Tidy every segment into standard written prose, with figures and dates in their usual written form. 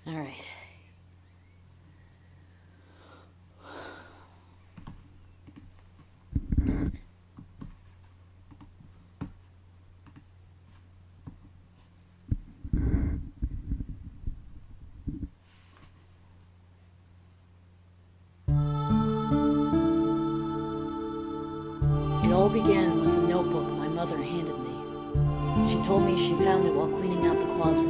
Alright. It all began with a notebook my mother handed me. She told me she found it while cleaning out the closet.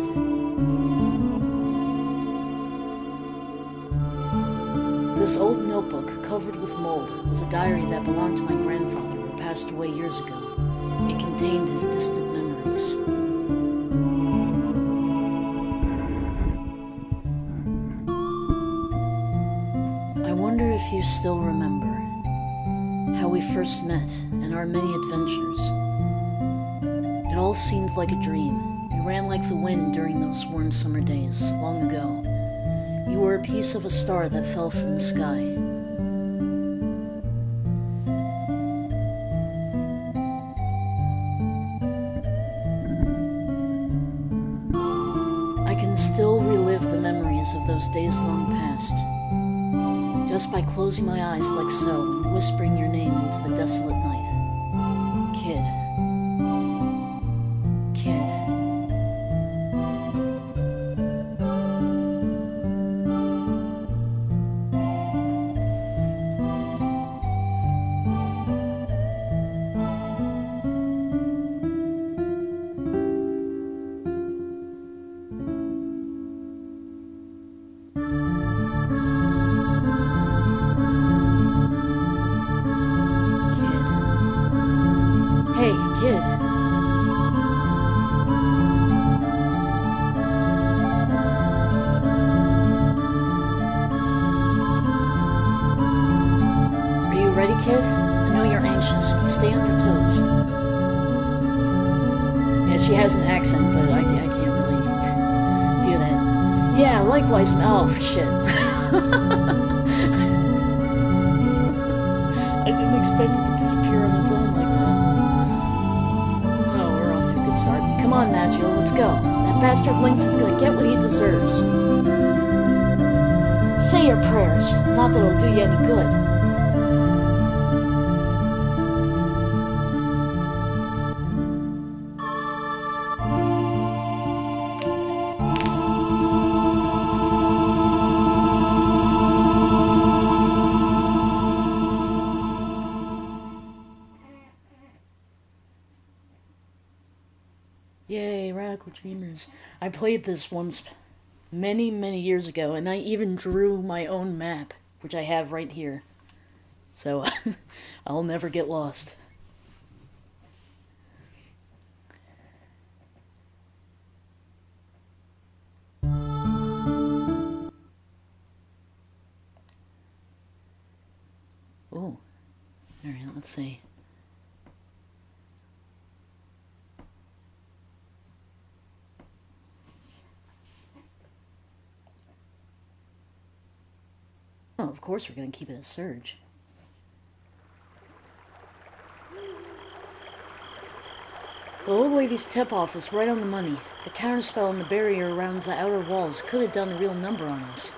This old notebook, covered with mold, was a diary that belonged to my grandfather who passed away years ago. It contained his distant memories. I wonder if you still remember how we first met and our many adventures. It all seemed like a dream. We ran like the wind during those warm summer days, long ago. You were a piece of a star that fell from the sky. I can still relive the memories of those days long past, just by closing my eyes like so and whispering your name into the desolate night. Kid. Kid. Hey, kid. Are you ready, kid? I know you're anxious, but stay on your toes. Yeah, she has an accent, but I can't really do that. Yeah, likewise. Oh, shit. I didn't expect it to disappear on its own like that. Oh, we're off to a good start. Come on, Maggio, let's go. That bastard Lynx is gonna get what he deserves. Say your prayers. Not that it'll do you any good. Yay, Radical Dreamers. I played this once many, many years ago, and I even drew my own map, which I have right here. So, I'll never get lost. Ooh. Alright, let's see. Oh, of course we're going to keep it a surge. The old lady's tip-off was right on the money. The counterspell and the barrier around the outer walls could have done a real number on us.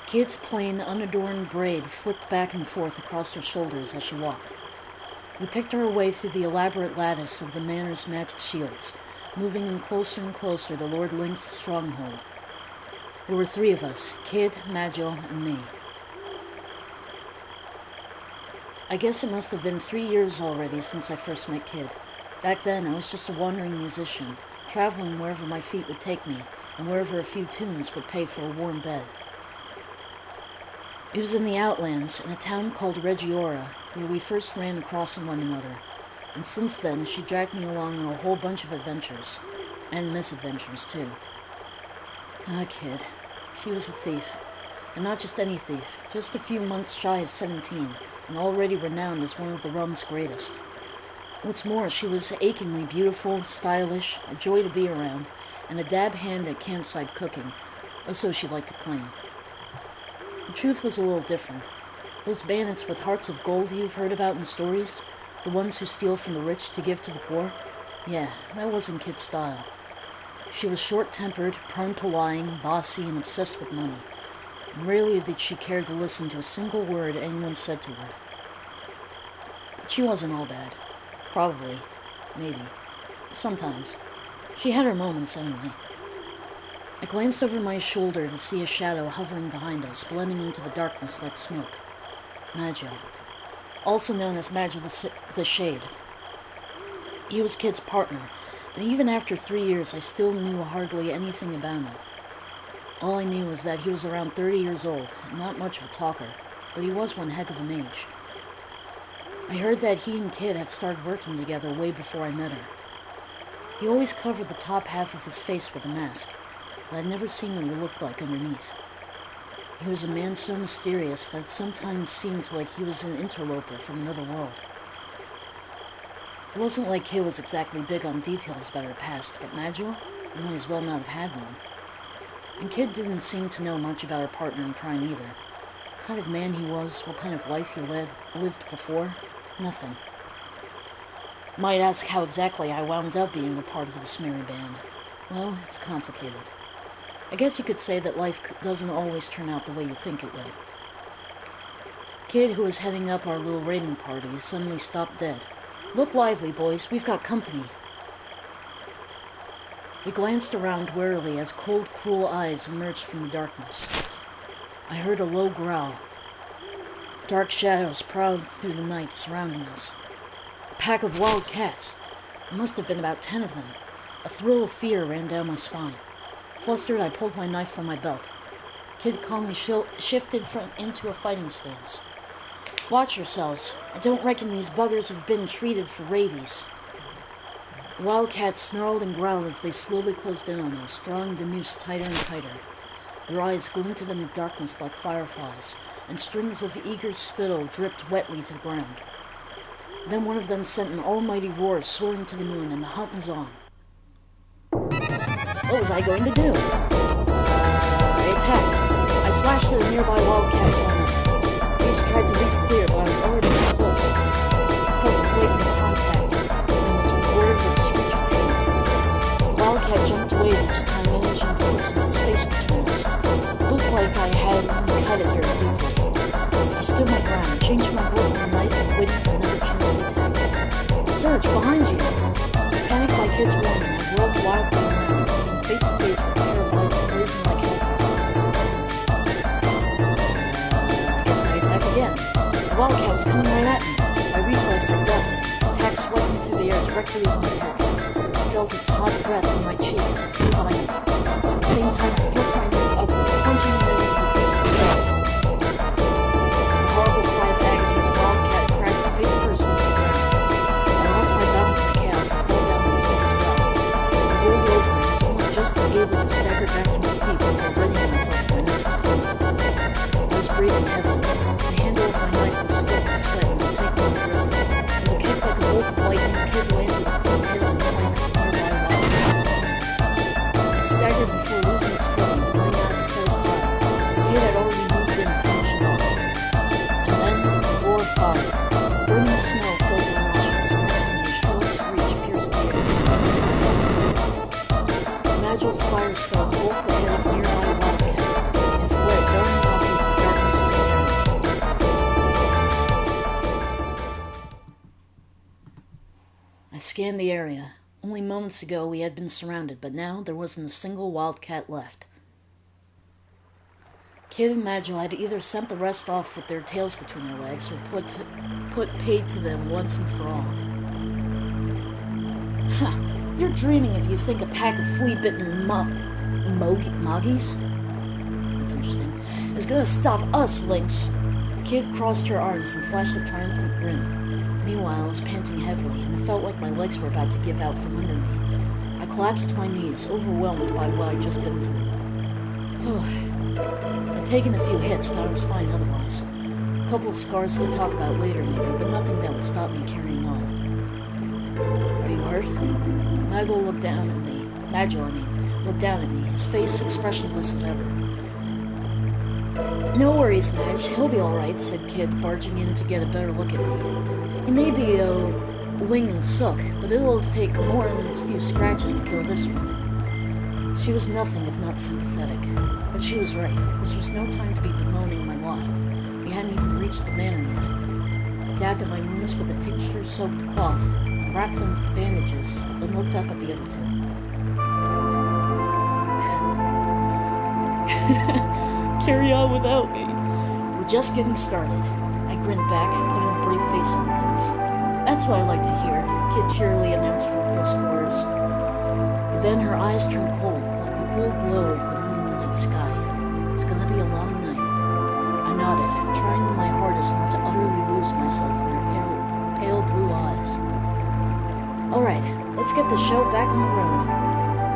Kid's plain, unadorned braid flicked back and forth across her shoulders as she walked. We picked our way through the elaborate lattice of the manor's magic shields, moving in closer and closer to Lord Link's stronghold. There were 3 of us, Kid, Maggio, and me. I guess it must have been 3 years already since I first met Kid. Back then, I was just a wandering musician, traveling wherever my feet would take me, and wherever a few tunes would pay for a warm bed. It was in the Outlands, in a town called Regiora, where we first ran across one another, and since then she dragged me along on a whole bunch of adventures, and misadventures too. Ah, Kid. She was a thief. And not just any thief, just a few months shy of 17, and already renowned as one of the realm's greatest. What's more, she was achingly beautiful, stylish, a joy to be around, and a dab hand at campsite cooking, or so she liked to claim. The truth was a little different. Those bandits with hearts of gold you've heard about in stories, the ones who steal from the rich to give to the poor, yeah, that wasn't Kid's style. She was short-tempered, prone to lying, bossy, and obsessed with money. And rarely did she care to listen to a single word anyone said to her. But she wasn't all bad. Probably. Maybe. Sometimes. She had her moments anyway. I glanced over my shoulder to see a shadow hovering behind us, blending into the darkness like smoke. Magil. Also known as Magil the Shade. He was Kid's partner, but even after 3 years I still knew hardly anything about him. All I knew was that he was around 30 years old, and not much of a talker, but he was one heck of a mage. I heard that he and Kid had started working together way before I met her. He always covered the top half of his face with a mask, but I'd never seen what he looked like underneath. He was a man so mysterious that it sometimes seemed like he was an interloper from another world. It wasn't like Kid was exactly big on details about her past, but Magil might as well not have had one. And Kid didn't seem to know much about her partner in crime either. What kind of man he was, what kind of life he lived before, nothing. Might ask how exactly I wound up being a part of this merry band. Well, it's complicated. I guess you could say that life doesn't always turn out the way you think it will. Kid, who was heading up our little raiding party, suddenly stopped dead. "Look lively, boys. We've got company." We glanced around warily as cold, cruel eyes emerged from the darkness. I heard a low growl. Dark shadows prowled through the night surrounding us. A pack of wild cats. There must have been about 10 of them. A thrill of fear ran down my spine. Flustered, I pulled my knife from my belt. Kid calmly shifted into a fighting stance. "Watch yourselves. I don't reckon these buggers have been treated for rabies." The wildcats snarled and growled as they slowly closed in on us, drawing the noose tighter and tighter. Their eyes glinted in the darkness like fireflies, and strings of eager spittle dripped wetly to the ground. Then one of them sent an almighty roar soaring to the moon, and the hunt was on. What was I going to do? I attacked. I slashed at a nearby wildcat with my knife. These tried to leap clear, but I was already too close. I felt the blatant contact, and was rewarded with a screech of pain. The wildcat jumped away this time, managing to put some space between us. It looked like I had cut it very deeply. I stood my ground, changed my grip on the knife, and waited for another chance to attack. "Surge, behind you!" Panicked by Kid's warning, I whirled wildly around, came face to face with a pair of eyes blazing like hellfire. I guess I attack again. The wildcat was coming right at me. My reflex, I ducked, its attack sweeping through the air directly over my head. I felt its hot breath on my cheek as it flew by me. At the same time, I thrust my knife upward, plunging it into the beast's skull. With a horrible cry of agony, the wildcat crashed face first into the ground. I lost my balance in the chaos and fell down on the feet as well. I rolled over and was only just able to stagger back to my feet before readying myself for my next opponent. I was breathing heavily. The handle of my knife was stiff with sweat and I tightened my grip. With a kick like a bolt of lightning, the Kid landed a clean hit on the flank of the nearby wildcat. It staggered before losing its footing and laying out a third pile. The Kid had already moved in to finish it off. And then, a roar of fire. Burning snow filled the nostrils, and next to me, a shrill screech pierced the air. Magil's fire skull engulfed the head of a nearby wildcat and fled, darting off into the darkness like an arrow. I scanned the area. Only moments ago we had been surrounded, but now there wasn't a single wildcat left. Kid and Magil had either sent the rest off with their tails between their legs or put paid to them once and for all. Ha! You're dreaming if you think a pack of flea-bitten moggies? That's interesting. Is gonna stop us, Lynx. Kid crossed her arms and flashed a triumphant grin. Meanwhile, I was panting heavily, and it felt like my legs were about to give out from under me. I collapsed to my knees, overwhelmed by what I'd just been through. I'd taken a few hits, but I was fine otherwise. A couple of scars to talk about later, maybe, but nothing that would stop me carrying on. Are you hurt? Magil looked down at me. Looked down at me, his face expressionless as ever. "No worries, Madge. He'll be alright," said Kid, barging in to get a better look at me. "He may be a winged sook, but it'll take more than a few scratches to kill this one." She was nothing if not sympathetic. But she was right. This was no time to be bemoaning my lot. We hadn't even reached the manor yet. I dabbed at my wounds with a tincture-soaked cloth, wrapped them with bandages, then looked up at the other two. Carry on without me. We're just getting started. I grinned back, putting a brave face on things. That's what I like to hear, Kid cheerily announced from close quarters. But then her eyes turned cold, like the cool glow of the moonlit sky. It's gonna be a long night. I nodded, trying my hardest not to utterly lose myself in her pale blue eyes. Alright, let's get the show back on the road.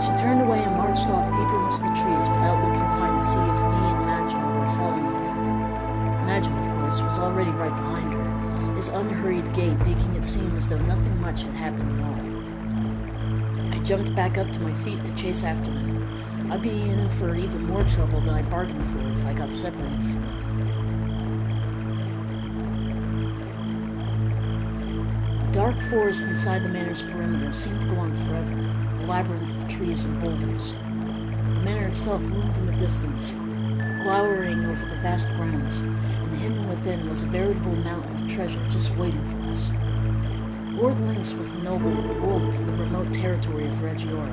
She turned away and marched off deeper into the trees without looking behind to see if me and Magil were following her. Magil, of course, was already right behind her, his unhurried gait making it seem as though nothing much had happened at all. I jumped back up to my feet to chase after them. I'd be in for even more trouble than I bargained for if I got separated from them. The dark forest inside the manor's perimeter seemed to go on forever, a labyrinth of trees and boulders. The manor itself loomed in the distance, glowering over the vast grounds, and hidden within was a veritable mountain of treasure just waiting for us. Lord Lynx was the noble who ruled the remote territory of Regiora.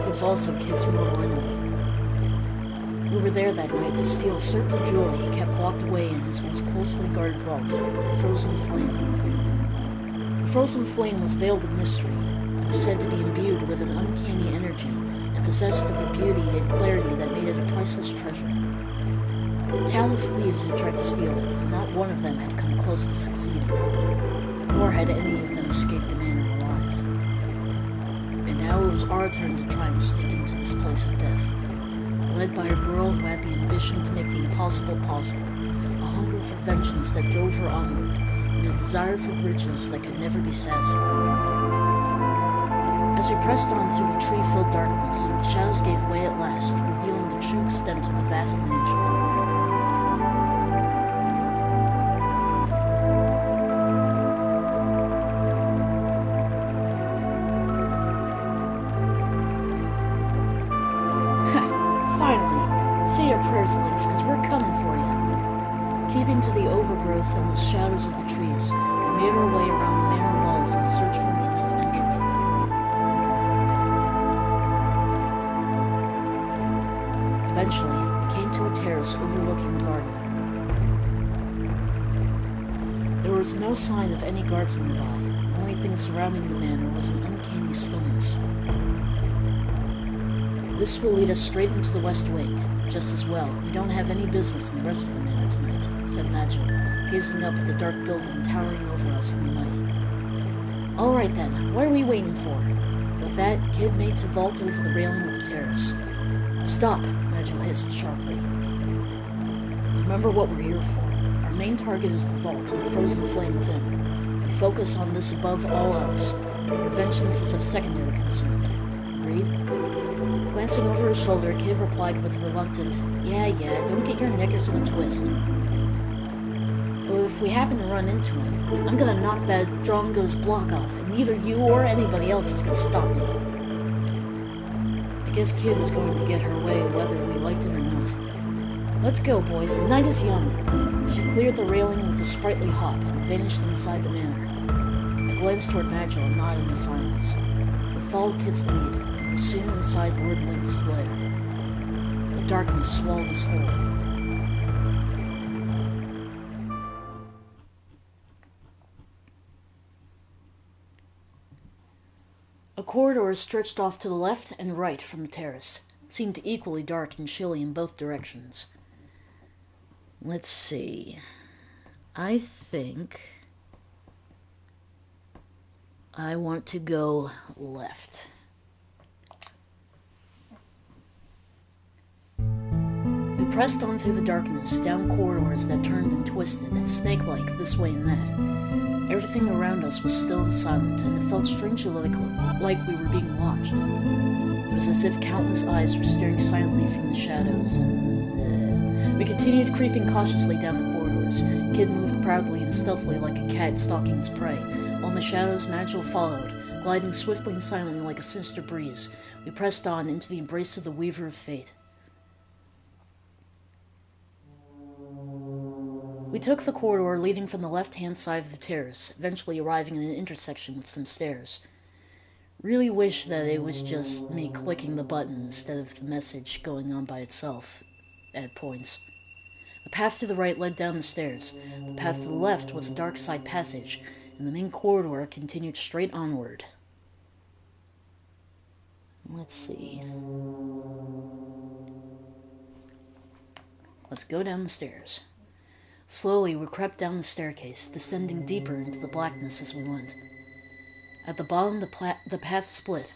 He was also Kid's mortal enemy. We were there that night to steal a certain jewel he kept locked away in his most closely guarded vault, the Frozen Flame. The Frozen Flame was veiled in mystery, and was said to be imbued with an uncanny energy, and possessed of a beauty and clarity that made it a priceless treasure. Countless thieves had tried to steal it, and not one of them had come close to succeeding. Nor had any of them escaped the manor alive. And now it was our turn to try and sneak into this place of death, led by a girl who had the ambition to make the impossible possible, a hunger for vengeance that drove her onward, and a desire for riches that could never be satisfied. As we pressed on through the tree-filled darkness, the shadows gave way at last, revealing the true extent of the vast mansion. Say your prayers, Lynx, because we're coming for you. Keeping to the overgrowth and the shadows of the trees, we made our way around the manor walls in search for means of entry. Eventually, we came to a terrace overlooking the garden. There was no sign of any guards nearby. The only thing surrounding the manor was an uncanny stillness. This will lead us straight into the west wing. Just as well, we don't have any business in the rest of the manor tonight, said Magil, gazing up at the dark building towering over us in the night. All right then, what are we waiting for? With that, Kid made to vault over the railing of the terrace. Stop, Magil hissed sharply. Remember what we're here for. Our main target is the vault and the frozen flame within. We focus on this above all else. Your vengeance is of secondary concern. Agreed? Glancing over his shoulder, Kid replied with a reluctant, Yeah, don't get your knickers in a twist. But if we happen to run into him, I'm gonna knock that Drongo's block off, and neither you or anybody else is gonna stop me. I guess Kid was going to get her way whether we liked it or not. Let's go, boys, the night is young. She cleared the railing with a sprightly hop and vanished inside the manor. I glanced toward Magil and nodded in silence. We followed Kid's lead. Soon inside Lord Lynx's lair. The darkness swallowed us whole. A corridor stretched off to the left and right from the terrace. It seemed equally dark and chilly in both directions. Let's see. I think I want to go left. We pressed on through the darkness, down corridors that turned and twisted, snake-like this way and that. Everything around us was still and silent, and it felt strangely like we were being watched. It was as if countless eyes were staring silently from the shadows, and... We continued creeping cautiously down the corridors. Kid moved proudly and stealthily like a cat stalking its prey, while in the shadows Magil followed, Gliding swiftly and silently like a sinister breeze, we pressed on into the embrace of the Weaver of Fate. We took the corridor leading from the left-hand side of the terrace, eventually arriving at an intersection with some stairs. Really wish that it was just me clicking the button instead of the message going on by itself at points. The path to the right led down the stairs. The path to the left was a dark side passage, and the main corridor continued straight onward. Let's see. Let's go down the stairs. Slowly, we crept down the staircase, descending deeper into the blackness as we went. At the bottom, the path split.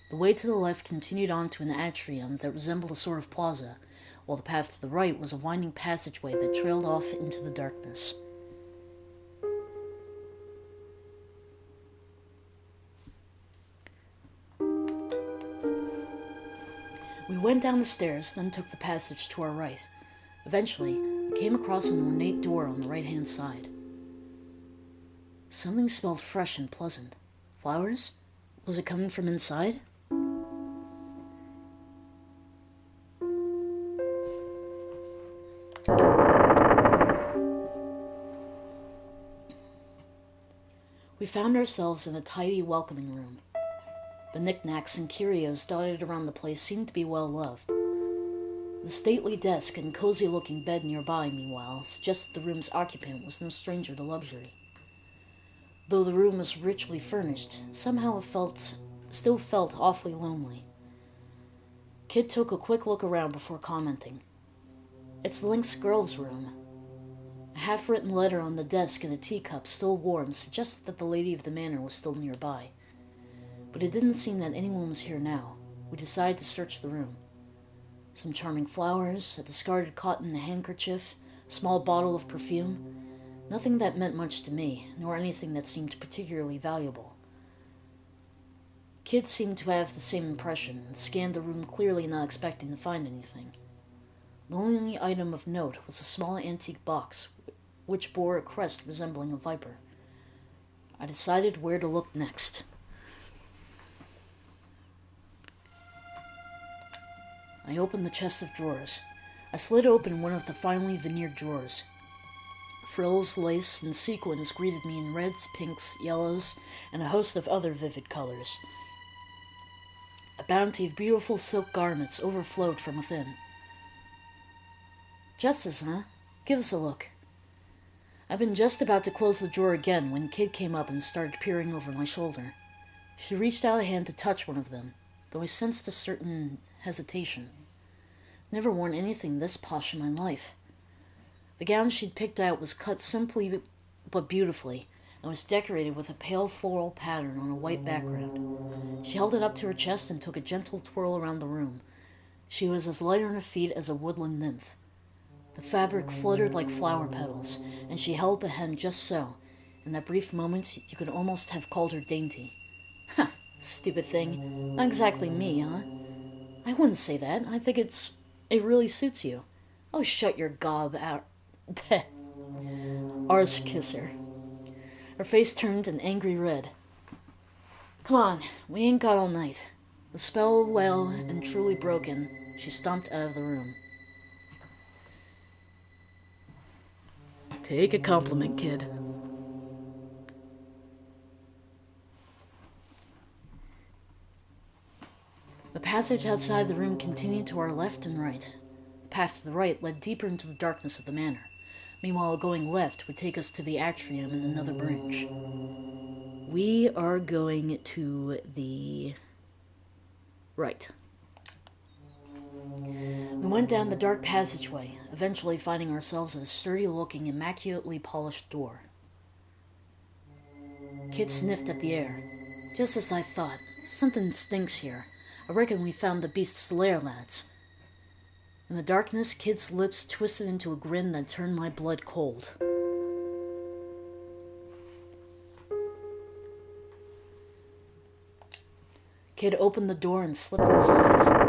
The way to the left continued on to an atrium that resembled a sort of plaza, while the path to the right was a winding passageway that trailed off into the darkness. We went down the stairs, then took the passage to our right. Eventually, we came across an ornate door on the right-hand side. Something smelled fresh and pleasant. Flowers? Was it coming from inside? We found ourselves in a tidy, welcoming room. The knickknacks and curios dotted around the place seemed to be well loved. The stately desk and cozy-looking bed nearby, meanwhile, suggested the room's occupant was no stranger to luxury. Though the room was richly furnished, somehow it still felt awfully lonely. Kid took a quick look around before commenting. "It's Link's girl's room." A half-written letter on the desk and a teacup, still warm, suggested that the lady of the manor was still nearby. But it didn't seem that anyone was here now. We decided to search the room. Some charming flowers, a discarded cotton handkerchief, a small bottle of perfume. Nothing that meant much to me, nor anything that seemed particularly valuable. Kid seemed to have the same impression, and scanned the room clearly not expecting to find anything. The only item of note was a small antique box, which bore a crest resembling a viper. I decided where to look next. I opened the chest of drawers. I slid open one of the finely veneered drawers. Frills, lace, and sequins greeted me in reds, pinks, yellows, and a host of other vivid colors. A bounty of beautiful silk garments overflowed from within. "Jesses, huh? Give us a look." I'd been just about to close the drawer again when Kid came up and started peering over my shoulder. She reached out a hand to touch one of them, though I sensed a certain hesitation. Never worn anything this posh in my life. The gown she'd picked out was cut simply but beautifully, and was decorated with a pale floral pattern on a white background. She held it up to her chest and took a gentle twirl around the room. She was as light on her feet as a woodland nymph. The fabric fluttered like flower petals, and she held the hem just so. In that brief moment, you could almost have called her dainty. Ha! Stupid thing. Not exactly me, huh? I wouldn't say that. I think it really suits you. Oh, shut your gob out. Ars kissed her. Her face turned an angry red. "Come on, we ain't got all night." The spell well and truly broken, she stomped out of the room. Take a compliment, kid. The passage outside the room continued to our left and right. The path to the right led deeper into the darkness of the manor. Meanwhile, going left would take us to the atrium and another branch. We are going to the right. We went down the dark passageway, eventually finding ourselves at a sturdy-looking, immaculately polished door. Kid sniffed at the air. "Just as I thought. Something stinks here. I reckon we found the beast's lair, lads." In the darkness, Kid's lips twisted into a grin that turned my blood cold. Kid opened the door and slipped inside.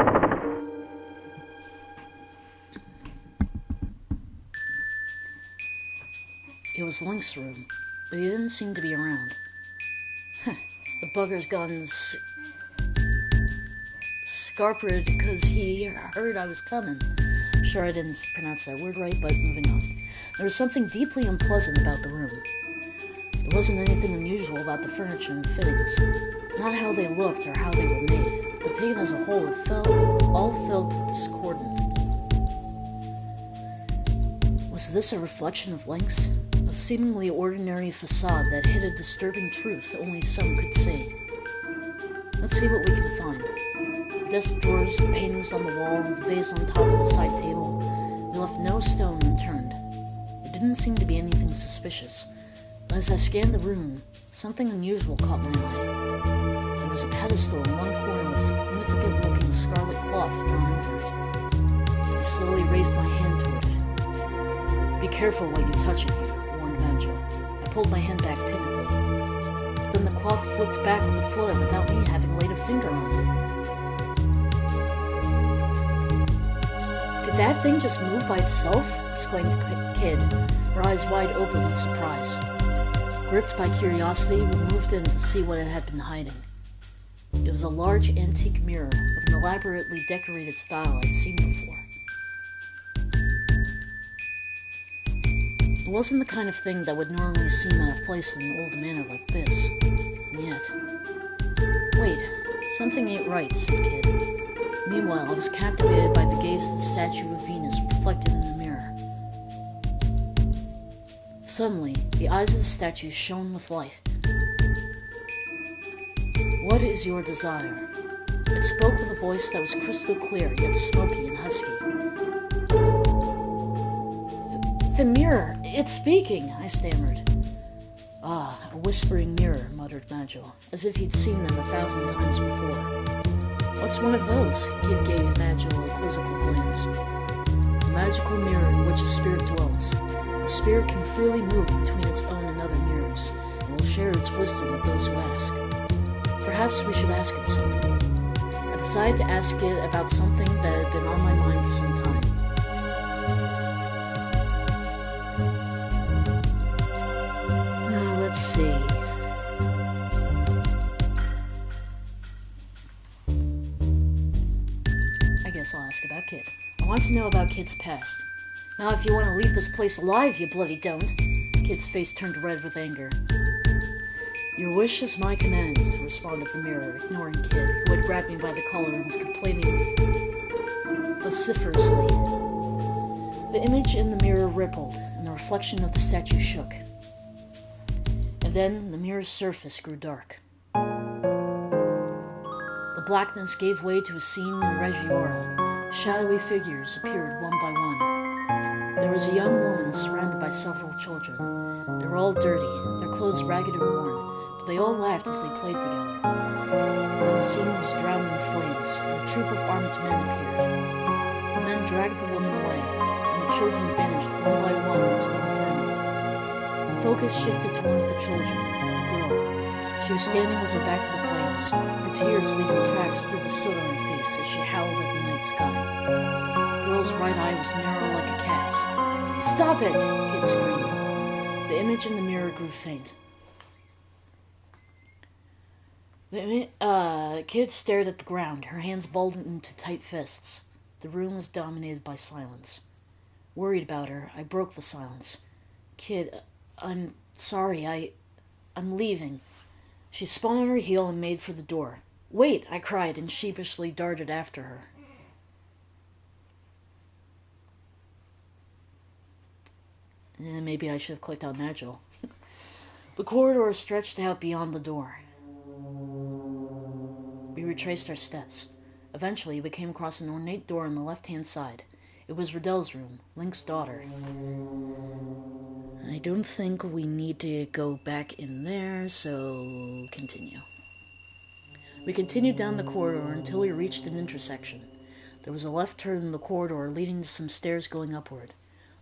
It was Link's room, but he didn't seem to be around. The bugger's gone scarpered because he heard I was coming. I'm sure I didn't pronounce that word right, but moving on. There was something deeply unpleasant about the room. There wasn't anything unusual about the furniture and fittings. Not how they looked or how they were made, but taken as a whole, it all felt discordant. Was this a reflection of Link's? A seemingly ordinary facade that hid a disturbing truth only some could see. Let's see what we can find. The desk drawers, the paintings on the wall, the vase on top of the side table, they left no stone unturned. There didn't seem to be anything suspicious, but as I scanned the room, something unusual caught my eye. There was a pedestal in one corner with significant-looking scarlet cloth drawn over it. I slowly raised my hand toward it. "Be careful what you touch in here," warned Banjo. I pulled my hand back timidly. But then the cloth flipped back with a flutter without me having laid a finger on it. "Did that thing just move by itself?" exclaimed the kid, her eyes wide open with surprise. Gripped by curiosity, we moved in to see what it had been hiding. It was a large antique mirror of an elaborately decorated style I'd seen before. It wasn't the kind of thing that would normally seem out of place in an old manor like this. And yet... "Wait, something ain't right," said the kid. Meanwhile, I was captivated by the gaze of the statue of Venus reflected in the mirror. Suddenly, the eyes of the statue shone with light. "What is your desire?" It spoke with a voice that was crystal clear, yet smoky and husky. The mirror, it's speaking," I stammered. "Ah, a whispering mirror," muttered Banjo, as if he'd seen them 1,000 times before. "What's one of those?" Kid gave Banjo a quizzical glance. "A magical mirror in which a spirit dwells. The spirit can freely move between its own and other mirrors, and will share its wisdom with those who ask. Perhaps we should ask it something." I decided to ask it about something that had been on my mind for some time. Now, let's see. I guess I'll ask about Kid. I want to know about Kid's past. Now, if you want to leave this place alive, you bloody don't. Kid's face turned red with anger. "Your wish is my command," responded the mirror, ignoring Kid, who had grabbed me by the collar and was complaining vociferously. The image in the mirror rippled, and the reflection of the statue shook. And then the mirror's surface grew dark. The blackness gave way to a scene in Regiora. Shadowy figures appeared one by one. There was a young woman surrounded by several children. They were all dirty, their clothes ragged and worn, but they all laughed as they played together. Then the scene was drowned in flames, and a troop of armed men appeared. The men dragged the woman away, and the children vanished one by one into the inferno. The focus shifted to one of the children, a girl. She was standing with her back to the flames, her tears leaving tracks through the soot on her face as she howled at the night sky. The girl's right eye was narrow like a cat's. "Stop it!" Kid screamed. The image in the mirror grew faint. The Kid stared at the ground, her hands balled into tight fists. The room was dominated by silence. Worried about her, I broke the silence. "Kid, I'm sorry, I'm leaving." She spun on her heel and made for the door. "Wait!" I cried and sheepishly darted after her. Maybe I should have clicked on Nigel. The corridor stretched out beyond the door. We retraced our steps. Eventually, we came across an ornate door on the left-hand side. It was Riddell's room, Link's daughter. I don't think we need to go back in there, so continue. We continued down the corridor until we reached an intersection. There was a left turn in the corridor leading to some stairs going upward.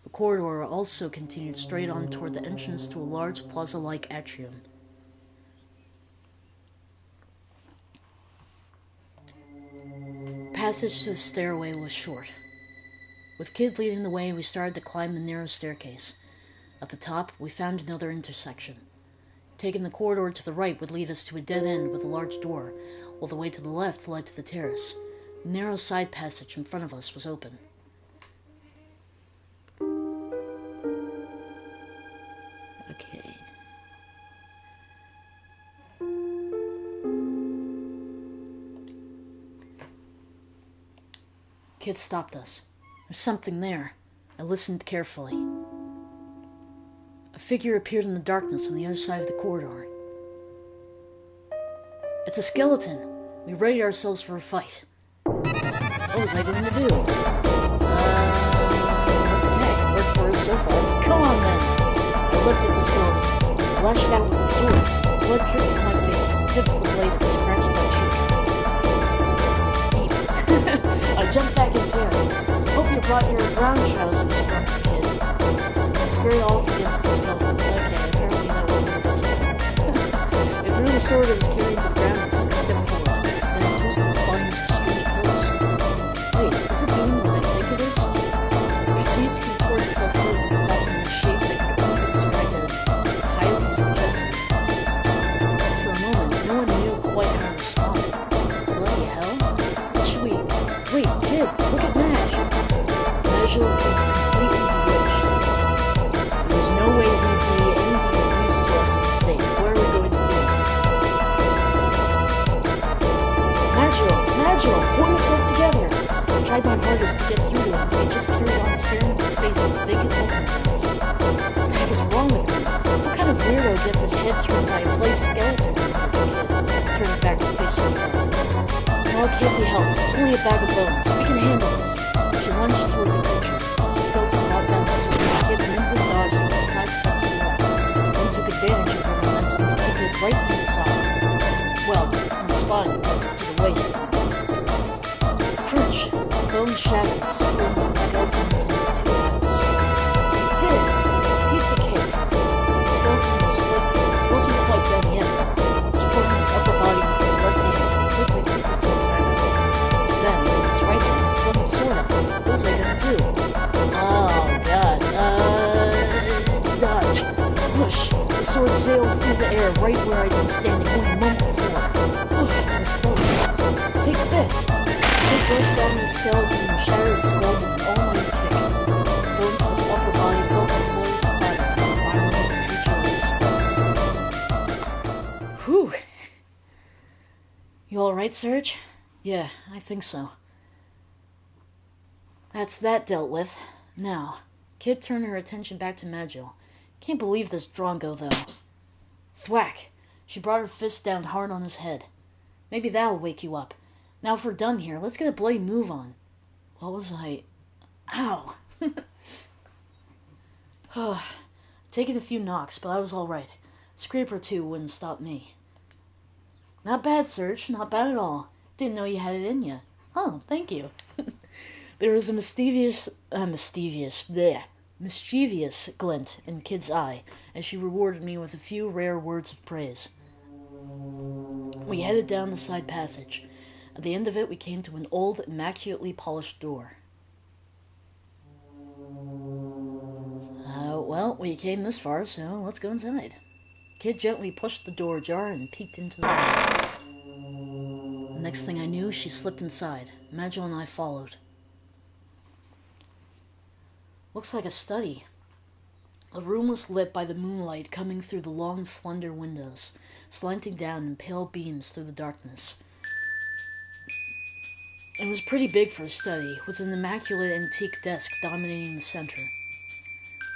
The corridor also continued straight on toward the entrance to a large plaza-like atrium. Passage to the stairway was short. With Kid leading the way, we started to climb the narrow staircase. At the top, we found another intersection. Taking the corridor to the right would lead us to a dead end with a large door, while the way to the left led to the terrace. The narrow side passage in front of us was open. Okay. Kid stopped us. There's something there. I listened carefully. A figure appeared in the darkness on the other side of the corridor. It's a skeleton. We readied ourselves for a fight. What was I going to do? Let's attack. Worked for us so far. Come on, then. I looked at the skeleton. Lashed out with the sword. Blood dripped from my face. The tip of the blade had scratched my cheek. Eep. I jumped back in fear. Hope you brought your brown trousers, grumped the kid. I scurried off against the skeleton. Okay, apparently that wasn't the best plan. I threw the sword I was carrying to the ground and took a step forward. Then I twisted its body into a strange pose. Wait, is it doing what I think it is? It proceeded to contort itself further, adopting a shape that could only be described as highly suggestive. For a moment, no one knew quite how to respond. Bloody hell? What should we... Wait, kid, look at Madge! Madge seemed completely bewitched. There was no way he'd be anything of use to us in the state. What are we going to do? Magil, pull yourself together! I tried my hardest to get through to him, but he just carried on staring into space with vacant look in his eyes. What the heck is wrong with him? What kind of weirdo gets his head turned by a play skeleton? Turning back to face her friend. No, it can't be helped. It's only a bag of bones. We can handle this. She lunged toward the creature. The skeleton brought down the sword. The kid nimbly dodged and sidestepped to the left. Then took advantage of her momentum to kick it right in the side. Well, in the spine, as to the waist. Crunch! The bone shattered, separating the skeleton into two halves. We did it! Piece of cake. The skeleton wasn't quite done yet. Supporting its upper body with its left hand, it quickly picked itself back up. Then, with its right hand, it flung its sword at me. What was I gonna do? Oh, God. Dodge. Whoosh. The sword sailed through the air right where I'd been standing only a moment before. It was close. Take this! It burst down the skeleton and shattered its skull with an all-night kick. The bones of its upper body fell to the floor with a clatter, and the environment of the creature lay still. Whew! You alright, Serge? Yeah, I think so. That's that dealt with. Now, Kid turned her attention back to Magil. Can't believe this Drongo, though. Thwack! She brought her fist down hard on his head. Maybe that'll wake you up. Now if we're done here, let's get a bloody move on. What was I... Ow! Taken a few knocks, but I was alright. A scrape or two wouldn't stop me. Not bad, Serge. Not bad at all. Didn't know you had it in you. Oh, thank you. There was a mischievous glint in Kid's eye as she rewarded me with a few rare words of praise. We headed down the side passage. At the end of it, we came to an old, immaculately polished door. Well, we came this far, so let's go inside. Kid gently pushed the door ajar and peeked into the room. The next thing I knew, she slipped inside. Magil and I followed. Looks like a study. The room was lit by the moonlight coming through the long, slender windows, slanting down in pale beams through the darkness. It was pretty big for a study, with an immaculate antique desk dominating the center.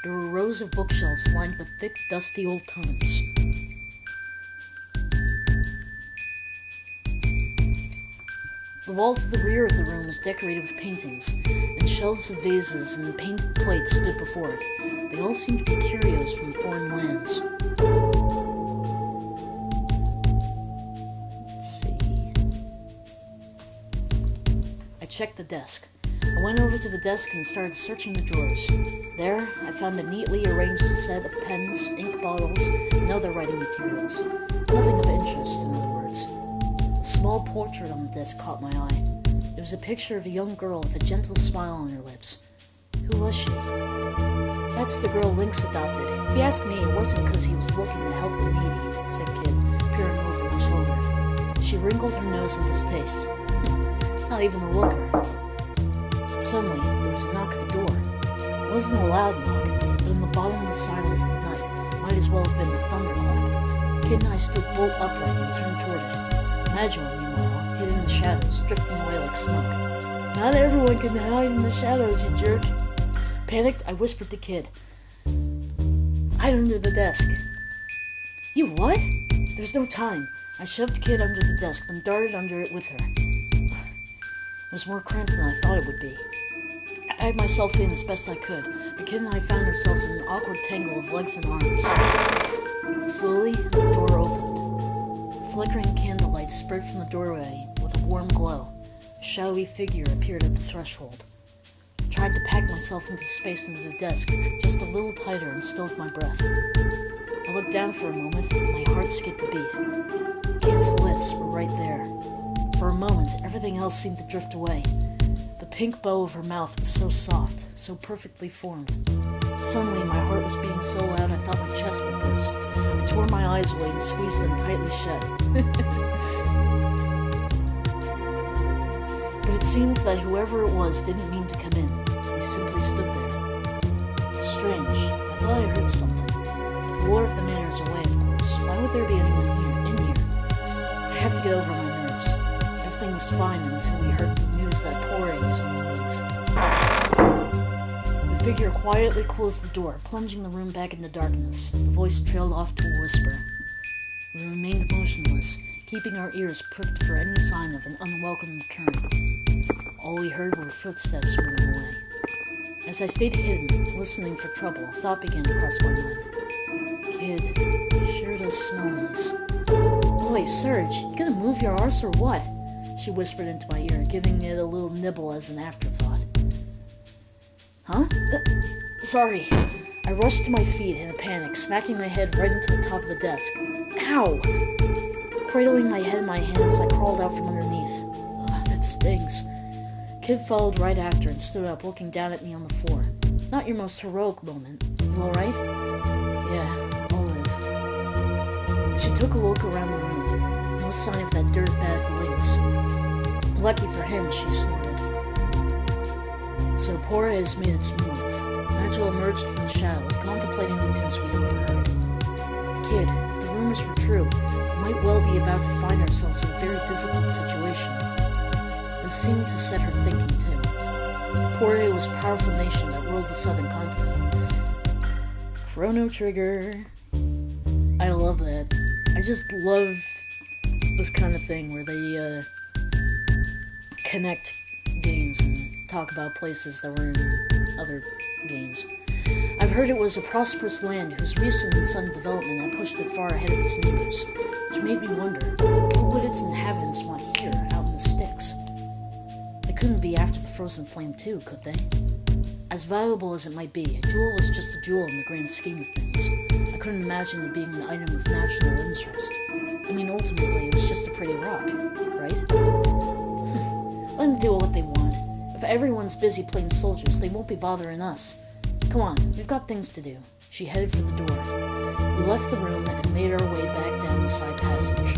There were rows of bookshelves lined with thick, dusty old tomes. The wall to the rear of the room was decorated with paintings, and shelves of vases and painted plates stood before it. They all seemed to be curios from foreign lands. I checked the desk. I went over to the desk and started searching the drawers. There, I found a neatly arranged set of pens, ink bottles, and other writing materials. Nothing of interest, in other words. A small portrait on the desk caught my eye. It was a picture of a young girl with a gentle smile on her lips. Who was she? That's the girl Lynx adopted. If you ask me, it wasn't because he was looking to help the needy, said Kid, peering over my shoulder. She wrinkled her nose in distaste. Not even a looker. Suddenly, there was a knock at the door. It wasn't a loud knock, but in the bottomless silence of the night, might as well have been a thunderclap. Kid and I stood bolt upright and turned toward it. Magua, meanwhile, hid in the shadows, drifting away like smoke. Not everyone can hide in the shadows, you jerk. Panicked, I whispered to Kid. Hide under the desk. You what? There's no time. I shoved Kid under the desk, then darted under it with her. It was more cramped than I thought it would be. I packed myself in as best I could, but Kid and I found ourselves in an awkward tangle of legs and arms. Slowly, the door opened. Flickering candlelight spread from the doorway with a warm glow. A shadowy figure appeared at the threshold. I tried to pack myself into space under the desk, just a little tighter, and stilled my breath. I looked down for a moment, and my heart skipped a beat. Kid's lips were right there. For a moment, everything else seemed to drift away. The pink bow of her mouth was so soft, so perfectly formed. Suddenly, my heart was beating so loud I thought my chest would burst. I tore my eyes away and squeezed them tightly shut. But it seemed that whoever it was didn't mean to come in. He simply stood there. Strange. I thought I heard something. The lore of the manor is away, of course. Why would there be anyone in here? I have to get over my nerves. Everything was fine until we heard the news that Poirier was on the move. The figure quietly closed the door, plunging the room back into darkness. The voice trailed off to a whisper. We remained motionless, keeping our ears pricked for any sign of an unwelcome return. All we heard were footsteps moving away. As I stayed hidden, listening for trouble, a thought began to cross my mind. Kid, sure does smell nice. Boy, Serge, you gonna move your arse or what? She whispered into my ear, giving it a little nibble as an afterthought. Huh? Sorry. I rushed to my feet in a panic, smacking my head right into the top of the desk. Ow! Cradling my head in my hands, I crawled out from underneath. Ugh, that stings. Kid followed right after and stood up, looking down at me on the floor. Not your most heroic moment. You alright? Yeah, I'll live. She took a look around the room. No sign of that dirtbag Lynx. Lucky for him, she snorted. So Poirier has made its move. Magua emerged from the shadows, contemplating the news we overheard. Kid, if the rumors were true, we might well be about to find ourselves in a very difficult situation. This seemed to set her thinking, too. Poirier was a powerful nation that ruled the southern continent. Chrono Trigger. I love that. I just love this kind of thing where they connect games and talk about places that were in other games. I've heard it was a prosperous land whose recent and sudden development had pushed it far ahead of its neighbors, which made me wonder, what would its inhabitants want here, out in the sticks? They couldn't be after the Frozen Flame too, could they? As valuable as it might be, a jewel was just a jewel in the grand scheme of things. I couldn't imagine it being an item of national interest. I mean, ultimately, it was just a pretty rock, right? Let them do what they want. If everyone's busy playing soldiers, they won't be bothering us. Come on, we've got things to do. She headed for the door. We left the room and made our way back down the side passage.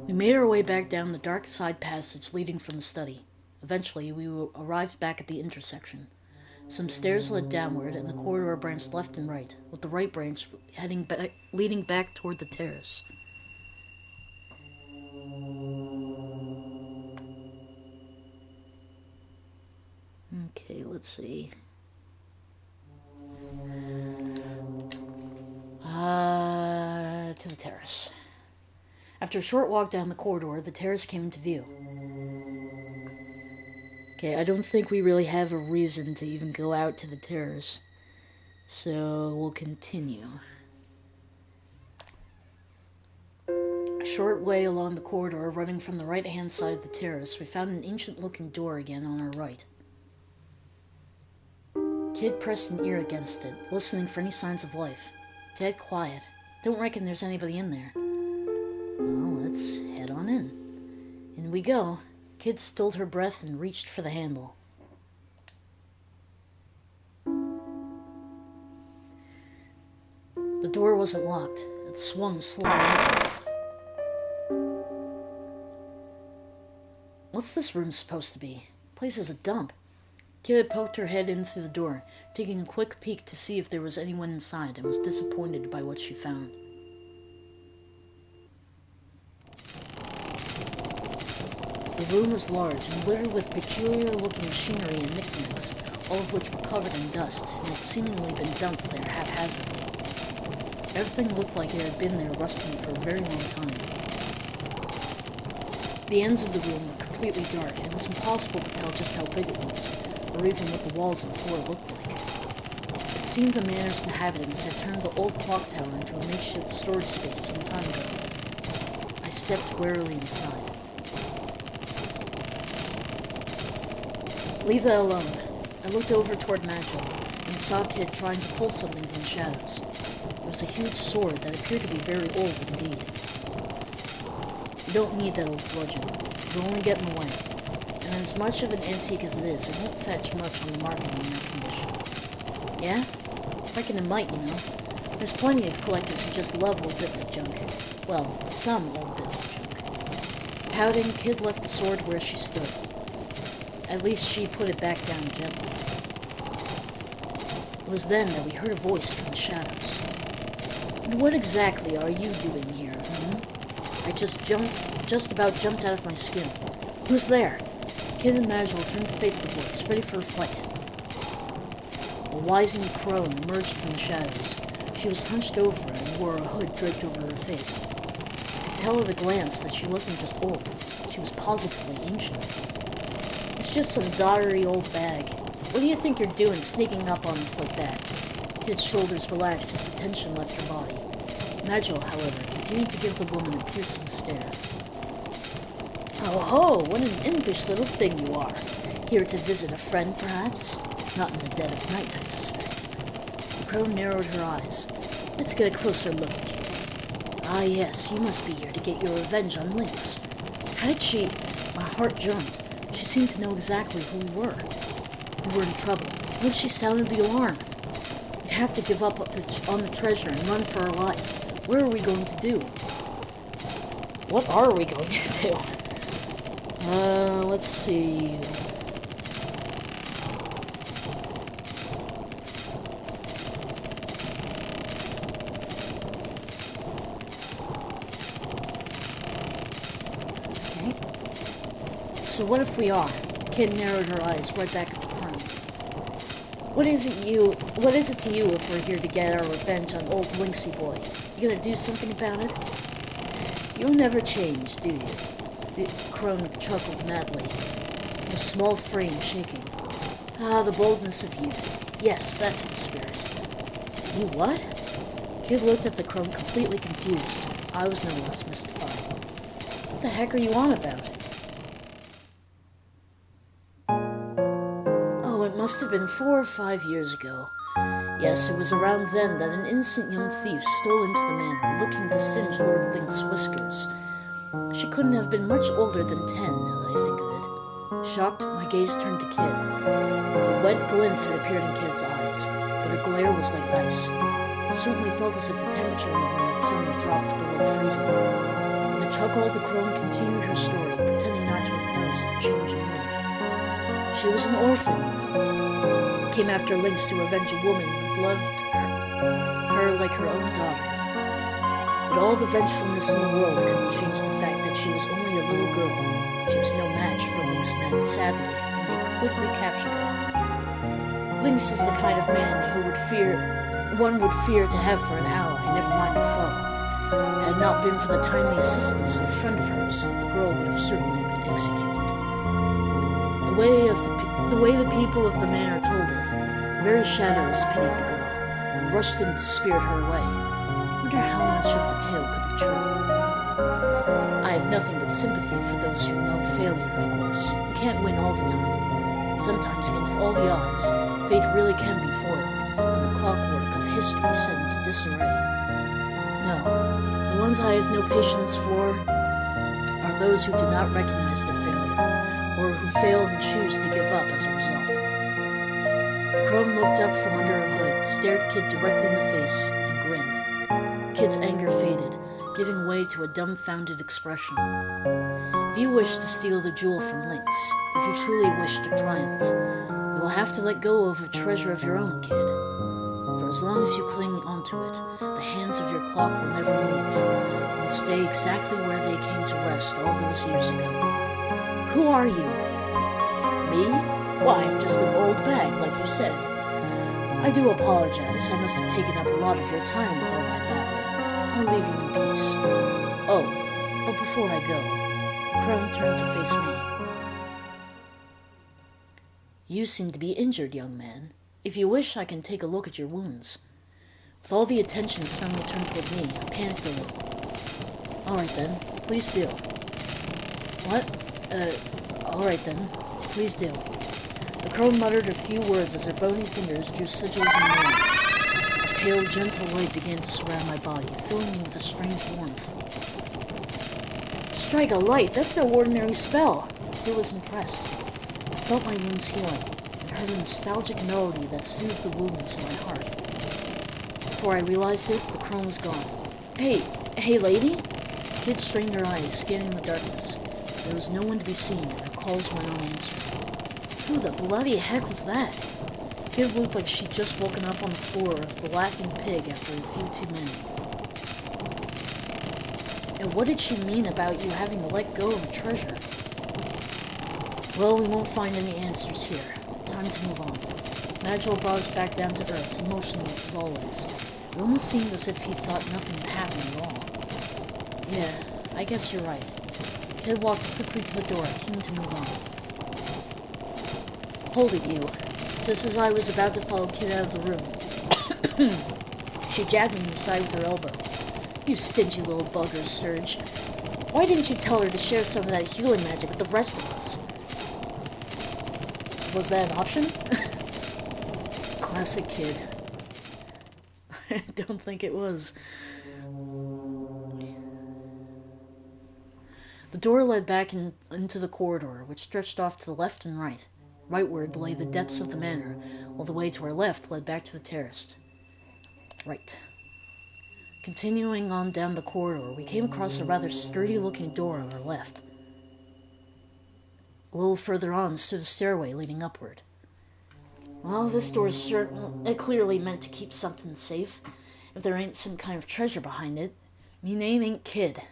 We made our way back down the dark side passage leading from the study. Eventually, we arrived back at the intersection. Some stairs led downward, and the corridor branched left and right, with the right branch leading back toward the terrace. Okay, let's see. To the terrace. After a short walk down the corridor, the terrace came into view. Okay, I don't think we really have a reason to even go out to the terrace, so we'll continue. A short way along the corridor, running from the right-hand side of the terrace, we found an ancient-looking door again on our right. Kid pressed an ear against it, listening for any signs of life. Dead quiet. Don't reckon there's anybody in there. Well, let's head on in. In we go. Kid stilled her breath and reached for the handle. The door wasn't locked. It swung slowly open. What's this room supposed to be? The place is a dump. Kid poked her head in through the door, taking a quick peek to see if there was anyone inside, and was disappointed by what she found. The room was large and littered with peculiar-looking machinery and knickknacks, all of which were covered in dust, and had seemingly been dumped there haphazardly. Everything looked like it had been there rusting for a very long time. The ends of the room were completely dark, and it was impossible to tell just how big it was, or even what the walls and floor looked like. It seemed the manor's inhabitants had turned the old clock tower into a makeshift storage space some time ago. I stepped warily inside. Leave that alone. I looked over toward Magil, and saw a kid trying to pull something from the shadows. It was a huge sword that appeared to be very old indeed. You don't need that old bludgeon. It'll only get in the way. And as much of an antique as it is, it won't fetch much on the market in that condition. Yeah? Reckon it might, you know. There's plenty of collectors who just love old bits of junk. Well, some old bits of junk. Pouting, Kid left the sword where she stood. At least she put it back down gently. It was then that we heard a voice from the shadows. And what exactly are you doing here, I just about jumped out of my skin. Who's there? Kid and Magil turned to face the voice, ready for a fight. A wizened crone emerged from the shadows. She was hunched over and wore a hood draped over her face. I could tell at a glance that she wasn't just old, she was positively ancient. It's just some doddery old bag. What do you think you're doing sneaking up on us like that? Kid's shoulders relaxed as the tension left her body. Magil, however, continued to give the woman a piercing stare. Oh ho, what an impish little thing you are. Here to visit a friend, perhaps? Not in the dead of night, I suspect. The crone narrowed her eyes. Let's get a closer look at you. Ah yes, you must be here to get your revenge on Lynx. How did she... My heart jumped. She seemed to know exactly who we were. We were in trouble. What if she sounded the alarm? We'd have to give up on the treasure and run for our lives. What are we going to do? What are we going to do? Let's see. Okay. So what if we are? The kid narrowed her eyes right back at the crone. What is it to you if we're here to get our revenge on old Lynxy boy? You gonna do something about it? You'll never change, do you? The crone chuckled madly, her small frame shaking. Ah, the boldness of youth. Yes, that's the spirit. You what? Kid looked at the crone completely confused. I was no less mystified. What the heck are you on about? Oh, it must have been 4 or 5 years ago. Yes, it was around then that an innocent young thief stole into the manor, looking to singe Lord Lynx's whiskers. She couldn't have been much older than 10, now that I think of it. Shocked, my gaze turned to Kid. A wet glint had appeared in Kid's eyes, but her glare was like ice. It certainly felt as if the temperature in the room had suddenly dropped below freezing. With a chuckle, the crone continued her story, pretending not to have noticed the change in mood. She was an orphan, came after Lynx to revenge a woman who loved her like her own daughter. But all the vengefulness in the world couldn't change the fact that she was only a little girl. She was no match for Lynx's men, sadly, and they quickly captured her. Lynx is the kind of man who one would fear to have for an ally, never mind a foe. Had it not been for the timely assistance of a friend of hers, the girl would have certainly been executed. The way the people of the manor told it, the very shadows pitied the girl, and rushed in to spirit her away. I wonder how much of the tale could be true. I have nothing but sympathy for those who know failure, of course. You can't win all the time. Sometimes, against all the odds, fate really can be foiled, and the clockwork of history set into disarray. No, the ones I have no patience for are those who do not recognize their failure, or who fail and choose to give up as a result. Crone looked up from under her hood, stared Kid directly in the face, and grinned. Kid's anger faded, giving way to a dumbfounded expression. If you wish to steal the jewel from Lynx, if you truly wish to triumph, you will have to let go of a treasure of your own, kid. For as long as you cling onto it, the hands of your clock will never move. They'll stay exactly where they came to rest all those years ago. Who are you? Me? Why, I'm just an old bag, like you said. I do apologize. I must have taken up a lot of your time with all my babbling. I'll leave you in peace. Oh, but before I go, Chrono turned to face me. You seem to be injured, young man. If you wish, I can take a look at your wounds. With all the attention suddenly turned toward me, I panicked a little. Alright then, please do. What? Alright then, please do. The crow muttered a few words as her bony fingers drew sigils and nails. A pale, gentle light began to surround my body, filling me with a strange warmth. Strike a light? That's no ordinary spell. He was impressed. I felt my wounds healing, and heard a nostalgic melody that soothed the wounds in my heart. Before I realized it, the crow was gone. Hey, lady? The kid strained her eyes, scanning the darkness. There was no one to be seen, and her calls went unanswered. Who the bloody heck was that? The kid looked like she'd just woken up on the floor of the Laughing Pig after a few too many. And what did she mean about you having to let go of a treasure? Well, we won't find any answers here. Time to move on. Nigel brought us back down to Earth, emotionless as always. It almost seemed as if he thought nothing had happened at all. Yeah, I guess you're right. Kid walked quickly to the door, keen to move on. Hold it, you. Just as I was about to follow Kid out of the room, she jabbed me in the side with her elbow. You stingy little bugger, Surge. Why didn't you tell her to share some of that healing magic with the rest of us? Was that an option? Classic Kid. I don't think it was. The door led back into the corridor, which stretched off to the left and right. Rightward lay the depths of the manor, while the way to our left led back to the terrace. Right. Continuing on down the corridor, we came across a rather sturdy-looking door on our left. A little further on stood a stairway leading upward. Well, this door is clearly meant to keep something safe. If there ain't some kind of treasure behind it. Me name ain't Kid.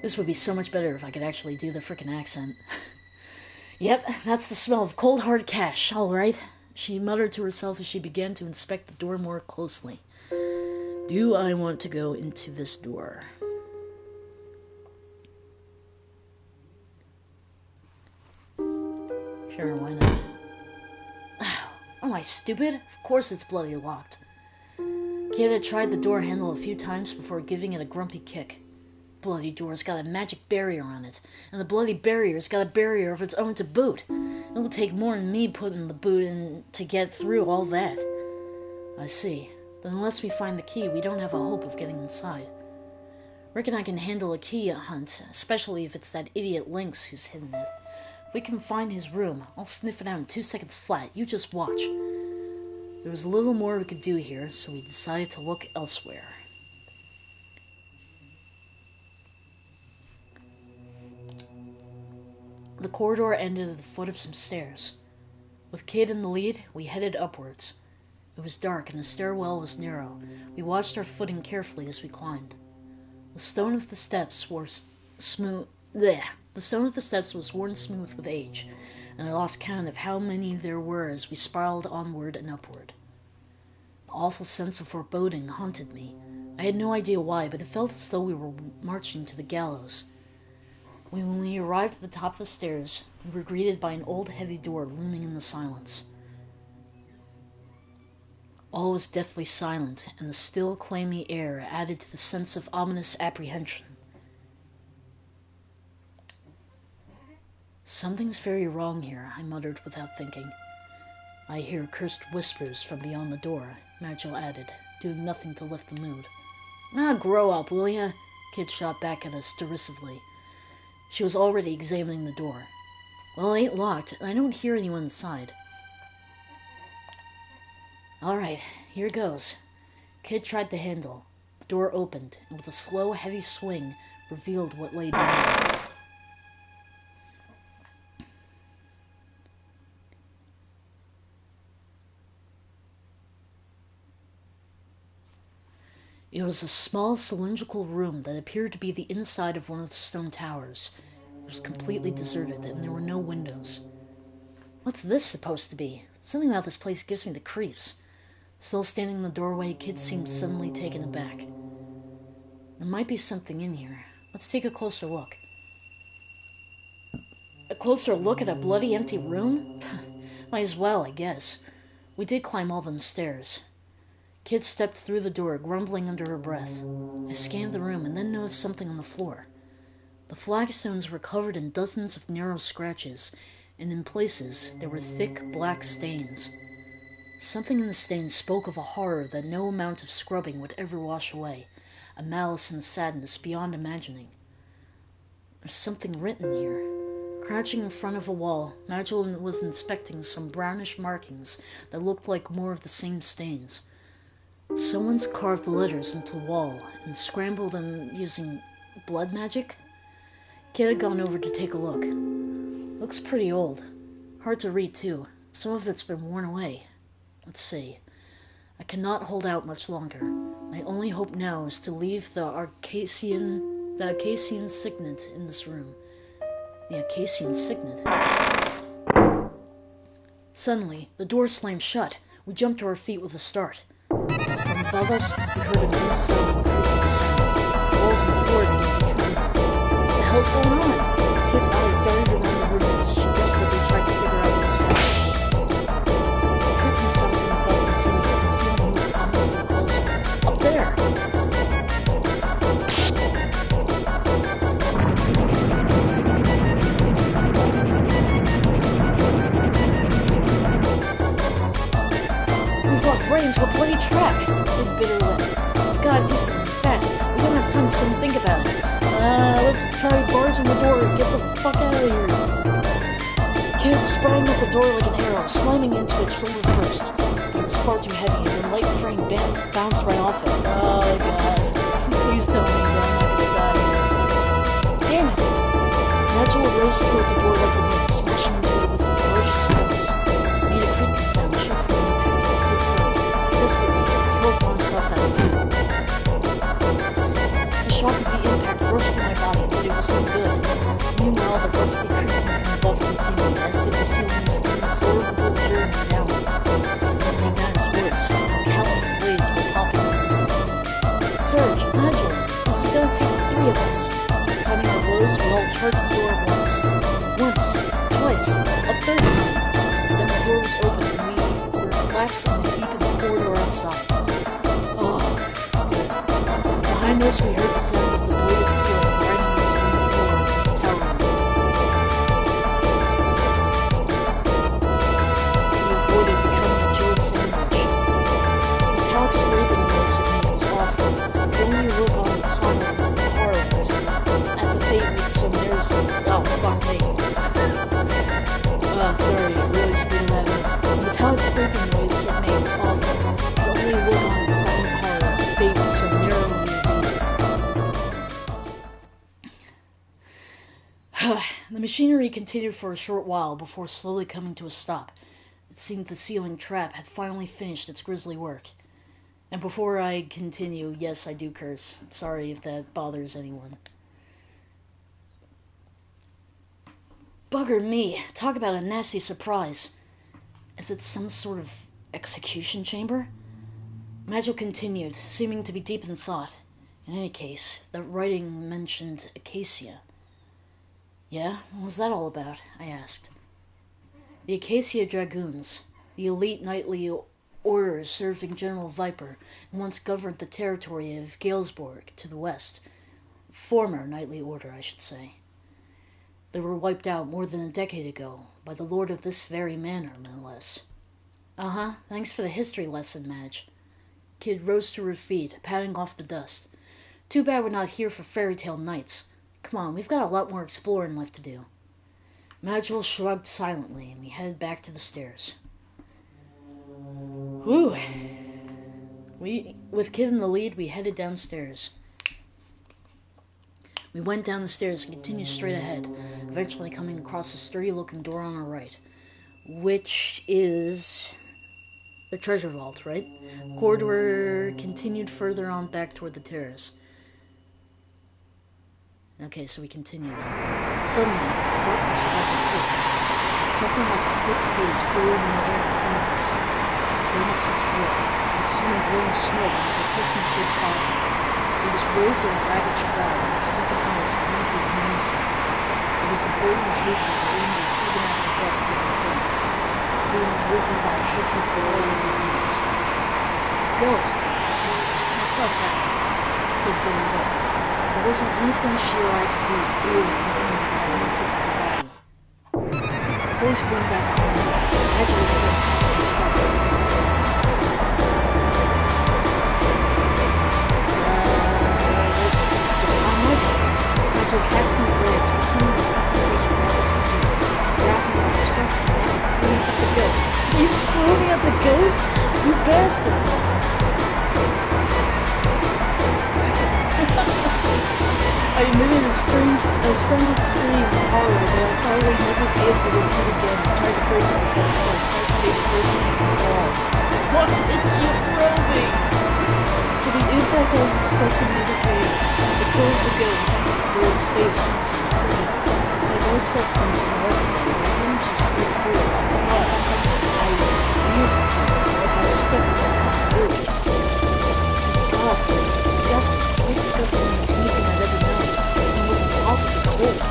This would be so much better if I could actually do the frickin' accent. Yep, that's the smell of cold hard cash, all right. She muttered to herself as she began to inspect the door more closely. Do I want to go into this door? Sure, why not? Am I stupid? Of course it's bloody locked. Kid had tried the door handle a few times before giving it a grumpy kick. Bloody door's got a magic barrier on it, and the bloody barrier's got a barrier of its own to boot. It will take more than me putting the boot in to get through all that. I see. Then unless we find the key, we don't have a hope of getting inside. Reckon I can handle a key hunt, especially if it's that idiot Lynx who's hidden it. If we can find his room, I'll sniff it out in 2 seconds flat. You just watch. There was a little more we could do here, so we decided to look elsewhere. The corridor ended at the foot of some stairs. With Kid in the lead, we headed upwards. It was dark and the stairwell was narrow. We watched our footing carefully as we climbed. The stone of the steps was smooth. Blech. The stone of the steps was worn smooth with age, and I lost count of how many there were as we spiraled onward and upward. The awful sense of foreboding haunted me. I had no idea why, but it felt as though we were marching to the gallows. When we arrived at the top of the stairs, we were greeted by an old heavy door looming in the silence. All was deathly silent, and the still, clammy air added to the sense of ominous apprehension. Something's very wrong here, I muttered without thinking. I hear cursed whispers from beyond the door, Nigel added, doing nothing to lift the mood. Ah, grow up, will ya? Kid shot back at us derisively. She was already examining the door. Well, it ain't locked, and I don't hear anyone inside. All right, here goes. Kid tried the handle. The door opened, and with a slow, heavy swing, revealed what lay beyond. It was a small cylindrical room that appeared to be the inside of one of the stone towers. It was completely deserted, and there were no windows. What's this supposed to be? Something about this place gives me the creeps. Still standing in the doorway, Kid seemed suddenly taken aback. There might be something in here. Let's take a closer look. A closer look at a bloody empty room? Might as well, I guess. We did climb all them stairs. Kid stepped through the door, grumbling under her breath. I scanned the room and then noticed something on the floor. The flagstones were covered in dozens of narrow scratches, and in places there were thick black stains. Something in the stains spoke of a horror that no amount of scrubbing would ever wash away, a malice and sadness beyond imagining. There's something written here. Crouching in front of a wall, Magdalene was inspecting some brownish markings that looked like more of the same stains. Someone's carved the letters into the wall and scrambled them using blood magic? Kid had gone over to take a look. Looks pretty old. Hard to read, too. Some of it's been worn away. Let's see. I cannot hold out much longer. My only hope now is to leave the Acacian signet in this room. The Acacian signet? Suddenly, the door slammed shut. We jumped to our feet with a start. From above us, we heard an insane creaking sound. The walls and the floor began to tremble. What the hell's going on? Kid's eyes darted around the room as she desperately tried to figure out what was happening. The creaking sound from above continued, and the ceiling moved ominously closer. Up there! We've walked right into a bloody trap! Kid bit her lip. We've gotta do something fast. We don't have time to sit and think about it. Let's try barging the door and get the fuck out of here. Kid sprang at the door like an arrow, slamming into it shoulder first. It was far too heavy, and the light frame bounced right off it. Oh god. Please tell me that I'm not gonna die here. Damn it! Nigel raced toward the door like the wind, smashing into it with a ferocious force. It made a creaking sound, shook from the impact, and stood firm. Desperately, I hurled myself at it too. The shock of the impact rushed through my body, but it was no good. Meanwhile, the rusty creaking from above continued, as did the ceiling's inexorable journey downward. To make matters worse, countless blades were popping up. Surge, Nigel, this is gonna take the three of us. Timing our blows, we all charged the door at once. Once, twice, a third time. Then the door was open, and we were collapsed in a heap in the corridor outside. Oh, good. Behind us, we heard the sound of the bladed steel grinding on the stone floor of this tower room. We avoided becoming a Joe sandwich. The metallic scraping noise it made was awful. We could only look on in silent horror at the fate we'd so nearly. Oh, fuck me. Sorry, I really screwed that up. The metallic scraping noise it made was awful. We could only look on in silent horror at the fate we'd so narrowly evaded. The machinery continued for a short while before slowly coming to a stop. It seemed the ceiling trap had finally finished its grisly work. And before I continue, yes, I do curse. Sorry if that bothers anyone. Bugger me. Talk about a nasty surprise. Is it some sort of execution chamber? Magil continued, seeming to be deep in thought. In any case, that writing mentioned Acacia. Yeah, what was that all about? I asked. The Acacia Dragoons, the elite knightly order serving General Viper, and once governed the territory of Galesborg to the west. Former knightly order, I should say. They were wiped out more than a decade ago, by the lord of this very manor, no less. Uh-huh, thanks for the history lesson, Madge. Kid rose to her feet, patting off the dust. Too bad we're not here for fairy tale nights. Come on, we've got a lot more exploring left to do. Magil shrugged silently, and we headed back to the stairs. Whew. With Kid in the lead, we headed downstairs. We went down the stairs and continued straight ahead, eventually coming across a sturdy-looking door on our right, which is the treasure vault, right? Corridor continued further on back toward the terrace. Okay, so we continue then. Suddenly, the darkness felt a quick. Something like a quick haze flew in the air in front of us. Then it took form, like someone blowing smoke into a crescent-shaped body. It was robed in a ragged shroud, and its second eyes glinted menacing. It was the burning hatred that lingers even after death given form, being driven by a hatred for all living beings. Ghost! That's us out. Kid bit her lip. There wasn't anything she or I could do to deal with an enemy that had no physical body. A voice boomed out behind me, gradually getting past the spark. Let's go on my focus. Nigel casting the blades, continuing his incantation down his computer, wrapping my scruff and throwing at the ghost. You threw me at the ghost? You bastard! I emitted a stunted scream of horror that I'll probably never be able to repeat again. I tried to brace myself before I crashed face first into the wall. What did you throw me? For the impact I was expecting me to pay, I pulled the ghost, where its face seemed pretty. It had more substance than the rest of it, and I didn't just slip through it like I thought. I used to, like I was stuck in some kind of groove. God, it was disgusting. More disgusting than anything I'd ever known. It was impossible to hold. It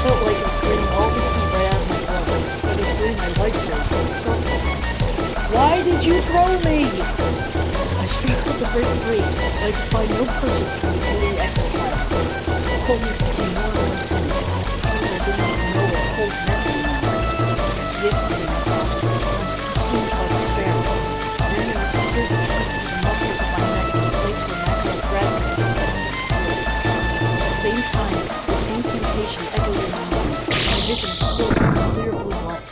felt like it was draining all the heat right out of my blood. It was doing my white face and suffering. Why did you throw me? I struggled to break free, but I could find no purchase in the holy ectoplasm. The coldness became more and more intense. It seemed I didn't even know what cold meant anymore. It was convicting me. I was consumed by despair. Then there was a certain heat in the muscles of my neck in the place where magnetic gravity was getting me fluid. At the same time, this incantation echoed in my mind. My visions filled with clear blue light.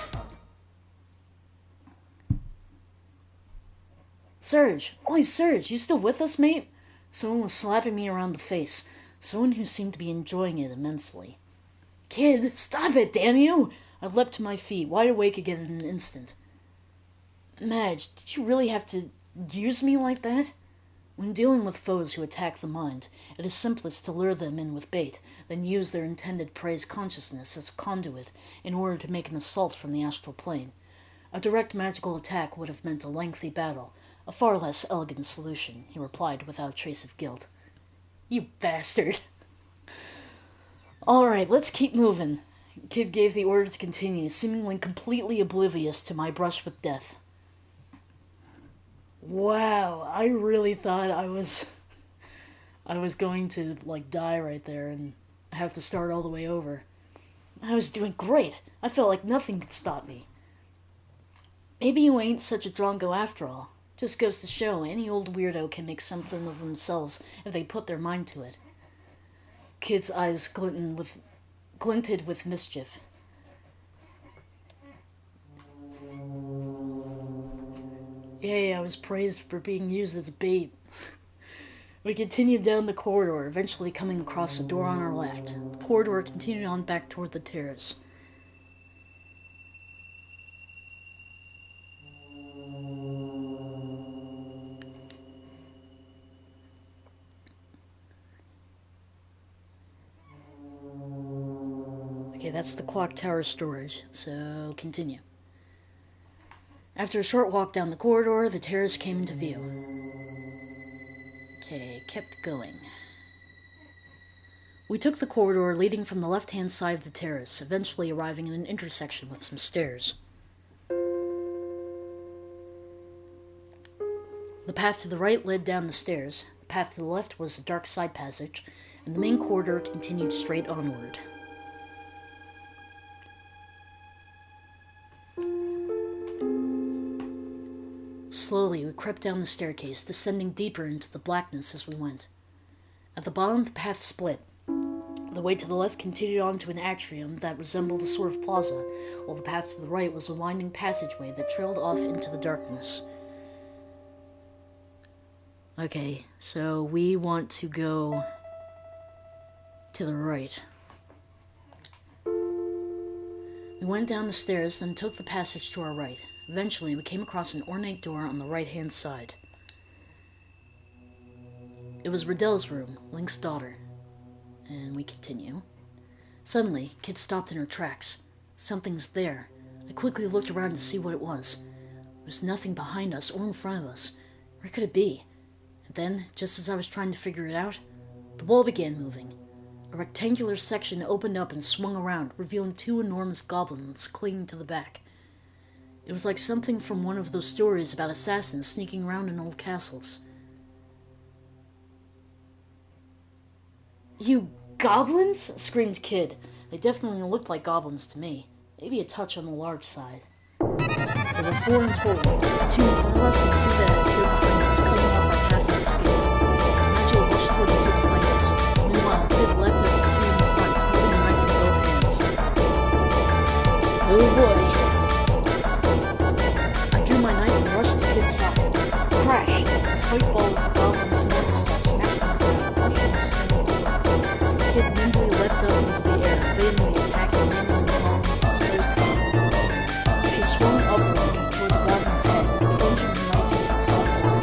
Serge! Oi, Serge, you still with us, mate? Someone was slapping me around the face. Someone who seemed to be enjoying it immensely. Kid, stop it, damn you! I leapt to my feet, wide awake again in an instant. Madge, did you really have to use me like that? When dealing with foes who attack the mind, it is simplest to lure them in with bait, then use their intended prey's consciousness as a conduit in order to make an assault from the astral plane. A direct magical attack would have meant a lengthy battle, a far less elegant solution, he replied without a trace of guilt. You bastard. All right, let's keep moving. Kid gave the order to continue, seemingly completely oblivious to my brush with death. Wow, I really thought I was going to, die right there and have to start all the way over. I was doing great. I felt like nothing could stop me. Maybe you ain't such a drongo after all. Just goes to show, any old weirdo can make something of themselves if they put their mind to it. Kid's eyes glinted with mischief. Yay, I was praised for being used as bait. We continued down the corridor, eventually coming across a door on our left. The corridor continued on back toward the terrace. Okay, that's the clock tower storage, so continue. After a short walk down the corridor, the terrace came into view. Okay, kept going. We took the corridor leading from the left-hand side of the terrace, eventually arriving at an intersection with some stairs. The path to the right led down the stairs, the path to the left was a dark side passage, and the main corridor continued straight onward. Slowly, we crept down the staircase, descending deeper into the blackness as we went. At the bottom, the path split. The way to the left continued on to an atrium that resembled a sort of plaza, while the path to the right was a winding passageway that trailed off into the darkness. Okay, so we want to go to the right. We went down the stairs, then took the passage to our right. Eventually, we came across an ornate door on the right-hand side. It was Riddell's room, Link's daughter. And we continue. Suddenly, Kid stopped in her tracks. Something's there. I quickly looked around to see what it was. There was nothing behind us or in front of us. Where could it be? And then, just as I was trying to figure it out, the wall began moving. A rectangular section opened up and swung around, revealing two enormous goblins clinging to the back. It was like something from one of those stories about assassins sneaking around in old castles. "You goblins?" screamed Kid. They definitely looked like goblins to me. Maybe a touch on the large side. There were 4 in total, 2 in front of us and 2 that appeared behind us, cutting off our path of escape. Nigel rushed toward the 2 behind us. Meanwhile, Kid leapt at the 2 in the front, holding a knife in both hands. Oh boy. I drew my knife and rushed to Kid's side. Crash! The spike ball of the goblin's mortal stuff smashed on the ground, punching the stone floor. Kid nimbly leapt up into the air, evading the attack and landing on the goblin's exposed head. She swung upward toward the goblin's head, plunging the knife into its left arm.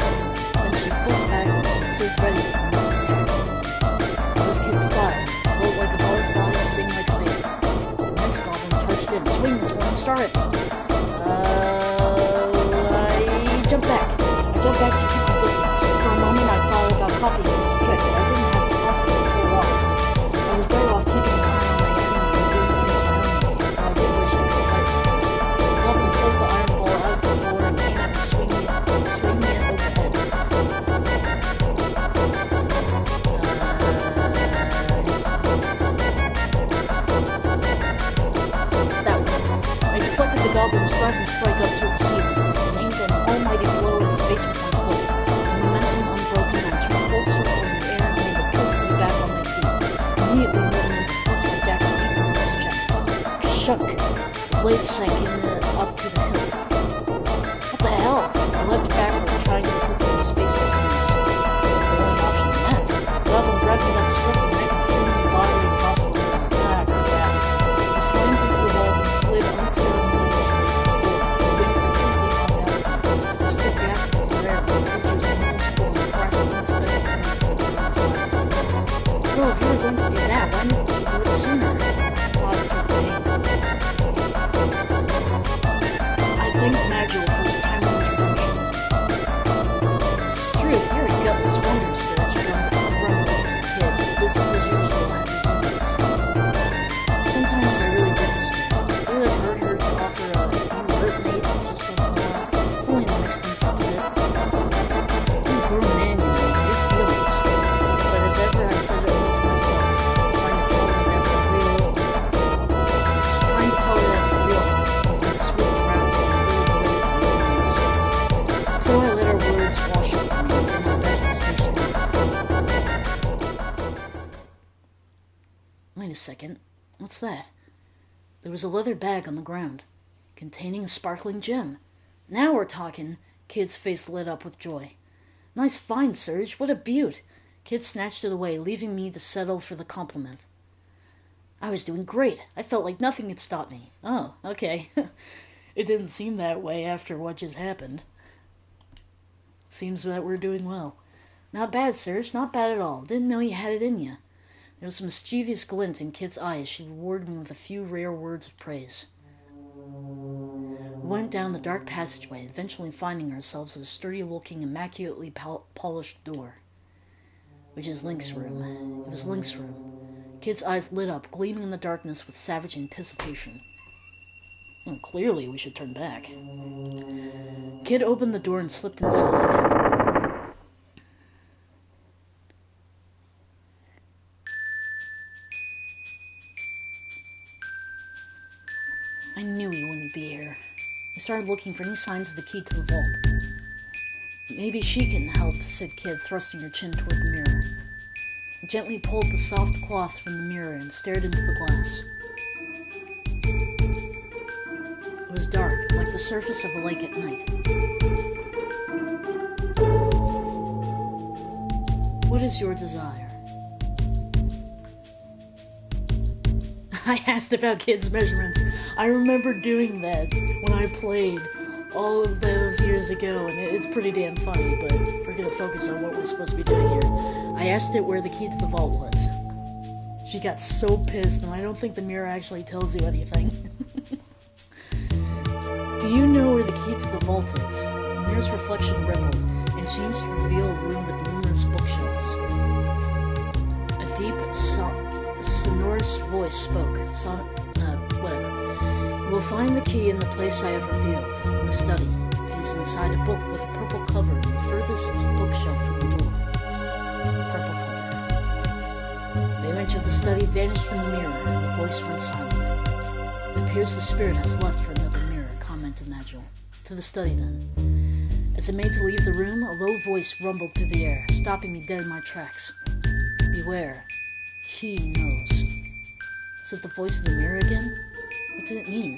Then she flipped backwards and stood ready for the next attack. That was Kid's style. Float like a butterfly, sting like a bee. The next goblin charged in. Swing is where I'm started. I jumped back. I jumped back to keep my distance. For a moment I thought about copying Kid's trick, but I didn't have the confidence to pull off. I was better off keeping an eye on my enemy and doing things my own way, though I did wish I could fight them. The goblin pulled the iron ball out of the floor and came at me, swinging it overhead. That one. I deflected the goblin's driving strike up to the ceiling, and aimed an almighty blow in its face with my foot. The momentum unbroken, I turned full circle in the air and landed perfectly back on my feet, immediately moving into thrust my dagger deep into his chest. Shunk! The blade sank up to the hilt. What the hell? I leapt backward, trying to put some space between us. That's the only option left. The goblin grabbed me by the scruff of the neck and threw me bodily across the room. Ah, crap. I slammed into the wall and slid unceremoniously to the floor, the wind completely knocked out of me. I was still gasping for air when the creature's enormous form crashed unexpectedly into the ground side. Well, if you were going to do that, why didn't you do it sooner? I fought through the pain. I thanked Nigel for his timely intervention. Struth, you're a gutless wonder, Serge, grumbled the Kid. Business as usual, I resumed it. Sometimes I really did despair. It would have hurt her to offer a "you hurt mate" just once in a while, if only to mix things up a bit. I'm a grown man, you know, I have feelings. But as ever, I said it only to myself, trying to tell her that for real. Over the swift route to the really great romance. So I let her words wash over me and did my best to stay strong. Wait a second. What's that? There was a leather bag on the ground, containing a sparkling gem. Now we're talking. Kid's face lit up with joy. Nice find, Serge. What a beaut. Kid snatched it away, leaving me to settle for the compliment. I was doing great. I felt like nothing could stop me. Oh, okay. It didn't seem that way after what just happened. Seems that we're doing well. Not bad, Serge. Not bad at all. Didn't know you had it in you. There was a mischievous glint in Kit's eye as she rewarded me with a few rare words of praise. We went down the dark passageway, eventually finding ourselves at a sturdy-looking, immaculately polished door. Which is Link's room. It was Link's room. Kit's eyes lit up, gleaming in the darkness with savage anticipation. Well, clearly we should turn back. Kid opened the door and slipped inside. I knew he wouldn't be here. I started looking for any signs of the key to the vault. Maybe she can help, said Kid, thrusting her chin toward the mirror. I gently pulled the soft cloth from the mirror and stared into the glass. It was dark, like the surface of a lake at night. What is your desire? I asked about kids' measurements. I remember doing that when I played all of those years ago, and it's pretty damn funny, but we're gonna focus on what we're supposed to be doing here. I asked it where the key to the vault was. She got so pissed, and I don't think the mirror actually tells you anything. Do you know where the key to the vault is? The mirror's reflection rippled, and seemed to reveal a room with numerous bookshelves. A deep, sonorous voice spoke. Whatever. You will find the key in the place I have revealed, in the study. It is inside a book with a purple cover in the furthest bookshelf from the door. Purple cover. The image of the study vanished from the mirror, and the voice went silent. It appears the spirit has left for another mirror, commented Nigel. To the study, then. As I made to leave the room, a low voice rumbled through the air, stopping me dead in my tracks. Beware. He knows. Was it the voice of the mirror again? What did it mean?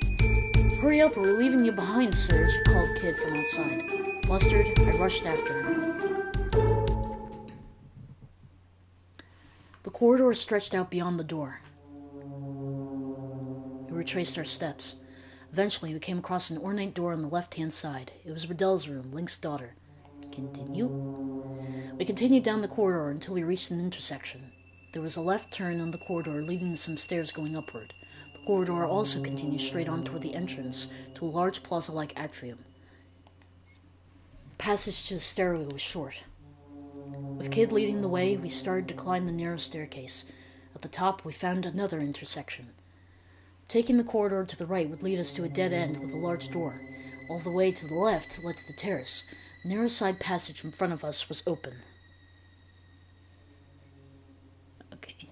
Hurry up, or we're leaving you behind, Serge, called Kid from outside. Flustered, I rushed after her. The corridor stretched out beyond the door. We retraced our steps. Eventually, we came across an ornate door on the left-hand side. It was Riddell's room, Link's daughter. Continue. We continued down the corridor until we reached an intersection. There was a left turn on the corridor leading to some stairs going upward. The corridor also continued straight on toward the entrance to a large plaza-like atrium. The passage to the stairway was short. With Kid leading the way, we started to climb the narrow staircase. At the top, we found another intersection. Taking the corridor to the right would lead us to a dead end with a large door. All the way to the left led to the terrace. The narrow side passage in front of us was open. Okay.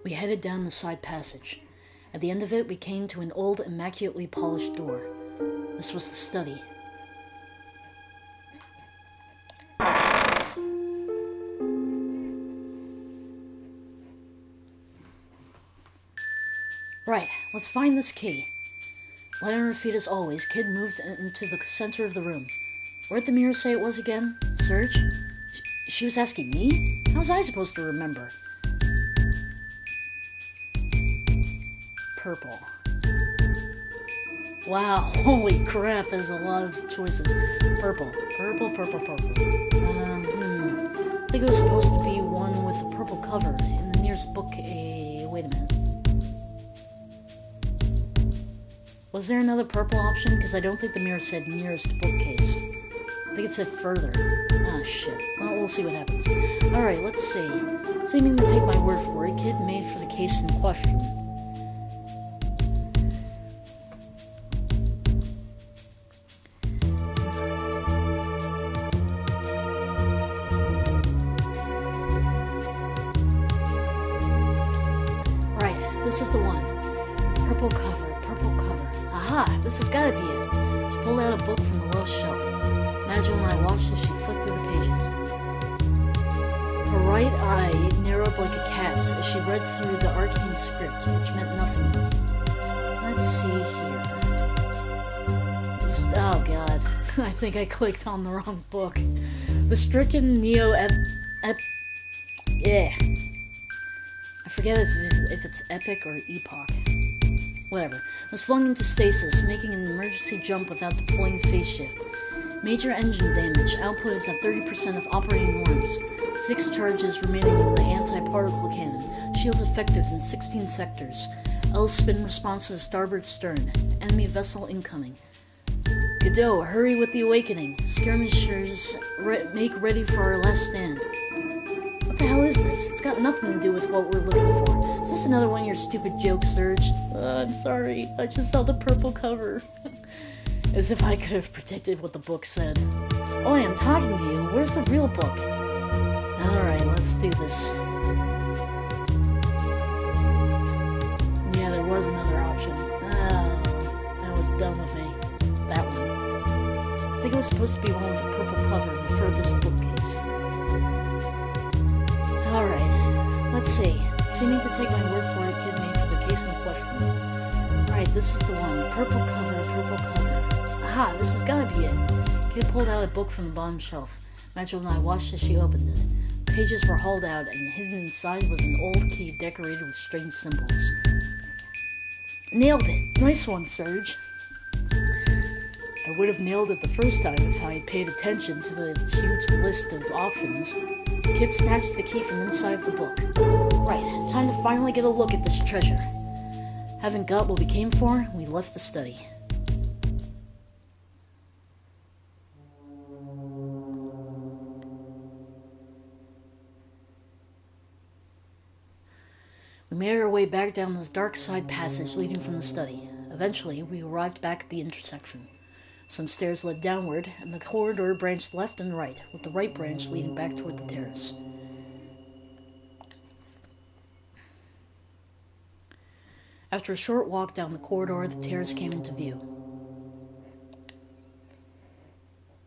We headed down the side passage. At the end of it, we came to an old, immaculately polished door. This was the study. Right, let's find this key. Light on her feet as always, Kid moved into the center of the room. Where'd the mirror say it was again? Serge? She was asking me? How was I supposed to remember? Purple. Wow, holy crap, there's a lot of choices. Purple. Purple, purple, purple. I think it was supposed to be one with a purple cover in the nearest book. Wait a minute. Was there another purple option? Because I don't think the mirror said nearest bookcase. I think it said further. Ah, shit. Well, we'll see what happens. Alright, let's see. Seeming to take my word for it, Kid made for the case in question. Right, this is the one. Purple cover. Aha, this has gotta be it. She pulled out a book from the lowest shelf. Nigel and I watched as she flipped through the pages. Her right eye narrowed like a cat's as she read through the arcane script, which meant nothing to me. Let's see here. Oh god, I think I clicked on the wrong book. The stricken yeah. I forget if it's epic or epoch. Whatever, was flung into stasis, making an emergency jump without deploying phase shift. Major engine damage. Output is at 30% of operating norms. 6 charges remaining in the anti-particle cannon. Shields effective in 16 sectors. L-spin response to the starboard stern. Enemy vessel incoming. Godot, hurry with the awakening. Skirmishers, make ready for our last stand. What the hell is this? It's got nothing to do with what we're looking for. Is this another one of your stupid jokes, Serge? I'm sorry. I just saw the purple cover. As if I could have predicted what the book said. Oh, I am talking to you. Where's the real book? Alright, let's do this. Yeah, there was another option. Oh, that was dumb of me. That one. I think it was supposed to be one with a purple cover in the furthest bookcase. Alright, let's see. Seeming to take my word for it, Kid made for the case in question. Alright, this is the one. Purple cover, purple cover. Aha, this has gotta be it. Kid pulled out a book from the bottom shelf. Magil and I watched as she opened it. Pages were hauled out, and hidden inside was an old key decorated with strange symbols. Nailed it! Nice one, Serge. I would have nailed it the first time if I had paid attention to the huge list of options. The kid snatched the key from inside of the book. Right, time to finally get a look at this treasure. Having got what we came for, we left the study. We made our way back down this dark side passage leading from the study. Eventually, we arrived back at the intersection. Some stairs led downward, and the corridor branched left and right, with the right branch leading back toward the terrace. After a short walk down the corridor, the terrace came into view.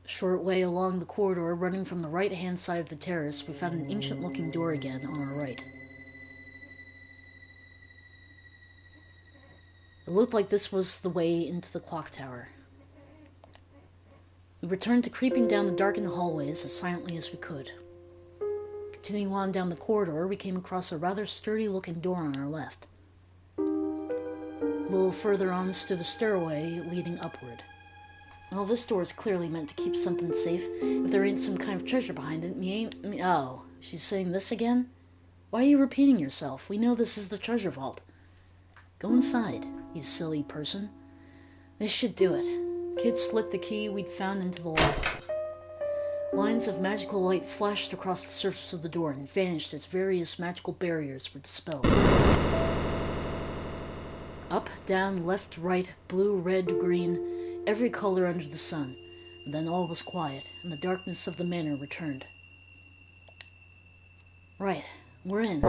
A short way along the corridor, running from the right-hand side of the terrace, we found an ancient-looking door again on our right. It looked like this was the way into the clock tower. We returned to creeping down the darkened hallways as silently as we could. Continuing on down the corridor, we came across a rather sturdy-looking door on our left. A little further on stood a stairway leading upward. Well, this door is clearly meant to keep something safe. If there ain't some kind of treasure behind it, Oh, she's saying this again? Why are you repeating yourself? We know this is the treasure vault. Go inside, you silly person. This should do it. Kid slipped the key we'd found into the lock. Lines of magical light flashed across the surface of the door and vanished as various magical barriers were dispelled. Up, down, left, right, blue, red, green, every color under the sun. And then all was quiet, and the darkness of the manor returned. Right, we're in.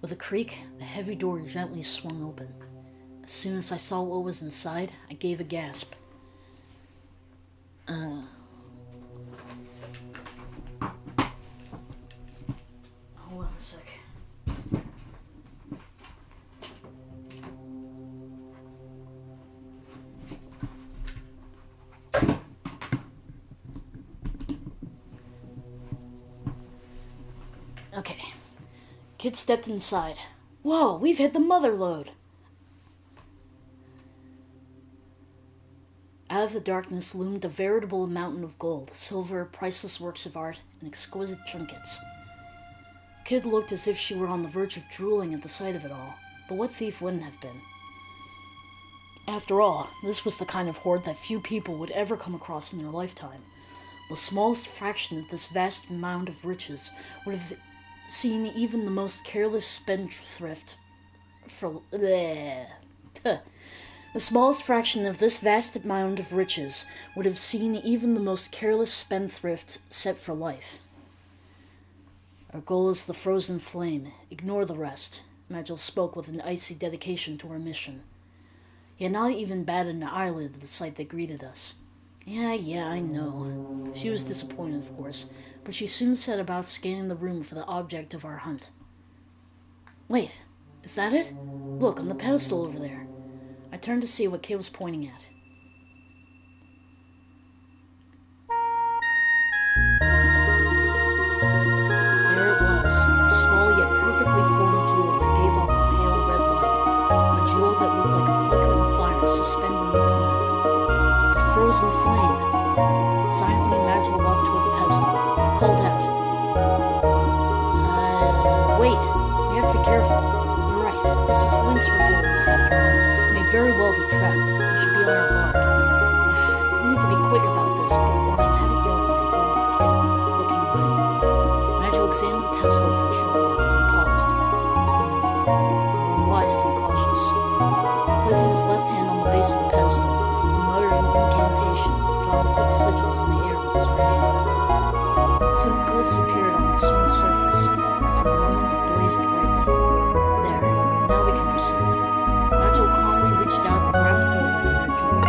With a creak, the heavy door gently swung open. As soon as I saw what was inside, I gave a gasp. Hold on a sec. Okay. Kid stepped inside. Whoa, we've hit the mother lode! Out of the darkness loomed a veritable mountain of gold, silver, priceless works of art, and exquisite trinkets. Kid looked as if she were on the verge of drooling at the sight of it all, but what thief wouldn't have been? After all, this was the kind of hoard that few people would ever come across in their lifetime. The smallest fraction of this vast mound of riches would have seen even the most careless spendthrift The smallest fraction of this vast mound of riches would have seen even the most careless spendthrift set for life. Our goal is the frozen flame. Ignore the rest. Magil spoke with an icy dedication to our mission. He had not even batted an eyelid at the sight that greeted us. Yeah, I know. She was disappointed, of course, but she soon set about scanning the room for the object of our hunt. Wait, is that it? Look, on the pedestal over there. I turned to see what Kay was pointing at. There it was, a small yet perfectly formed jewel that gave off a pale red light, a jewel that looked like a flickering fire suspended in time. The frozen flame. Silently, Magil walked toward the pedestal. I called out. Wait, we have to be careful. You're right, this is Lynx we're dealing with after all. Very well be trapped. We should be on our guard. We need to be quick about this, but fine, have it your way, going with Kay, looking away. Magil examined the pedestal for a short while, then paused. Wise to be cautious. Placing his left hand on the base of the pedestal, he muttered an incantation, drawing quick sigils in the air with his right hand. Some glyphs appeared on its smooth surface, and for a moment blazed brightly. There, now we can proceed. Magil calmly reached out and grabbed hold of the red jewel.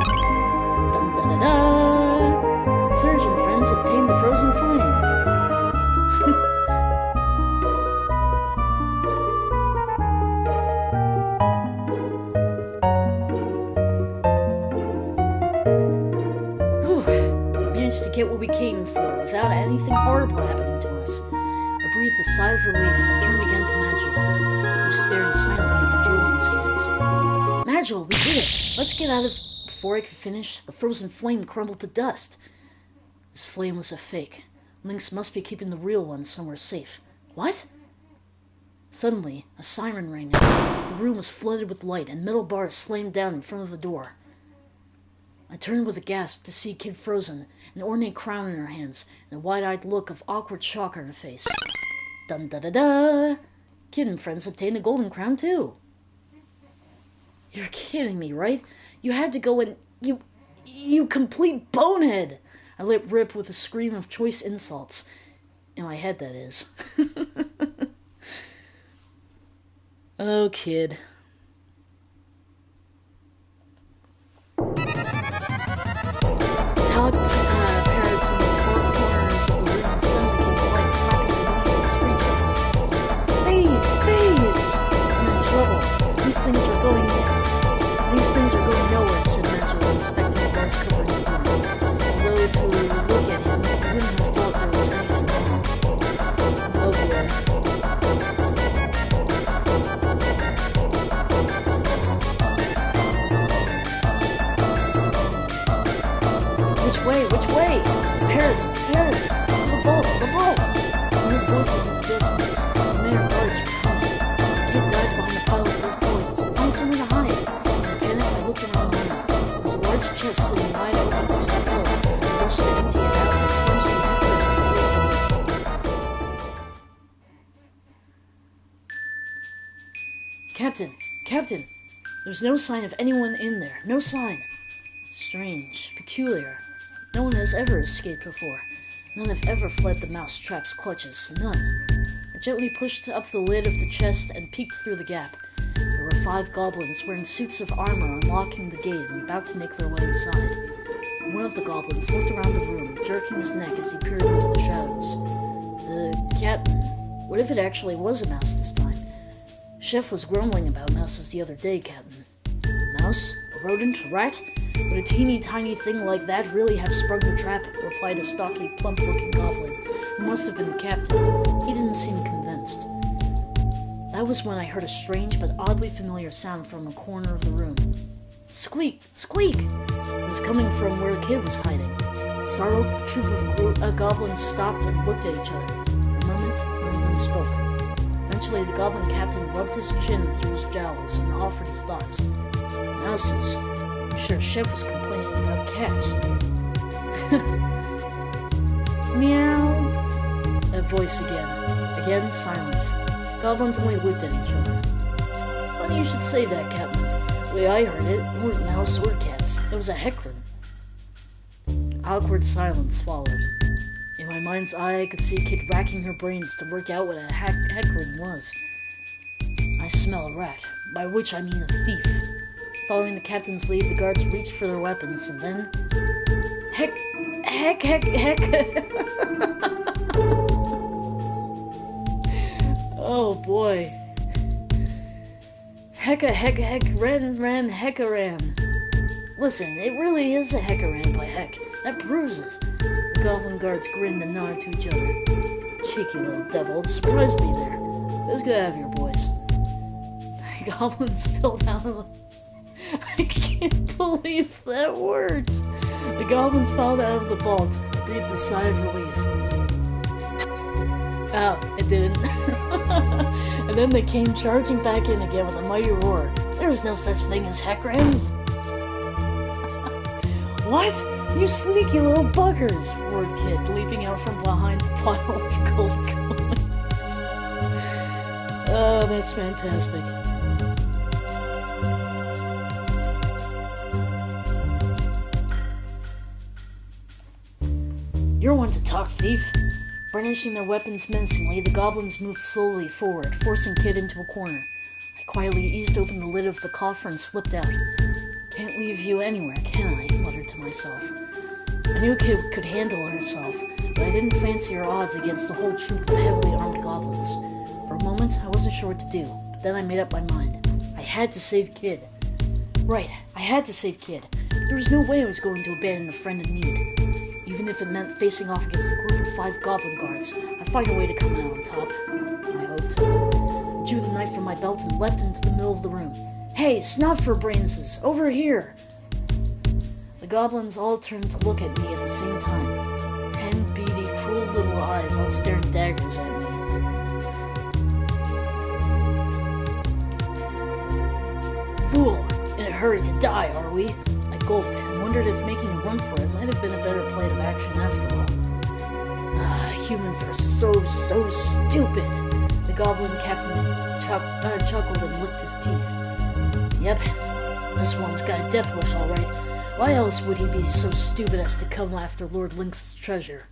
Dun-da-da-da! Surge and friends obtained the frozen flame. chance to get what we came for without anything horrible happening to us. I breathed a sigh of relief and turned again to Magil, who was staring silently at the jewel in his hands. Magil, we did it! Let's get out of... Before I could finish, the frozen flame crumbled to dust. This flame was a fake. Lynx must be keeping the real one somewhere safe. What? Suddenly, a siren rang out. The room was flooded with light, and metal bars slammed down in front of the door. I turned with a gasp to see Kid frozen, an ornate crown in her hands, and a wide-eyed look of awkward shock on her face. Dun-da-da-da! Kid and friends obtained a golden crown, too. You're kidding me, right? You had to go and... You complete bonehead! I let rip with a scream of choice insults. In my head, that is. Oh, Kid. Todd parrots in the four corners of the room suddenly came to life, clapping their wings and screeching. Thieves! Thieves! I'm in trouble. These things are going nowhere, said Magil, inspecting the bars covering the room. Although to look at him, I wouldn't have thought there was anything wrong. Oh boy. Which way? Which way? The parrots! The parrots! To the vault! The vault! I heard voices in the distance. The mayor guards were coming. The kid dived behind a pile of old coins. Found somewhere to hide. In a panic, I looked around the room. There was a large chest sitting wide open next to the pillow. I rushed to empty it out and plunged in headfirst and placed it. Captain! Captain! There's no sign of anyone in there. No sign. Strange. Peculiar. No one has ever escaped before. None have ever fled the mousetrap's clutches. None. I gently pushed up the lid of the chest and peeked through the gap. There were 5 goblins wearing suits of armor unlocking the gate and about to make their way inside. One of the goblins looked around the room, jerking his neck as he peered into the shadows. Captain, what if it actually was a mouse this time? Chef was grumbling about mouses the other day, Captain. Mouse? A rodent? A rat? Would a teeny tiny thing like that really have sprung the trap? Replied a stocky, plump-looking goblin, who must have been the captain. He didn't seem convinced. That was when I heard a strange but oddly familiar sound from a corner of the room. Squeak! Squeak! It was coming from where Kid was hiding. Startled, the troop of goblins stopped and looked at each other. For a moment, none of them spoke. Eventually, the goblin captain rubbed his chin through his jowls and offered his thoughts. Mouses. I'm sure Chef was complaining about cats. Meow. That voice again. Again, silence. Goblins only looked at each other. Funny you should say that, Captain. The way I heard it, it weren't mouse or cats. It was a heckran. Awkward silence followed. In my mind's eye, I could see Kid racking her brains to work out what a heckran was. I smell a rat, by which I mean a thief. Following the captain's lead, the guards reached for their weapons, and then... Heck! Oh boy. Heck, ran, heckaran. Listen, it really is a heckaran by heck. That proves it. The goblin guards grinned and nodded to each other. Cheeky little devil, surprised me there. It was good to have your boys. The goblins filled out of the... I can't believe that worked. The goblins filed out of the vault, breathed a sigh of relief. Oh, it didn't. And then they came charging back in again with a mighty roar. There was no such thing as heckrans. What? You sneaky little buggers, roared Kid, leaping out from behind the pile of gold coins. Oh, that's fantastic. You're one to talk, thief. Brandishing their weapons menacingly, the goblins moved slowly forward, forcing Kid into a corner. I quietly eased open the lid of the coffer and slipped out. Can't leave you anywhere, can I? Muttered to myself. I knew Kid could handle herself, but I didn't fancy her odds against the whole troop of heavily armed goblins. For a moment, I wasn't sure what to do, but then I made up my mind. I had to save Kid. Right, I had to save Kid. There was no way I was going to abandon a friend in need. Even if it meant facing off against a group of 5 goblin guards, I'd find a way to come out on top. I hoped. I drew the knife from my belt and leapt into the middle of the room. Hey, snot for brainses, over here! The goblins all turned to look at me at the same time. 10 beady, cruel little eyes all staring daggers at me. Fool! In a hurry to die, are we? I gulped and wondered if making a run for it might have been a better play of action after all. Humans are so stupid! The goblin captain chuckled and licked his teeth. Yep, this one's got a death wish, all right. Why else would he be so stupid as to come after Lord Link's treasure?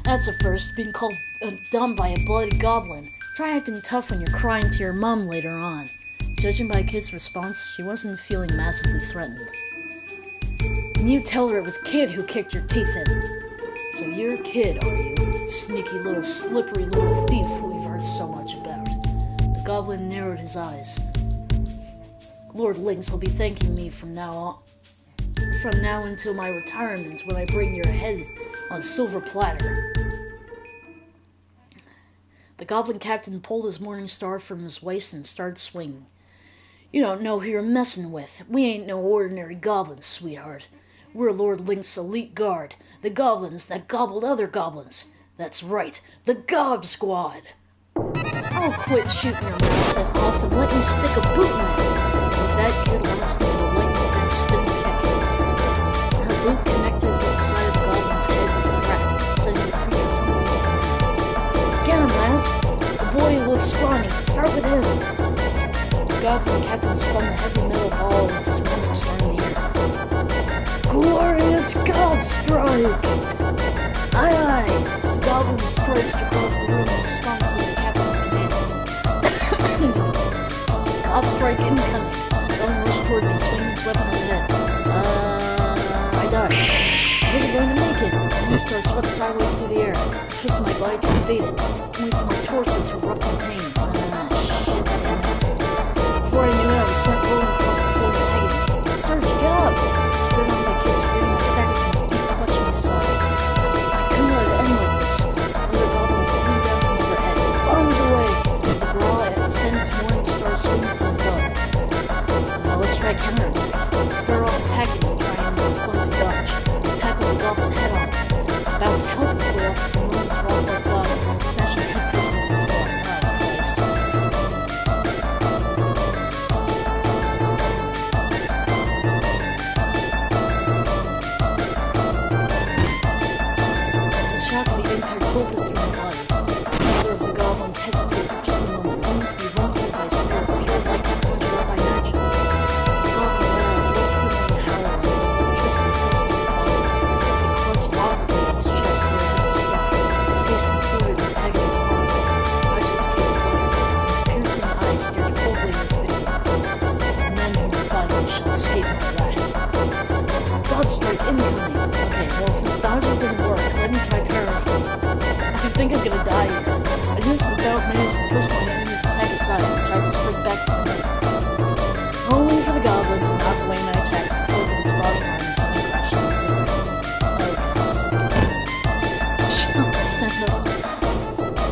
That's a first, being called dumb by a bloody goblin. Try acting tough when you're crying to your mom later on. Judging by Kid's response, she wasn't feeling massively threatened. And you tell her it was Kid who kicked your teeth in. So you're Kid, are you? Sneaky little, slippery little thief who we've heard so much about. The goblin narrowed his eyes. Lord Lynx will be thanking me from now until my retirement when I bring your head on a silver platter. The goblin captain pulled his morning star from his waist and started swinging. You don't know who you're messing with. We ain't no ordinary goblins, sweetheart. We're Lord Link's elite guard. The goblins that gobbled other goblins. That's right, the Gob Squad. I'll quit shooting your mouth off and let me stick a boot in it. With that, Kid launched into a lightning-fast spinning kick. Her boot connected with the side of the goblin's head with a crack, sending the creature tumbling to the ground. Get him, lads! The boy looks scrawny. Start with him. The goblin captain spun the heavy metal ball with his morning star in the air. Glorious Gob Strike! Aye, aye! The goblin surged across the room in response to the captain's command. Gob Strike incoming. The goblin rushed toward me, swinging its weapon overhead. I died. I wasn't going to make it. The star swept sideways through the air. I twisted my body to evade it, only for my torso to erupt in pain. Shit, damn it. Before I knew it, I was sent rolling across the floor with agony. Surge, get up! I spurred on my Kid, screaming. I staggered to my feet, clutching my side. I couldn't let it end like this. Another goblin flew down from overhead. Arms away! The brawl had sent its morning star swinging from above. Now let's try counterattack. Square off attacking and try and make a clumsy dodge. Tackle the goblin head on. Bounced helplessly off its enormous rock-like body, smashing headfirst into the floor. Christ. The shock of the impact jolted through my body. Another of the goblins hesitated for just a moment, only to be run through by a spear of pure lightning conjured up by magic. The goblin let out a blood-curdling howl as electricity coursed through its body. It clutched awkwardly at its chest where it had struck, its face contorted with agony and horror. Eyes came fluttered, his piercing eyes stared coldly at his victim. None who finally shall escape my wrath. God Strike incoming! Okay, well, since dodging didn't work, let me try parrying. I think I'm gonna die here. I just about managed to push my enemy's attack aside and tried to strike back with the knife. Only for the goblin to knock away my attack before its body arm and send me crashing into the ground.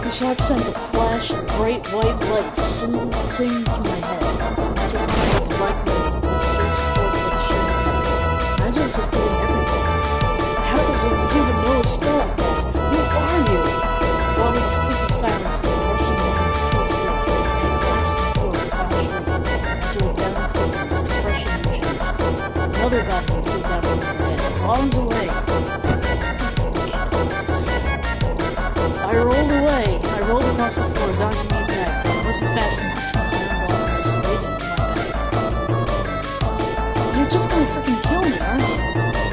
The shock sent a flash of bright white lights singing through my head. Magic like a black wind that surged forth with a sheer tempest. Magic's just doing everything. How does a human know a spell like that? Who are you? The goblin was quickly silenced as the Russian winds tore through, and he collapsed to the floor with a final shriek. Until down his victim, his expression changed. Another goblin flew down from overhead. Arms away! I rolled away. I rolled across the floor, dodging the attack, but it wasn't fast enough. The iron ball crashed straight into my back. You're just gonna freaking kill me, aren't you?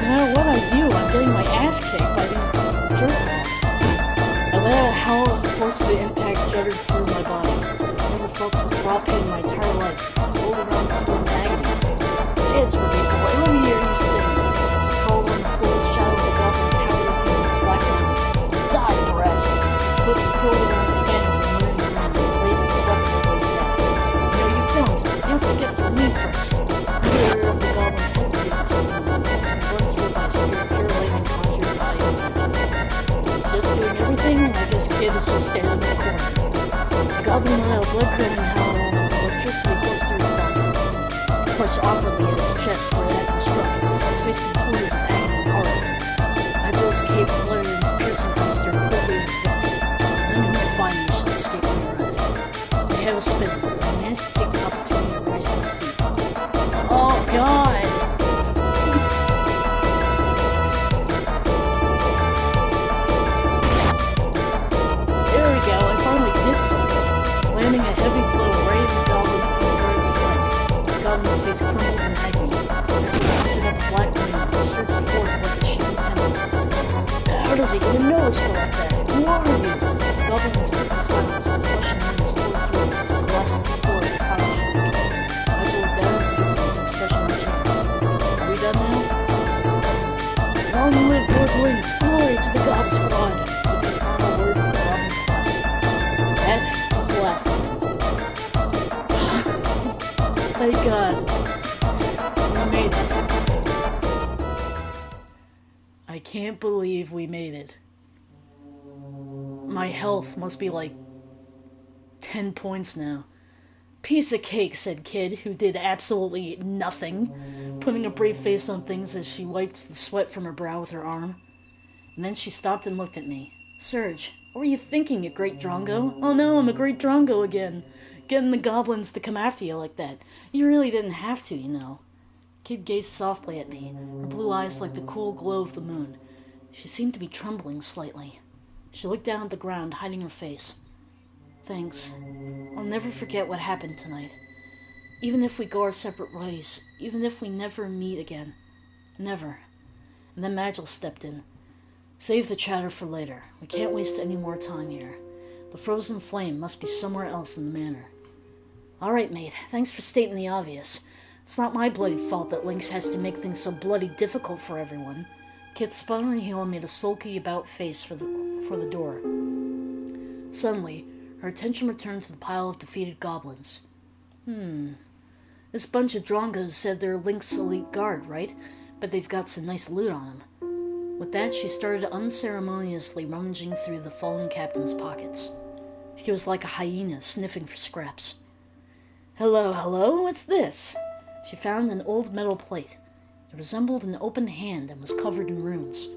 No matter what I do, I'm getting my ass kicked by these jerk-offs. I let out a howl as the force of the impact jutted through my body. I never felt such raw pain in my entire life. I rolled around the floor in agony. Dance for me, boy. Let me hear you sing. As I crawled on the floor, the shadow of the goblin towered over me like a black mountain. Die, brat! Its lips curled around its fangs and leering grin, and raised its weapon over its head. No, you don't. You have to get through me first. The leader of the goblins hesitated just a moment, to be run through by a spear of pure lightning was just standing in the corner. The goblin let out a blood-curdling howl as electricity coursed through his body. He clutched awkwardly at his chest where it had been struck, his face contorted with agony and horror. Magela's cape flared and his piercing eyes stared coldly at his back. None who could find me should escape from the wrath. My head was spinning, and I managed to take the opportunity to rise to my feet. Oh, God! There we go, I finally did something. Landing a heavy blow right in the goblin's unguarded flank. The goblin's face crumbled in agony. After he conjured up a black rain, he surged forth like a shooting tempest. How does he even know us for like that? Who are you? The goblin's quick silence as the Russian winds tore through and collapsed to the floor with a power shriek. Magela looked down at him, his expression unchanged. Are we done now? Long live Lord Lynx! Glory to the Gob Squad! With these final words, the goblin collapsed. That was the last of them. Thank God. We made it. I can't believe we made it. My health must be like 10 points now. Piece of cake, said Kid, who did absolutely nothing, putting a brave face on things as she wiped the sweat from her brow with her arm. And then she stopped and looked at me. Surge, what were you thinking, you great Drongo? Oh no, I'm a great Drongo again. Getting the goblins to come after you like that. You really didn't have to, you know. Kid gazed softly at me, her blue eyes like the cool glow of the moon. She seemed to be trembling slightly. She looked down at the ground, hiding her face. Thanks. I'll never forget what happened tonight. Even if we go our separate ways, even if we never meet again. Never. And then Magel stepped in. Save the chatter for later. We can't waste any more time here. The frozen flame must be somewhere else in the manor. All right, mate. Thanks for stating the obvious. It's not my bloody fault that Lynx has to make things so bloody difficult for everyone. Kit spun on her heel and made a sulky about face for the door. Suddenly, her attention returned to the pile of defeated goblins. This bunch of Drongos said they're Lynx's elite guard, right? But they've got some nice loot on them. With that, she started unceremoniously rummaging through the fallen captain's pockets. She was like a hyena sniffing for scraps. Hello, what's this? She found an old metal plate. It resembled an open hand and was covered in runes.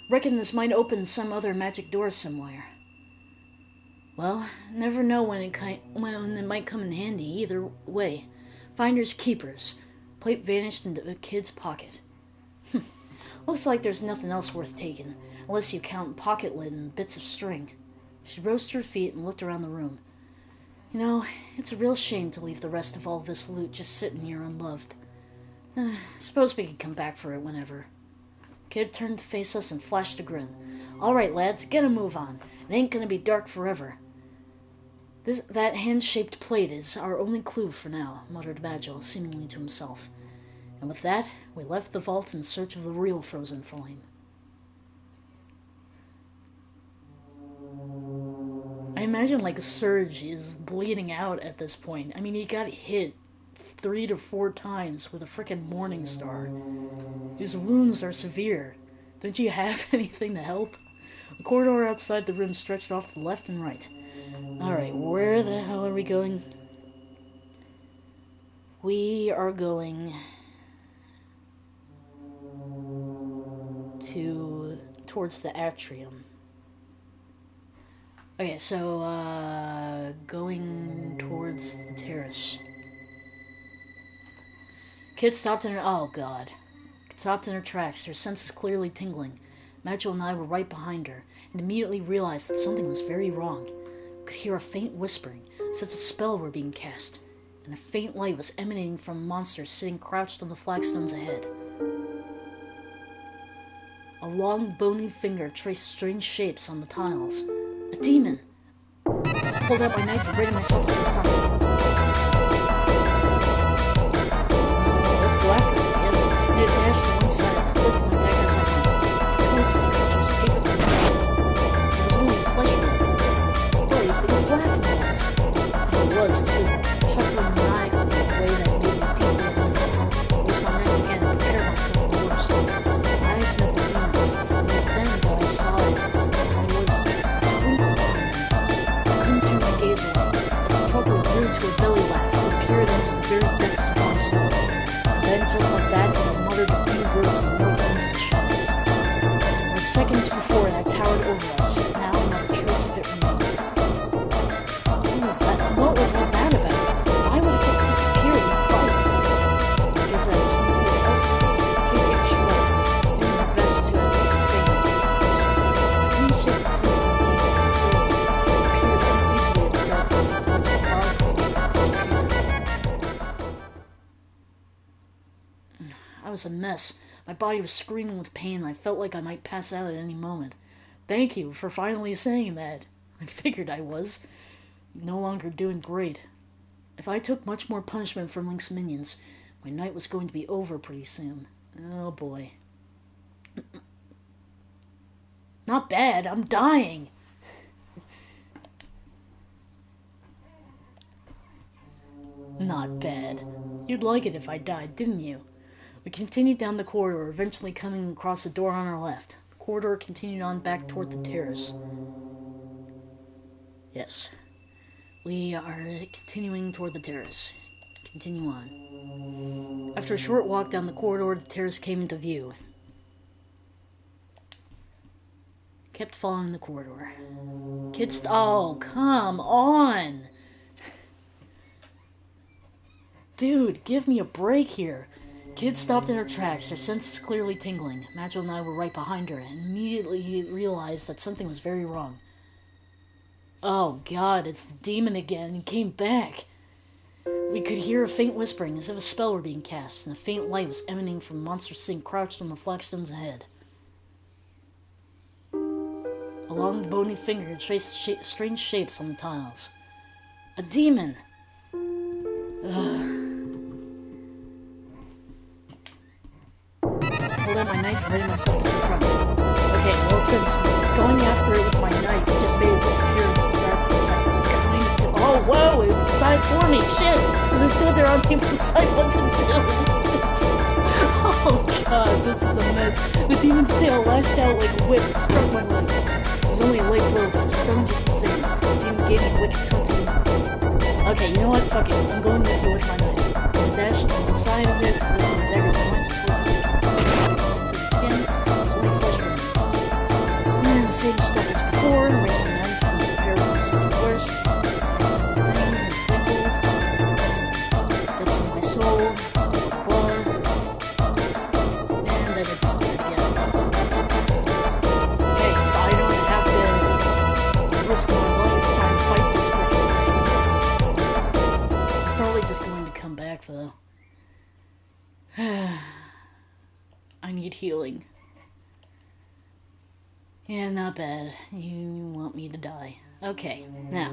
Reckon this might open some other magic door somewhere. Well, never know when it might come in handy either way. Finders keepers. Plate vanished into the kid's pocket. Looks like there's nothing else worth taking, unless you count pocket lid and bits of string. She rose to her feet and looked around the room. You know, it's a real shame to leave the rest of all this loot just sitting here unloved. Suppose we can come back for it whenever. Kid turned to face us and flashed a grin. All right, lads, get a move on. It ain't gonna be dark forever. That hand-shaped plate is our only clue for now, muttered Magel, seemingly to himself. And with that, we left the vault in search of the real frozen flame. I imagine, like, Surge is bleeding out at this point. I mean, he got hit 3 to 4 times with a frickin' morning star. His wounds are severe. Don't you have anything to help? The corridor outside the room stretched off to the left and right. Alright, where the hell are we going? We are going towards the atrium. Okay, so, going towards the terrace. Kid stopped in her... Oh, God. Stopped in her tracks, her senses clearly tingling. Magel and I were right behind her, and immediately realized that something was very wrong. We could hear a faint whispering, as if a spell were being cast, and a faint light was emanating from a monster sitting crouched on the flagstones ahead. A long, bony finger traced strange shapes on the tiles. A demon! I pulled out my knife and raided myself to confront it. Let's go after it, I guess. I made a dash to one side, lifting my dagger as I went. I tore through the creature's paper thin skin. It was only a flesh wound. Boy, it was laughing at us. And it was, too, chuckling maniacally in a way that made me deeply uneasy. I raised my knife again and prepared myself for the worst. My eyes met the demon's. It was then that I saw it. guard over us. Now not a trace of it remained. What was that? What was all that about? Why would it just disappear in the fight? I guess I had someplace else to be. Kid gave a shrug, doing her best to at least fake the difference. I couldn't shake the sense of unease that filled me. It appeared uneasily in the darkness until its wild creature had disappeared. I was a mess. My body was screaming with pain, and I felt like I might pass out at any moment. Thank you for finally saying that. I figured I was. No longer doing great. If I took much more punishment from Link's minions, my night was going to be over pretty soon. Oh boy. Not bad, I'm dying! Not bad. You'd like it if I died, didn't you? We continued down the corridor, eventually coming across a door on our left. The corridor continued on back toward the terrace. Yes. We are continuing toward the terrace. Continue on. After a short walk down the corridor, the terrace came into view. Kept following the corridor. Kids, oh, come on! Dude, give me a break here. Kid stopped in her tracks, her senses clearly tingling. Magil and I were right behind her, and immediately realized that something was very wrong. Oh god, it's the demon again. He came back. We could hear a faint whispering, as if a spell were being cast, and a faint light was emanating from a monster sink crouched on the flagstones ahead. A long bony finger traced strange shapes on the tiles. A demon! Ugh. Pulled out my knife and ready myself to confront it. Okay, well, since going after it with my knife just made it disappear into the darkness, I kind of... Oh, whoa! It decided for me! Shit! As I stood there, I unable to decide what to do! Oh god, this is a mess. The demon's tail lashed out like a whip and struck my legs. It was only a light blow, but it stung just the same. The demon gave me a wicked taunting. Okay, you know what? Fuck it. I'm going with you with my knife. I dashed on the side of it, with the dagger's points toward the skin, so only flesh remained. And the same stuff as before, I raised my knife and prepared myself for the worst. I took the thing and twinkled, dipped some of my soul, blood, and then it disappeared again. Okay, if I don't have to risk my life trying to fight this freaking thing, it's probably just going to come back though. I need healing. Yeah, not bad. You want me to die. Okay, now,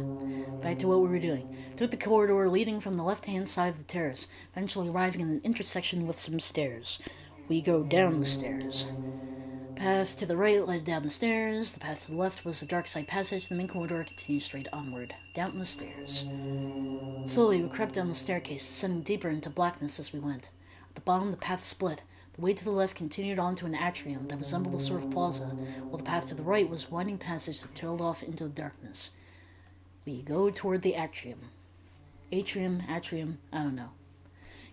back to what we were doing. Took the corridor leading from the left-hand side of the terrace, eventually arriving in an intersection with some stairs. We go down the stairs. Path to the right led down the stairs. The path to the left was the dark side passage. The main corridor continued straight onward, down the stairs. Slowly, we crept down the staircase, descending deeper into blackness as we went. At the bottom, the path split. The way to the left continued on to an atrium that resembled a sort of plaza, while the path to the right was a winding passage that trailed off into the darkness. We go toward the atrium. Atrium, I don't know.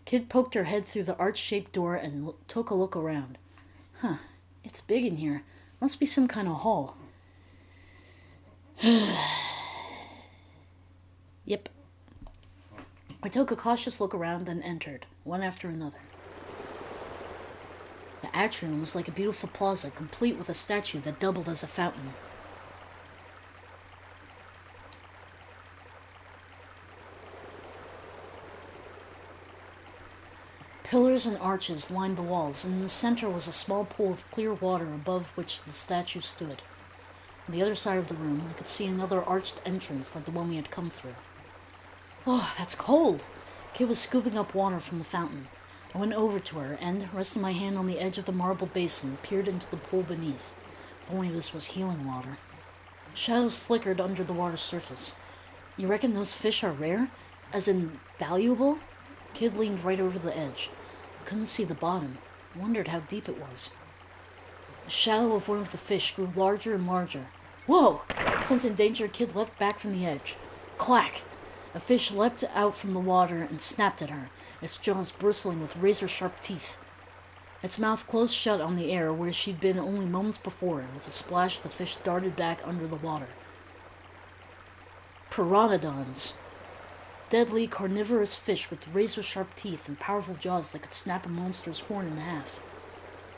Kid poked her head through the arch-shaped door and took a look around. Huh, it's big in here. Must be some kind of hall. Yep. I took a cautious look around, then entered, one after another. The atrium was like a beautiful plaza, complete with a statue that doubled as a fountain. Pillars and arches lined the walls, and in the center was a small pool of clear water above which the statue stood. On the other side of the room, I could see another arched entrance like the one we had come through. Oh, that's cold! Kid was scooping up water from the fountain. I went over to her and, resting my hand on the edge of the marble basin, peered into the pool beneath. If only this was healing water. Shadows flickered under the water's surface. You reckon those fish are rare? As in, valuable? Kid leaned right over the edge. I couldn't see the bottom. I wondered how deep it was. The shadow of one of the fish grew larger and larger. Whoa! Sensing danger, Kid leapt back from the edge. Clack! A fish leapt out from the water and snapped at her, its jaws bristling with razor-sharp teeth. Its mouth closed shut on the air where she'd been only moments before, and with a splash the fish darted back under the water. Pteranodons. Deadly, carnivorous fish with razor-sharp teeth and powerful jaws that could snap a monster's horn in half.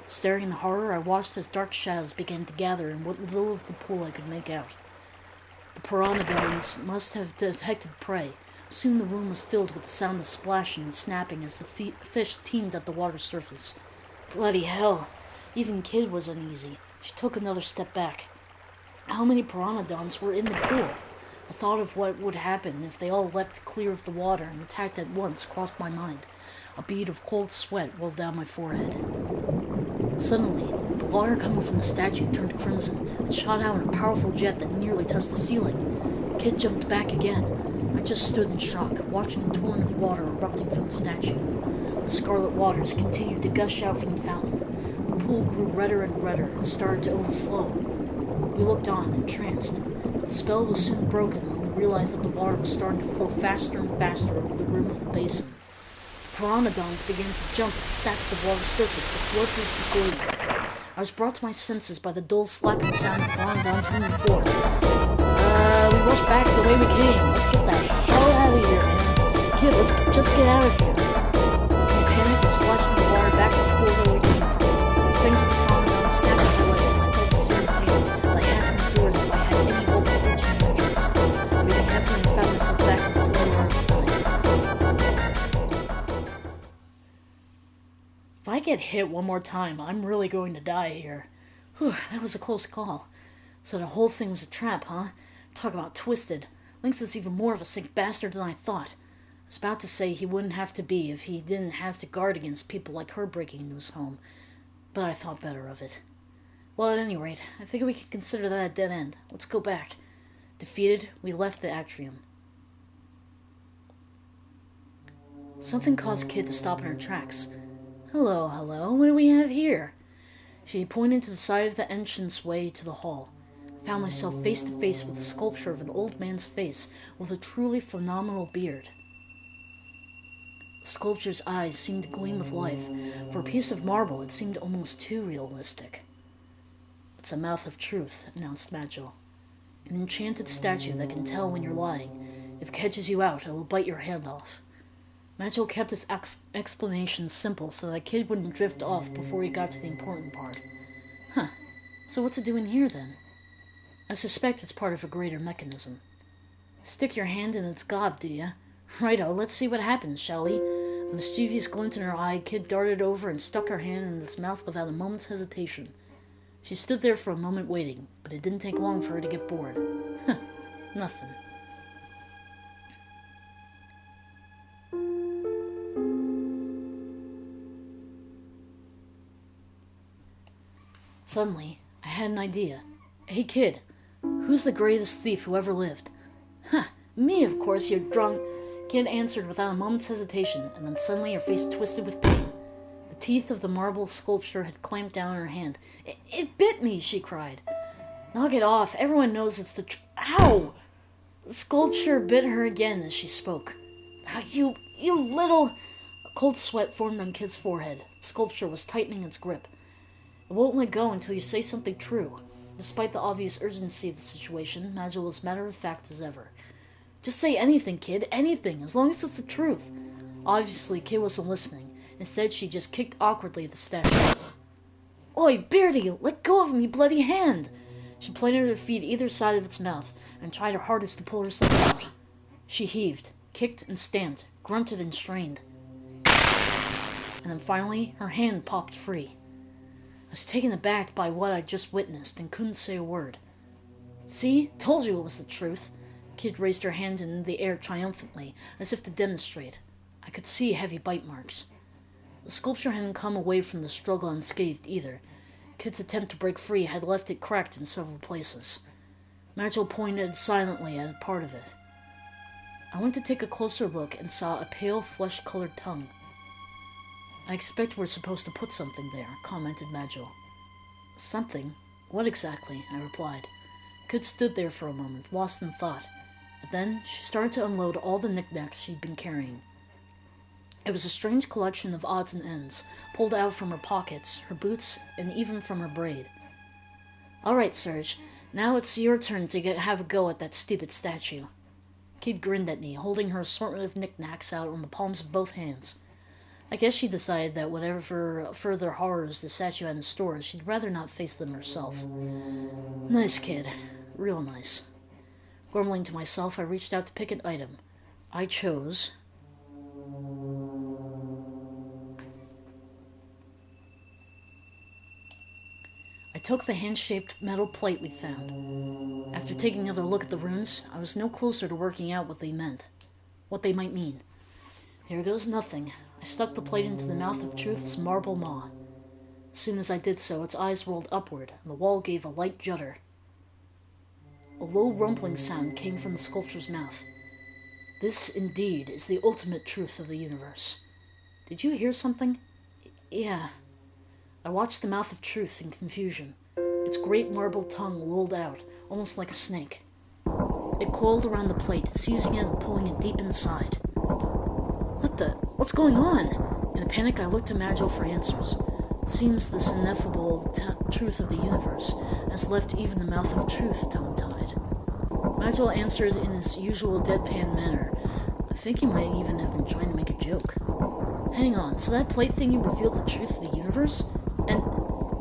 Staring in horror, I watched as dark shadows began to gather in what little of the pool I could make out. The pteranodons must have detected prey. Soon the room was filled with the sound of splashing and snapping as the fish teemed at the water's surface. Bloody hell. Even Kid was uneasy. She took another step back. How many pteranodons were in the pool? The thought of what would happen if they all leapt clear of the water and attacked at once crossed my mind. A bead of cold sweat rolled down my forehead. Suddenly, the water coming from the statue turned crimson and shot out in a powerful jet that nearly touched the ceiling. Kid jumped back again. I just stood in shock, watching the torrent of water erupting from the statue. The scarlet waters continued to gush out from the fountain. The pool grew redder and redder and started to overflow. We looked on, entranced. The spell was soon broken when we realized that the water was starting to flow faster and faster over the rim of the basin. The pteranodons began to jump and stack to the water's surface with bloodthirsty glee. I was brought to my senses by the dull slapping sound of pteranodons hitting the floor. We rushed back the way we came. Let's get the hell out of here, man. Kid, let's just get out of here. In a panic, we splashed in the water back to the pool where we came from. Things of the pteranodons snapped at my legs, and I felt the same pain that I had to endure if I had any hope of reaching the entrance. Breathing heavily, and found myself back in the corner outside. If I get hit one more time, I'm really going to die here. Whew, that was a close call. So the whole thing was a trap, huh? Talk about twisted. Lynx is even more of a sick bastard than I thought. I was about to say he wouldn't have to be if he didn't have to guard against people like her breaking into his home. But I thought better of it. Well, at any rate, I think we can consider that a dead end. Let's go back. Defeated, we left the atrium. Something caused Kid to stop in her tracks. Hello, hello, what do we have here? She pointed to the side of the entranceway to the hall. I found myself face to face with a sculpture of an old man's face with a truly phenomenal beard. The sculpture's eyes seemed to gleam with life. For a piece of marble, it seemed almost too realistic. It's a mouth of truth, announced Magil. An enchanted statue that can tell when you're lying. If it catches you out, it'll bite your hand off. Magil kept his explanation simple so that Kid wouldn't drift off before he got to the important part. Huh, so what's it doing here then? I suspect it's part of a greater mechanism. Stick your hand in its gob, do ya? Righto, let's see what happens, shall we? A mischievous glint in her eye, Kid darted over and stuck her hand in its mouth without a moment's hesitation. She stood there for a moment waiting, but it didn't take long for her to get bored. Huh, nothing. Suddenly, I had an idea. Hey, Kid, who's the greatest thief who ever lived? Huh, me, of course, you drunk... Kid answered without a moment's hesitation, and then suddenly her face twisted with pain. The teeth of the marble sculpture had clamped down in her hand. It bit me, she cried. Knock it off, everyone knows it's the Ow! The sculpture bit her again as she spoke. You little... A cold sweat formed on Kid's forehead. The sculpture was tightening its grip. It won't let go until you say something true. Despite the obvious urgency of the situation, Magil was matter-of-fact as ever. Just say anything, Kid, anything, as long as it's the truth. Obviously, Kid wasn't listening. Instead, she just kicked awkwardly at the statue. Oi, Beardy, let go of me bloody hand! She planted her feet either side of its mouth, and tried her hardest to pull herself out. She heaved, kicked and stamped, grunted and strained. And then finally, her hand popped free. I was taken aback by what I'd just witnessed and couldn't say a word. See? Told you it was the truth. Kid raised her hand in the air triumphantly, as if to demonstrate. I could see heavy bite marks. The sculpture hadn't come away from the struggle unscathed either. Kid's attempt to break free had left it cracked in several places. Magil pointed silently at part of it. I went to take a closer look and saw a pale, flesh-colored tongue. I expect we're supposed to put something there, commented Magil. Something? What exactly? I replied. Kid stood there for a moment, lost in thought. And then she started to unload all the knickknacks she'd been carrying. It was a strange collection of odds and ends, pulled out from her pockets, her boots, and even from her braid. "All right, Serge. Now it's your turn to have a go at that stupid statue." Kid grinned at me, holding her assortment of knickknacks out on the palms of both hands. I guess she decided that whatever further horrors the statue had in store, she'd rather not face them herself. Nice kid. Real nice. Grumbling to myself, I reached out to pick an item. I chose... I took the hand-shaped metal plate we'd found. After taking another look at the runes, I was no closer to working out what they might mean. Here goes nothing. I stuck the plate into the mouth of Truth's marble maw. As soon as I did so, its eyes rolled upward, and the wall gave a light judder. A low rumbling sound came from the sculpture's mouth. This, indeed, is the ultimate truth of the universe. Did you hear something? Yeah. I watched the mouth of Truth in confusion. Its great marble tongue lolled out, almost like a snake. It coiled around the plate, seizing it and pulling it deep inside. What's going on? In a panic, I looked to Magil for answers. It seems this ineffable truth of the universe has left even the mouth of Truth tongue-tied. Magil answered in his usual deadpan manner. I think he might even have been trying to make a joke. Hang on, so that plate thingy revealed the truth of the universe?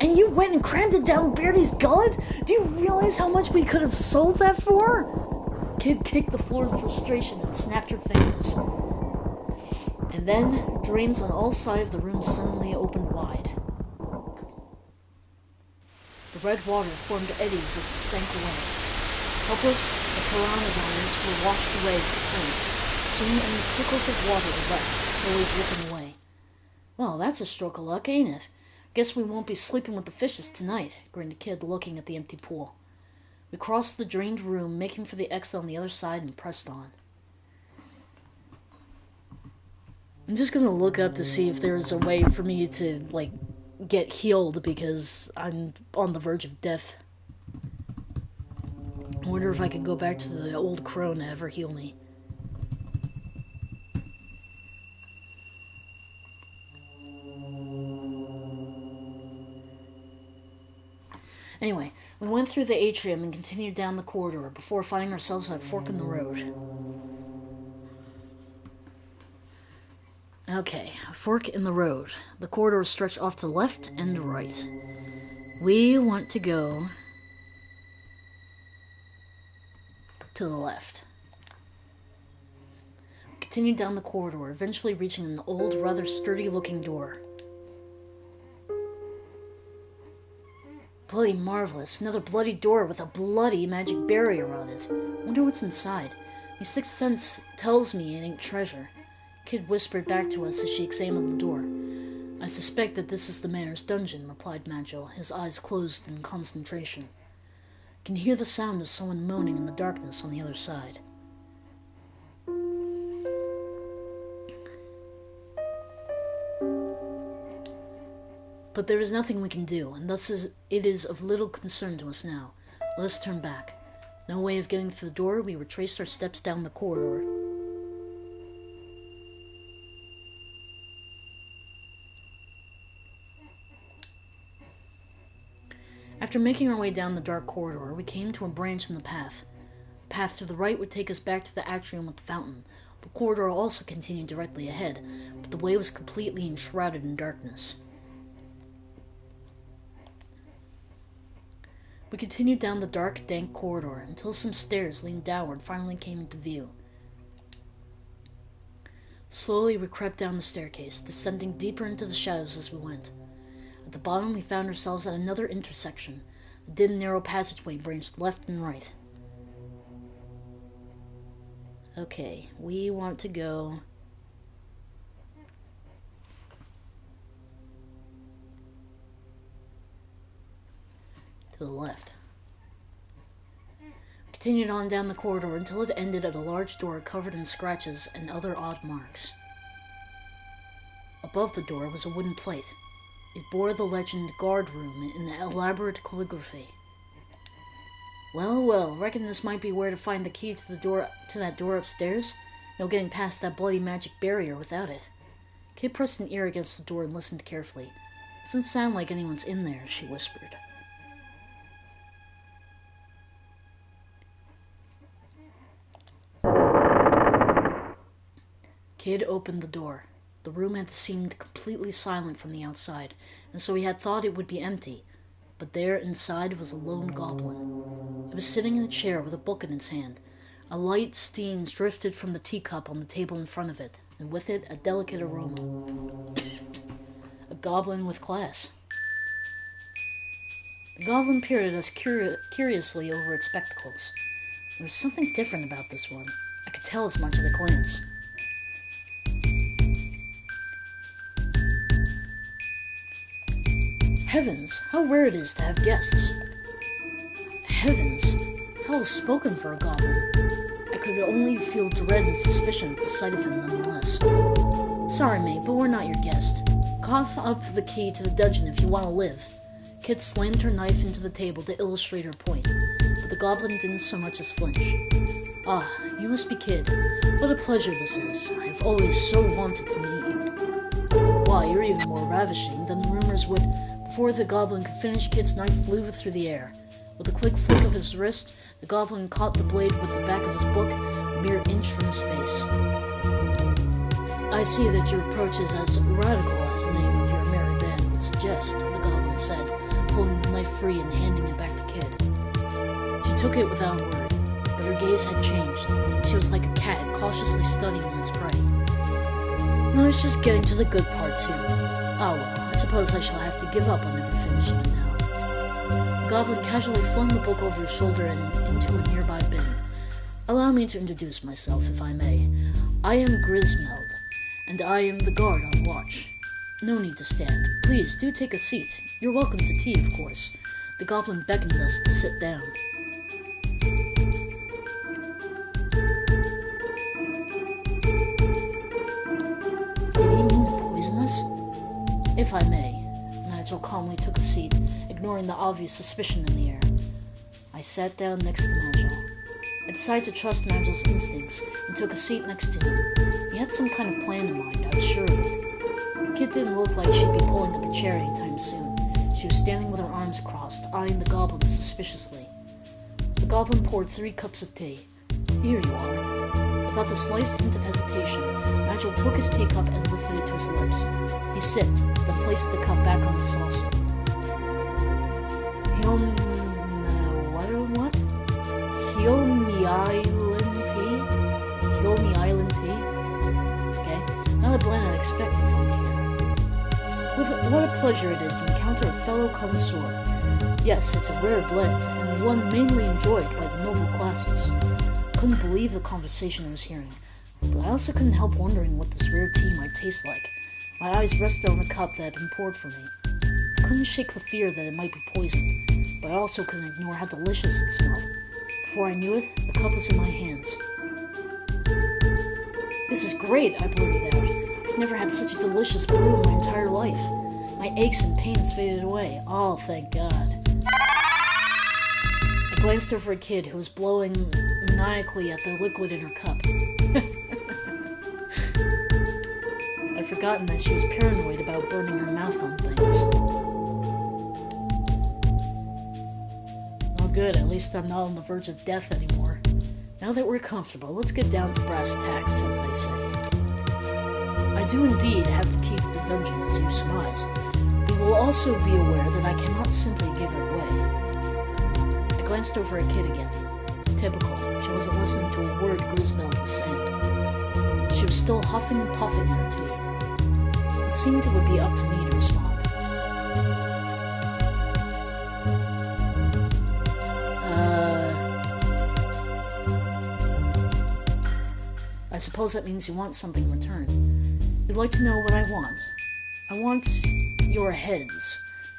And you went and crammed it down Beardy's gullet? Do you realize how much we could have sold that for? Kid kicked the floor in frustration and snapped her fingers. And then, drains on all sides of the room suddenly opened wide. The red water formed eddies as it sank away. Helpless, the pteranodons were washed away with the current. Soon only trickles of water were left, slowly dripping away. Well, that's a stroke of luck, ain't it? Guess we won't be sleeping with the fishes tonight, grinned the kid, looking at the empty pool. We crossed the drained room, making for the exit on the other side, and pressed on. I'm just gonna look up to see if there's a way for me to, get healed, because I'm on the verge of death. I wonder if I could go back to the old Chrono to ever heal me. Anyway, we went through the atrium and continued down the corridor before finding ourselves at a fork in the road. Okay, a fork in the road. The corridor stretched off to the left and the right. We want to go to the left. We continued down the corridor, eventually reaching an old, rather sturdy-looking door. Bloody marvelous. Another bloody door with a bloody magic barrier on it. Wonder what's inside. My sixth sense tells me it ain't treasure. Kid whispered back to us as she examined the door. I suspect that this is the mayor's dungeon, replied Magil, his eyes closed in concentration. I can hear the sound of someone moaning in the darkness on the other side. But there is nothing we can do, and thus it is of little concern to us now. Let us turn back. No way of getting through the door, we retraced our steps down the corridor. After making our way down the dark corridor, we came to a branch in the path. The path to the right would take us back to the atrium with the fountain. The corridor also continued directly ahead, but the way was completely enshrouded in darkness. We continued down the dark, dank corridor until some stairs leading downward finally came into view. Slowly we crept down the staircase, descending deeper into the shadows as we went. At the bottom we found ourselves at another intersection. The dim, narrow passageway branched left and right. Okay, we want to go... to the left. We continued on down the corridor until it ended at a large door covered in scratches and other odd marks. Above the door was a wooden plate. It bore the legend "Guard Room" in elaborate calligraphy. Well, reckon this might be where to find the key to that door upstairs. No getting past that bloody magic barrier without it. Kid pressed an ear against the door and listened carefully. "Doesn't sound like anyone's in there," she whispered. Kid opened the door. The room had seemed completely silent from the outside, and so he had thought it would be empty. But there inside was a lone goblin. It was sitting in a chair with a book in its hand. A light steam drifted from the teacup on the table in front of it, and with it a delicate aroma. A goblin with class. The goblin peered at us curiously over its spectacles. There was something different about this one. I could tell as much at a glance. Heavens, how rare it is to have guests. Heavens, how well spoken for a goblin. I could only feel dread and suspicion at the sight of him nonetheless. "Sorry, mate, but we're not your guest. Cough up the key to the dungeon if you want to live." Kit slammed her knife into the table to illustrate her point, but the goblin didn't so much as flinch. "Ah, you must be Kid. What a pleasure this is. I have always so wanted to meet you." "Why, you're even more ravishing than the rumors would." Before the goblin could finish, Kit's knife flew through the air. With a quick flick of his wrist, the goblin caught the blade with the back of his book, a mere inch from his face. "I see that your approach is as radical as the name of your merry band would suggest," the goblin said, pulling the knife free and handing it back to Kid. She took it without a word, but her gaze had changed. She was like a cat cautiously studying its prey. "I was just getting to the good part, too. Oh well, I suppose I shall have to give up on ever finishing it now." The goblin casually flung the book over his shoulder and into a nearby bin. "Allow me to introduce myself, if I may. I am Grismeld, and I am the guard on watch. No need to stand. Please, do take a seat. You're welcome to tea, of course." The goblin beckoned us to sit down. Did he mean to poison us? "If I may." Nigel calmly took a seat, ignoring the obvious suspicion in the air. I sat down next to Nigel. I decided to trust Nigel's instincts and took a seat next to him. He had some kind of plan in mind, I was sure of it. Kit didn't look like she'd be pulling up a chair anytime soon. She was standing with her arms crossed, eyeing the goblin suspiciously. The goblin poured 3 cups of tea. "Here you are." Without the slightest hint of hesitation, Nigel took his teacup and lifted it to his lips. He sipped, then placed the cup back on the saucer. What? Hilmi Island tea? Okay, not a blend I'd expect to find here. What a pleasure it is to encounter a fellow connoisseur. Yes, it's a rare blend, and one mainly enjoyed by the noble classes. I couldn't believe the conversation I was hearing, but I also couldn't help wondering what this rare tea might taste like. My eyes rested on the cup that had been poured for me. I couldn't shake the fear that it might be poisoned, but I also couldn't ignore how delicious it smelled. Before I knew it, the cup was in my hands. "This is great," I blurted out. "I've never had such a delicious brew in my entire life." My aches and pains faded away. Oh, thank God. I glanced over at Kid, who was blowing maniacally at the liquid in her cup. I'd forgotten that she was paranoid about burning her mouth on things. Well, good, at least I'm not on the verge of death anymore. Now that we're comfortable, let's get down to brass tacks, as they say. I do indeed have the key to the dungeon, as you surmised. But you will also be aware that I cannot simply give it away. I glanced over at Kid again. Typical, she wasn't listening to a word Grismeld was saying. She was still huffing and puffing at her tea. It seemed it would be up to me to respond. I suppose that means you want something in return. You'd like to know what I want. I want your heads.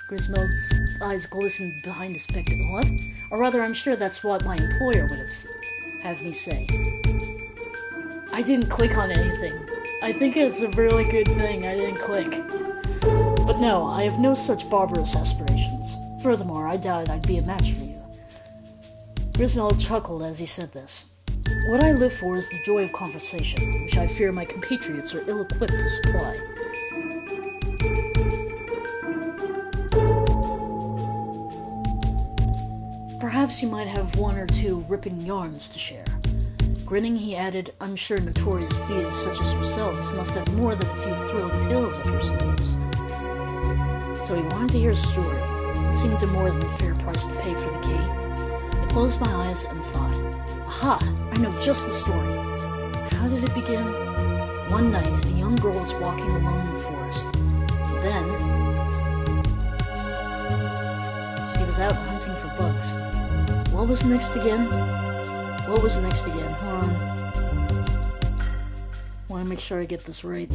Grismeld's eyes glistened behind his spectacle. What? Or rather, I'm sure that's what my employer would have me say. I didn't click on anything. I think it's a really good thing I didn't click. But no, I have no such barbarous aspirations. Furthermore, I doubted I'd be a match for you. Grismeld chuckled as he said this. What I live for is the joy of conversation, which I fear my compatriots are ill-equipped to supply. Perhaps you might have one or two ripping yarns to share. Grinning, he added, I'm sure notorious thieves such as yourselves must have more than a few thrilling tales up your sleeves. So he wanted to hear a story. It seemed a more than fair price to pay for the key. I closed my eyes and thought, aha, I know just the story. How did it begin? One night, a young girl was walking alone in the forest. Then, she was out hunting for bugs. What was next again? Hold on. Want to make sure I get this right.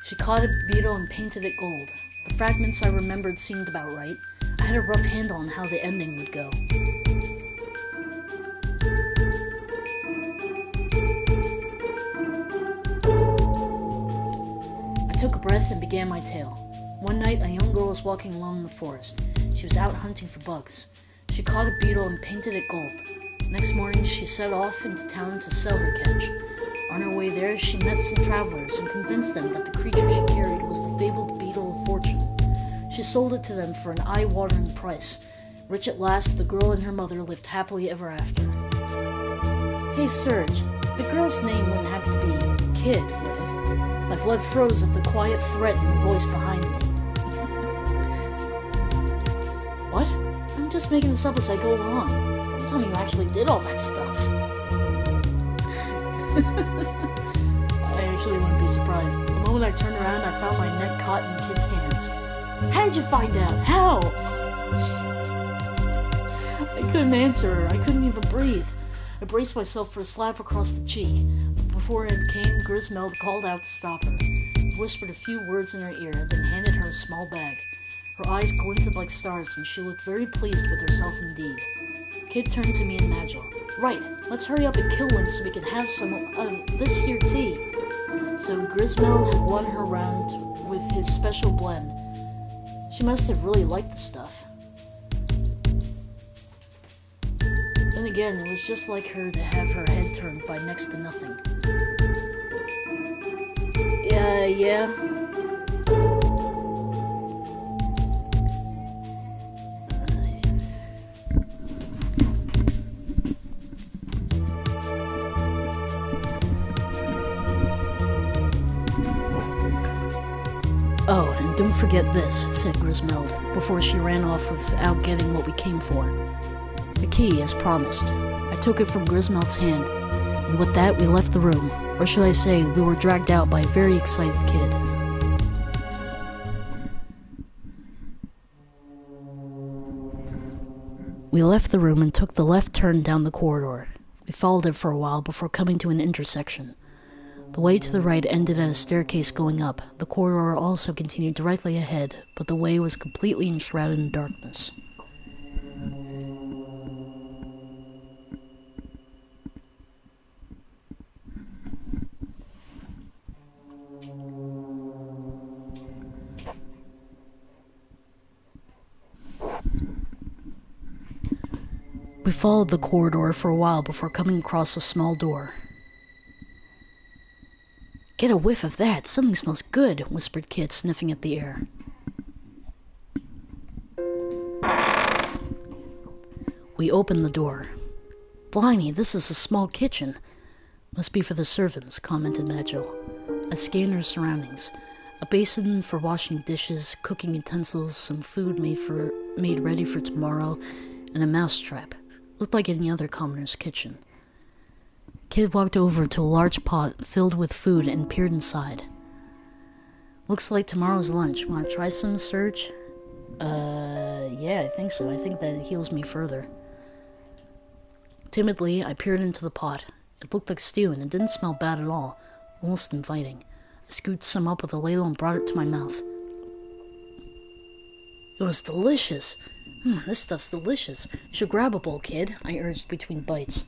She caught a beetle and painted it gold. The fragments I remembered seemed about right. I had a rough handle on how the ending would go. I took a breath and began my tale. One night, a young girl was walking alone in the forest. She was out hunting for bugs. She caught a beetle and painted it gold. Next morning, she set off into town to sell her catch. On her way there, she met some travelers and convinced them that the creature she carried was the fabled beetle of fortune. She sold it to them for an eye-watering price. Rich at last, the girl and her mother lived happily ever after. Hey, Serge, the girl's name wouldn't have to be Kid, would it? My blood froze at the quiet threat in the voice behind me. What? I'm just making this up as I go along. Don't tell me you actually did all that stuff. I actually wouldn't be surprised. The moment I turned around, I found my neck caught in Kid's hands. How did you find out? How? I couldn't answer her. I couldn't even breathe. I braced myself for a slap across the cheek. But before it came, Grismeld called out to stop her. He whispered a few words in her ear, then handed her a small bag. Her eyes glinted like stars, and she looked very pleased with herself indeed. Kid turned to me and Nigel. Right, let's hurry up and kill one so we can have some of this here tea. So Grismeld had won her round with his special blend. She must have really liked the stuff. Then again, it was just like her to have her head turned by next to nothing. Yeah. Oh, and don't forget this, said Grismeld, before she ran off without getting what we came for. The key, as promised. I took it from Grismeld's hand, and with that we left the room, or should I say, we were dragged out by a very excited Kid. We left the room and took the left turn down the corridor. We followed it for a while before coming to an intersection. The way to the right ended at a staircase going up. The corridor also continued directly ahead, but the way was completely enshrouded in darkness. We followed the corridor for a while before coming across a small door. Get a whiff of that. Something smells good, whispered Kid, sniffing at the air. We opened the door. Blimey, this is a small kitchen. Must be for the servants, commented Nigel. I scanned her surroundings. A basin for washing dishes, cooking utensils, some food made ready for tomorrow, and a mousetrap. Looked like any other commoner's kitchen. Kid walked over to a large pot filled with food and peered inside. Looks like tomorrow's lunch. Want to try some, Serge? Yeah, I think so. I think that it heals me further. Timidly, I peered into the pot. It looked like stew, and it didn't smell bad at all. Almost inviting. I scooped some up with a ladle and brought it to my mouth. It was delicious. This stuff's delicious. You should grab a bowl, Kid, I urged between bites.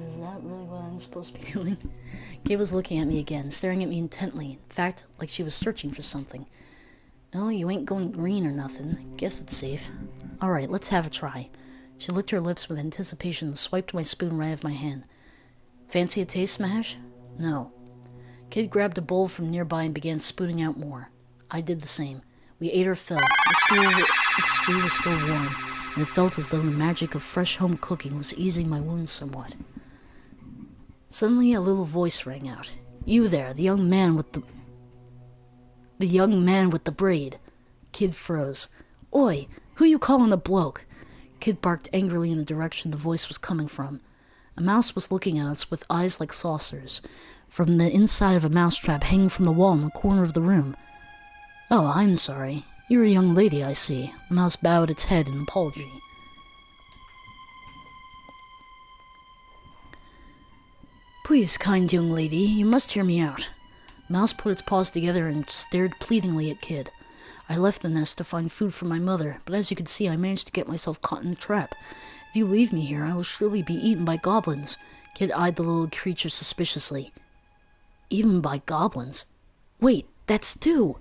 Is that really what I'm supposed to be doing? Kid was looking at me again, staring at me intently. In fact, like she was searching for something. Well, you ain't going green or nothing. Guess it's safe. Alright, let's have a try. She licked her lips with anticipation and swiped my spoon right out of my hand. Fancy a taste, Smash? No. Kid grabbed a bowl from nearby and began spooning out more. I did the same. We ate our fill. The stew was still warm, and it felt as though the magic of fresh home cooking was easing my wounds somewhat. Suddenly a little voice rang out. "You there, the young man with the braid." Kid froze. "Oi, who you calling a bloke?" Kid barked angrily in the direction the voice was coming from. A mouse was looking at us with eyes like saucers, from the inside of a mousetrap hanging from the wall in the corner of the room. "Oh, I'm sorry. You're a young lady, I see." The mouse bowed its head in apology. "Please, kind young lady, you must hear me out." The mouse put its paws together and stared pleadingly at Kid. "I left the nest to find food for my mother, but as you can see, I managed to get myself caught in a trap. If you leave me here, I will surely be eaten by goblins." Kid eyed the little creature suspiciously. "Eaten by goblins? Wait, that's stew!"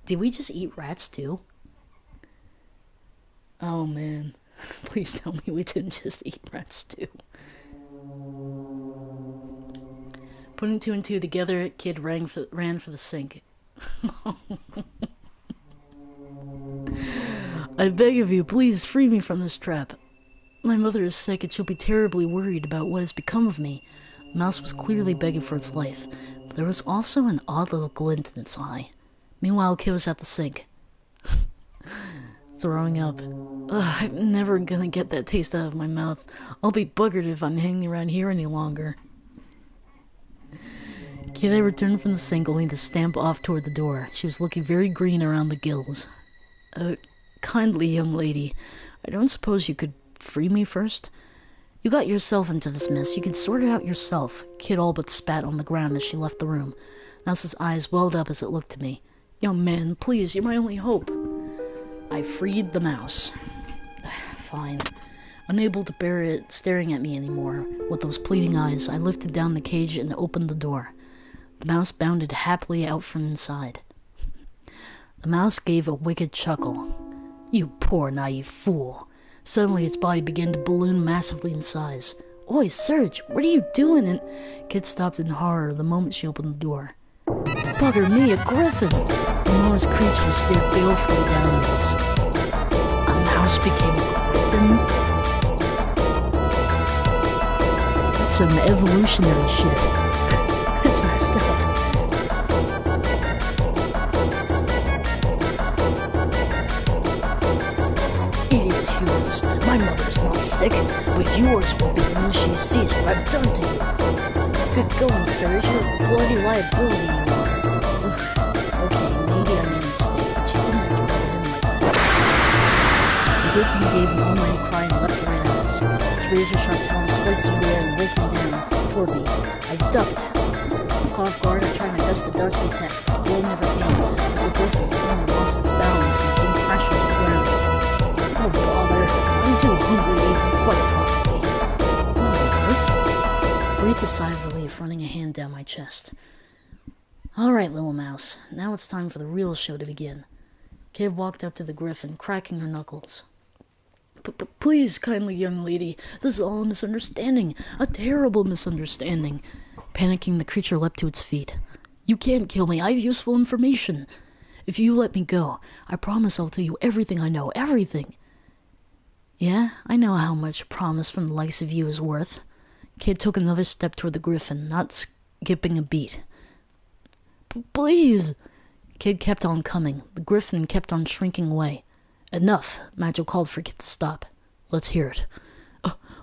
Did we just eat rats too? Oh man, please tell me we didn't just eat rats too. Putting two and two together, Kid ran for the sink. "I beg of you, please free me from this trap. My mother is sick and she'll be terribly worried about what has become of me." The mouse was clearly begging for its life, but there was also an odd little glint in its eye. Meanwhile, Kid was at the sink. Throwing up. "Ugh, I'm never gonna get that taste out of my mouth. I'll be buggered if I'm hanging around here any longer." Kid returned from the sink only to stamp off toward the door. She was looking very green around the gills. Kindly young lady, I don't suppose you could free me first? You got yourself into this mess. You can sort it out yourself." Kid all but spat on the ground as she left the room. Mouse's eyes welled up as it looked at me. "Young man, please, you're my only hope." I freed the mouse. Fine. Unable to bear it staring at me anymore with those pleading eyes, I lifted down the cage and opened the door. The mouse bounded happily out from inside. The mouse gave a wicked chuckle. "You poor naive fool." Suddenly its body began to balloon massively in size. "Oi, Serge, what are you doing?" And Kid stopped in horror the moment she opened the door. "Bugger me, a griffin!" The enormous creature stared balefully down at us. A mouse became a griffin? That's some evolutionary shit. That's messed up. Idiots, humans. My mother's not sick, but yours will be when she sees what I've done to you. Good going, Serge. You're a bloody liability, you are. Okay, maybe I made a mistake, but you didn't have to rub it in like that. The griffin gave an almighty cry and leapt right at us. Its razor-sharp talons sliced through the air and raking down toward me. I ducked. Caught off guard, I tried my best to dodge the attack. The blow never came, as the griffin suddenly lost its balance and came crashing to the ground. "Oh, bother. I'm too hungry to even fight properly." "What on earth?" I breathed a sigh of relief, running a hand down my chest. "All right, little mouse. Now it's time for the real show to begin." Kid walked up to the griffin, cracking her knuckles. Please, kindly young lady, this is all a misunderstanding. A terrible misunderstanding." Panicking, the creature leapt to its feet. "You can't kill me. I have useful information. If you let me go, I promise I'll tell you everything I know. Everything." "Yeah, I know how much a promise from the likes of you is worth." Kid took another step toward the griffin, not skipping a beat. "Please." Kid kept on coming. The griffin kept on shrinking away. "Enough." Magil called for Kid to stop. "Let's hear it."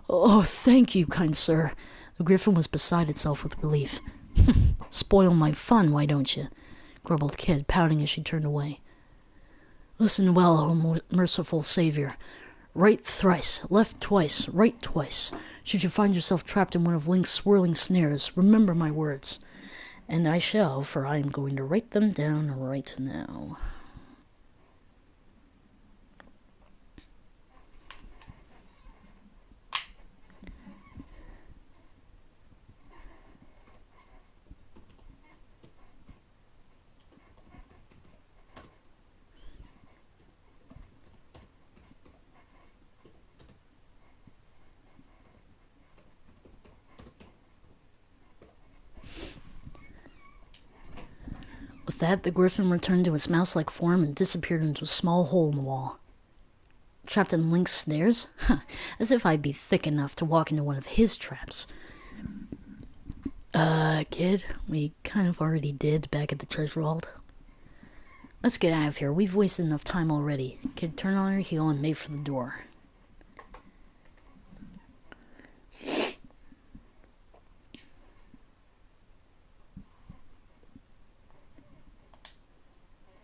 Oh, thank you, kind sir." The griffin was beside itself with relief. "Spoil my fun, why don't you?" grumbled Kid, pouting as she turned away. "Listen well, O merciful savior. Right thrice, left twice, right twice. Should you find yourself trapped in one of Link's swirling snares, remember my words." And I shall, for I am going to write them down right now. that, the griffin returned to its mouse-like form and disappeared into a small hole in the wall. Trapped in Link's snares? As if I'd be thick enough to walk into one of his traps. Kid, we kind of already did back at the treasure vault. Let's get out of here. We've wasted enough time already. Kid turned on her heel and made for the door.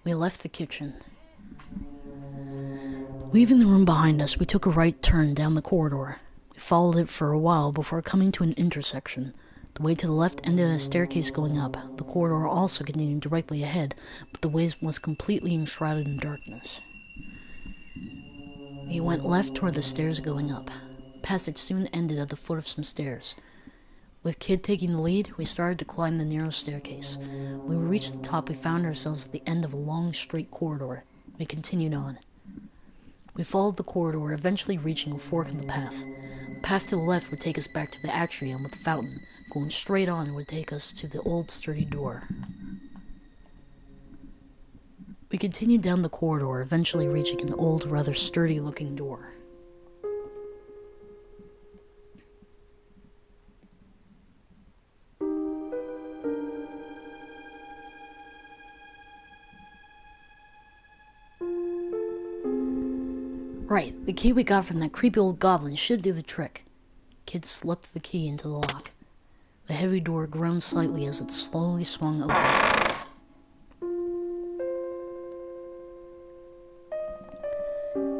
We left the kitchen. Leaving the room behind us, we took a right turn down the corridor. We followed it for a while before coming to an intersection. The way to the left ended in a staircase going up. The corridor also continued directly ahead, but the way was completely enshrouded in darkness. We went left toward the stairs going up. The passage soon ended at the foot of some stairs. With Kid taking the lead, we started to climb the narrow staircase. When we reached the top, we found ourselves at the end of a long, straight corridor. We continued on. We followed the corridor, eventually reaching a fork in the path. The path to the left would take us back to the atrium with the fountain. Going straight on would take us to the old, sturdy door. We continued down the corridor, eventually reaching an old, rather sturdy-looking door. Right, the key we got from that creepy old goblin should do the trick. Kid slipped the key into the lock. The heavy door groaned slightly as it slowly swung open.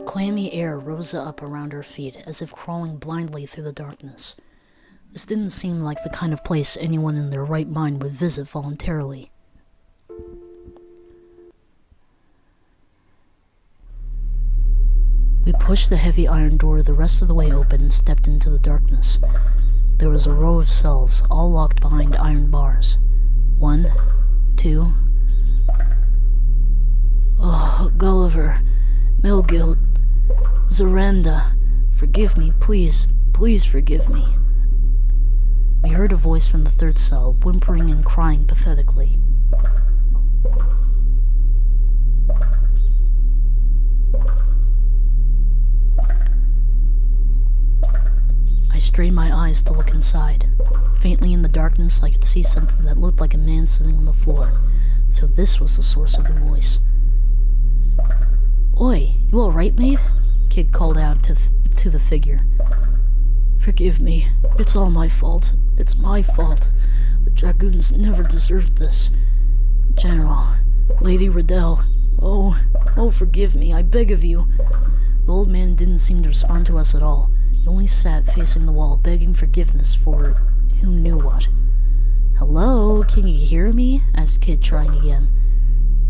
Clammy air rose up around our feet, as if crawling blindly through the darkness. This didn't seem like the kind of place anyone in their right mind would visit voluntarily. We pushed the heavy iron door the rest of the way open and stepped into the darkness. There was a row of cells, all locked behind iron bars. 1, 2... Oh, Gulliver, Melgilt, Zoranda, forgive me, please, please forgive me. We heard a voice from the third cell, whimpering and crying pathetically. I strained my eyes to look inside. Faintly in the darkness, I could see something that looked like a man sitting on the floor. So this was the source of the voice. Oi, you alright, mate? Kid called out to the figure. Forgive me. It's all my fault. It's my fault. The dragoons never deserved this. General, Lady Riddell, oh, forgive me, I beg of you. The old man didn't seem to respond to us at all. He only sat facing the wall, begging forgiveness for who knew what. Hello, can you hear me? Asked Kid, trying again.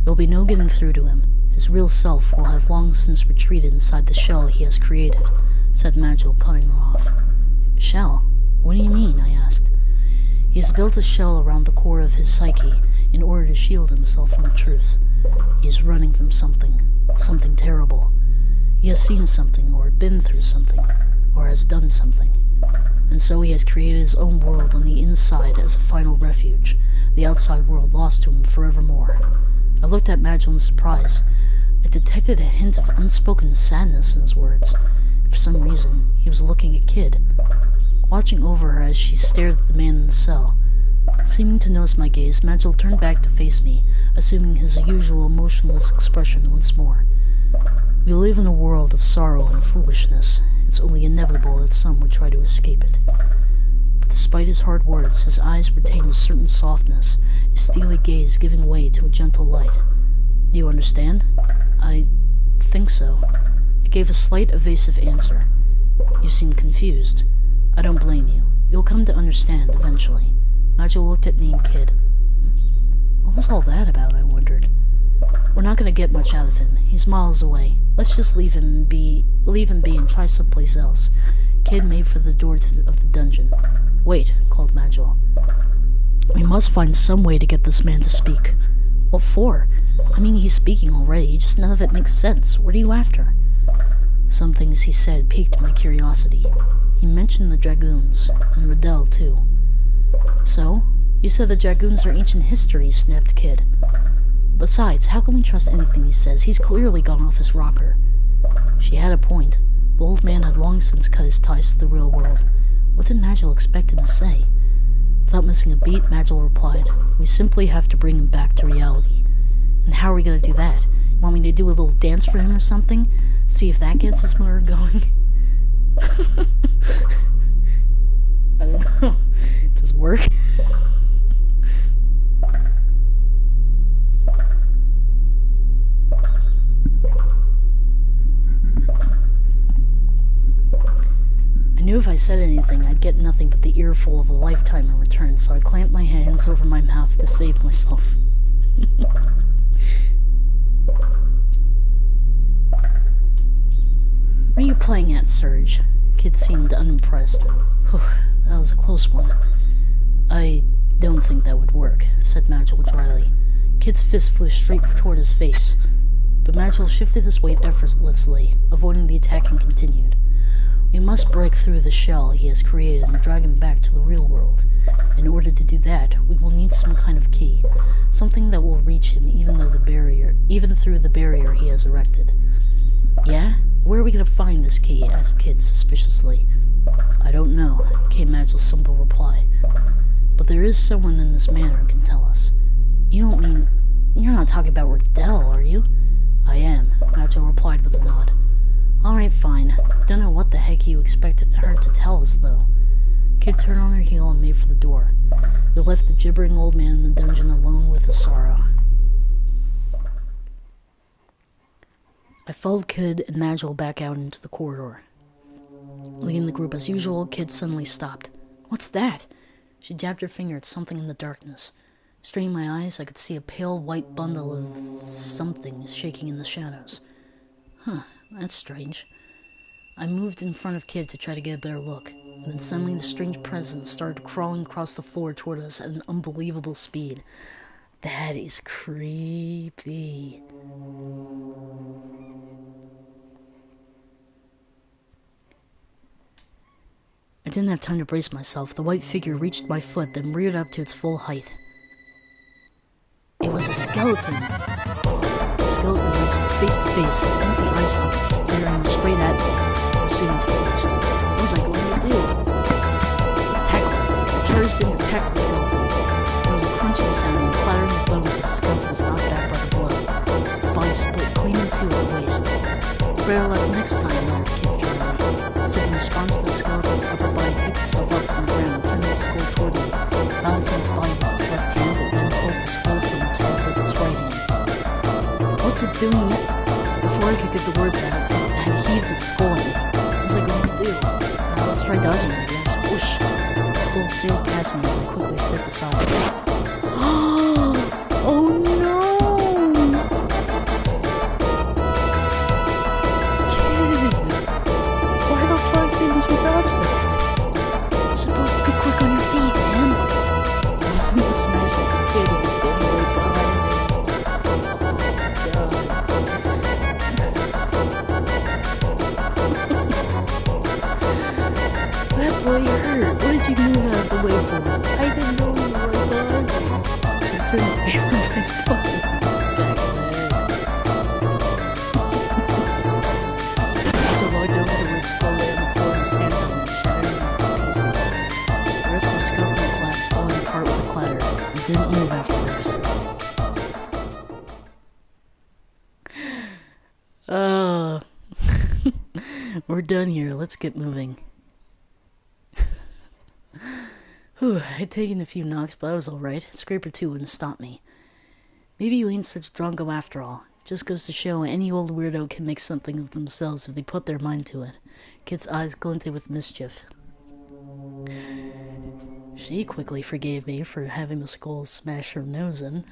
There'll be no getting through to him. His real self will have long since retreated inside the shell he has created, said Magil, cutting her off. Shell? What do you mean? I asked. He has built a shell around the core of his psyche in order to shield himself from the truth. He is running from something terrible. He has seen something, or been through something, or has done something. And so he has created his own world on the inside as a final refuge, the outside world lost to him forevermore. I looked at Magil in surprise. I detected a hint of unspoken sadness in his words. For some reason, he was looking at Kid, watching over her as she stared at the man in the cell. Seeming to notice my gaze, Magil turned back to face me, assuming his usual emotionless expression once more. We live in a world of sorrow and foolishness. It's only inevitable that some would try to escape it. But despite his hard words, his eyes retained a certain softness, his steely gaze giving way to a gentle light. Do you understand? I think so. I gave a slight evasive answer. You seem confused. I don't blame you. You'll come to understand eventually. Magil looked at me and Kid. What was all that about, I wondered. We're not going to get much out of him. He's miles away. Let's just leave him be and try someplace else. Kid made for the door of the dungeon. Wait, called Magil. We must find some way to get this man to speak. What for? I mean, he's speaking already, just none of it makes sense. What are you after? Some things he said piqued my curiosity. He mentioned the dragoons, and Riddell, too. So? You said the dragoons are ancient history, snapped Kid. Besides, how can we trust anything he says? He's clearly gone off his rocker. She had a point. The old man had long since cut his ties to the real world. What did Magil expect him to say? Without missing a beat, Magil replied, "We simply have to bring him back to reality." And how are we going to do that? You want me to do a little dance for him or something? See if that gets his motor going? I don't know. Does it work? I knew if I said anything, I'd get nothing but the earful of a lifetime in return, so I clamped my hands over my mouth to save myself. What are you playing at, Serge? Kid seemed unimpressed. Whew, that was a close one. I don't think that would work, said Magil dryly. Kid's fist flew straight toward his face, but Magil shifted his weight effortlessly, avoiding the attack, and continued. We must break through the shell he has created and drag him back to the real world. In order to do that, we will need some kind of key, something that will reach him even through the barrier he has erected. Yeah? Where are we going to find this key? Asked Kid suspiciously. I don't know, came Magil's simple reply. But there is someone in this manor who can tell us. You don't mean... You're not talking about Riddell, are you? I am, Magil replied with a nod. Alright, fine. Don't know what the heck you expected her to tell us, though. Kid turned on her heel and made for the door. They left the gibbering old man in the dungeon alone with his sorrow. I followed Kid and Magil back out into the corridor. Leading the group as usual, Kid suddenly stopped. What's that? She jabbed her finger at something in the darkness. Straining my eyes, I could see a pale white bundle of something shaking in the shadows. Huh, that's strange. I moved in front of Kid to try to get a better look, and then suddenly the strange presence started crawling across the floor toward us at an unbelievable speed. That is creepy. I didn't have time to brace myself. The white figure reached my foot, then reared up to its full height. It was a skeleton. The skeleton lay face to face, its empty eye sockets staring straight at me, proceeding to the waist. What was I going to do? Let's tackle it. I charged in to tackle the skeleton. There was a crunching sound and a clattering of bones as the skeleton was knocked back by the blow. Its body split clean in two at the waist. Better luck next time, muttered Kid dryly. As if in response to the skeleton's upper body picked itself up from the ground, turned its skull toward me, balancing its body with its left hand, and then pulled the skull from its head with its right hand. What's it doing now? Before I could get the words out, it had heaved its skull at me. What was I going to do? Let's try dodging it, I guess. Whoosh! The skull sailed past me as I quickly stepped aside. Oh no! Quick on your feet, man! The smashed kid was standing right behind me. Oh God. That boy hurt. What did you move out of the way for? I didn't know you were right behind me. She turned the camera on my phone. Back I walked over to where the skull lay on the floor and stamped on it, shattering it to pieces. The rest of the skeleton collapsed, falling apart with a clatter, and didn't move afterwards. Oh. We're done here. Let's get moving. Whew, I'd taken a few knocks, but I was alright. Scrape or two wouldn't stop me. Maybe you ain't such a drunko after all. Just goes to show any old weirdo can make something of themselves if they put their mind to it. Kid's eyes glinted with mischief. She quickly forgave me for having the skull smash her nose in.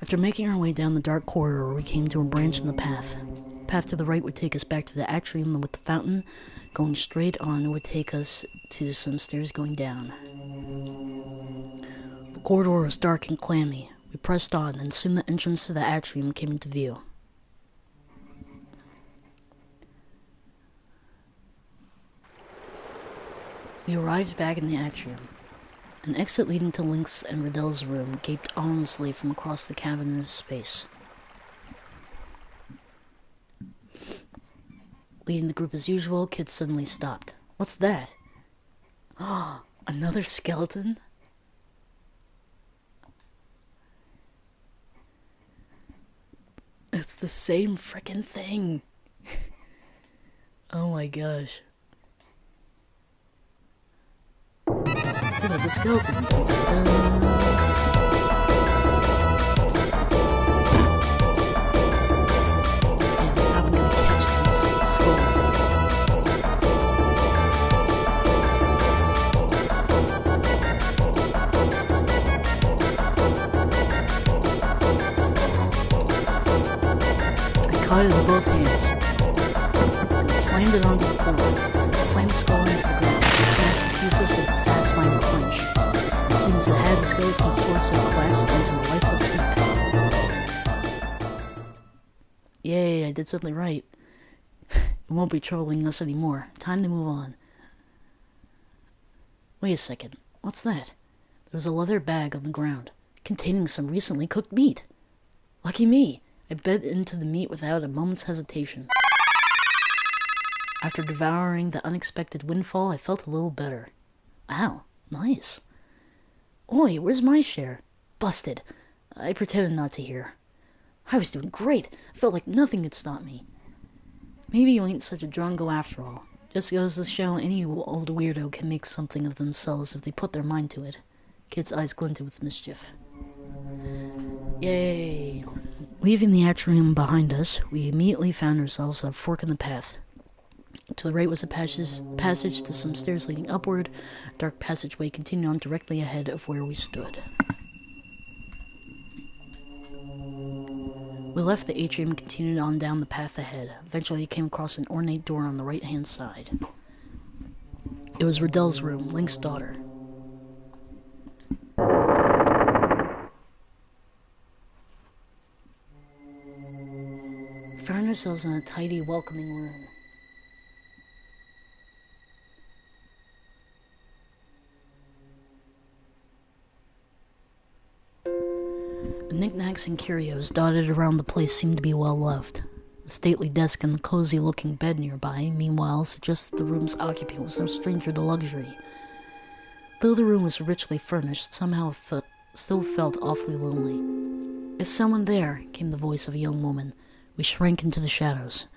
After making our way down the dark corridor, we came to a branch in the path. The path to the right would take us back to the atrium with the fountain. Going straight on would take us to some stairs going down. The corridor was dark and clammy. We pressed on, and soon the entrance to the atrium came into view. We arrived back in the atrium. An exit leading to Link's and Riddell's room gaped ominously from across the cavernous space. Leading the group as usual, Kid suddenly stopped. What's that? Oh, another skeleton? It's the same frickin' thing. Oh my gosh. It was a skeleton. Yeah, this time I'm gonna catch this skull. I caught it in both hands and slammed it onto the floor. I slammed the skull into the ground and smashed to pieces with a satisfying crunch. As soon as it had, the skeleton's torso collapsed into a lifeless heap. Yay, I did something right. It won't be troubling us anymore. Time to move on. Wait a second. What's that? There was a leather bag on the ground, containing some recently cooked meat. Lucky me. I bit into the meat without a moment's hesitation. After devouring the unexpected windfall, I felt a little better. Wow, nice. Oi, where's my share? Busted. I pretended not to hear. I was doing great. I felt like nothing could stop me. Maybe you ain't such a drongo after all. Just goes to show any old weirdo can make something of themselves if they put their mind to it. Kid's eyes glinted with mischief. Yay. Leaving the atrium behind us, we immediately found ourselves at a fork in the path. To the right was a passage to some stairs leading upward. A dark passageway continued on directly ahead of where we stood. We left the atrium and continued on down the path ahead. Eventually, I came across an ornate door on the right-hand side. It was Riddell's room, Link's daughter. We found ourselves in a tidy, welcoming room. The knickknacks and curios dotted around the place seemed to be well loved. The stately desk and the cozy-looking bed nearby, meanwhile, suggested the room's occupant was no stranger to luxury. Though the room was richly furnished, somehow it still felt awfully lonely. "Is someone there?" came the voice of a young woman. We shrank into the shadows.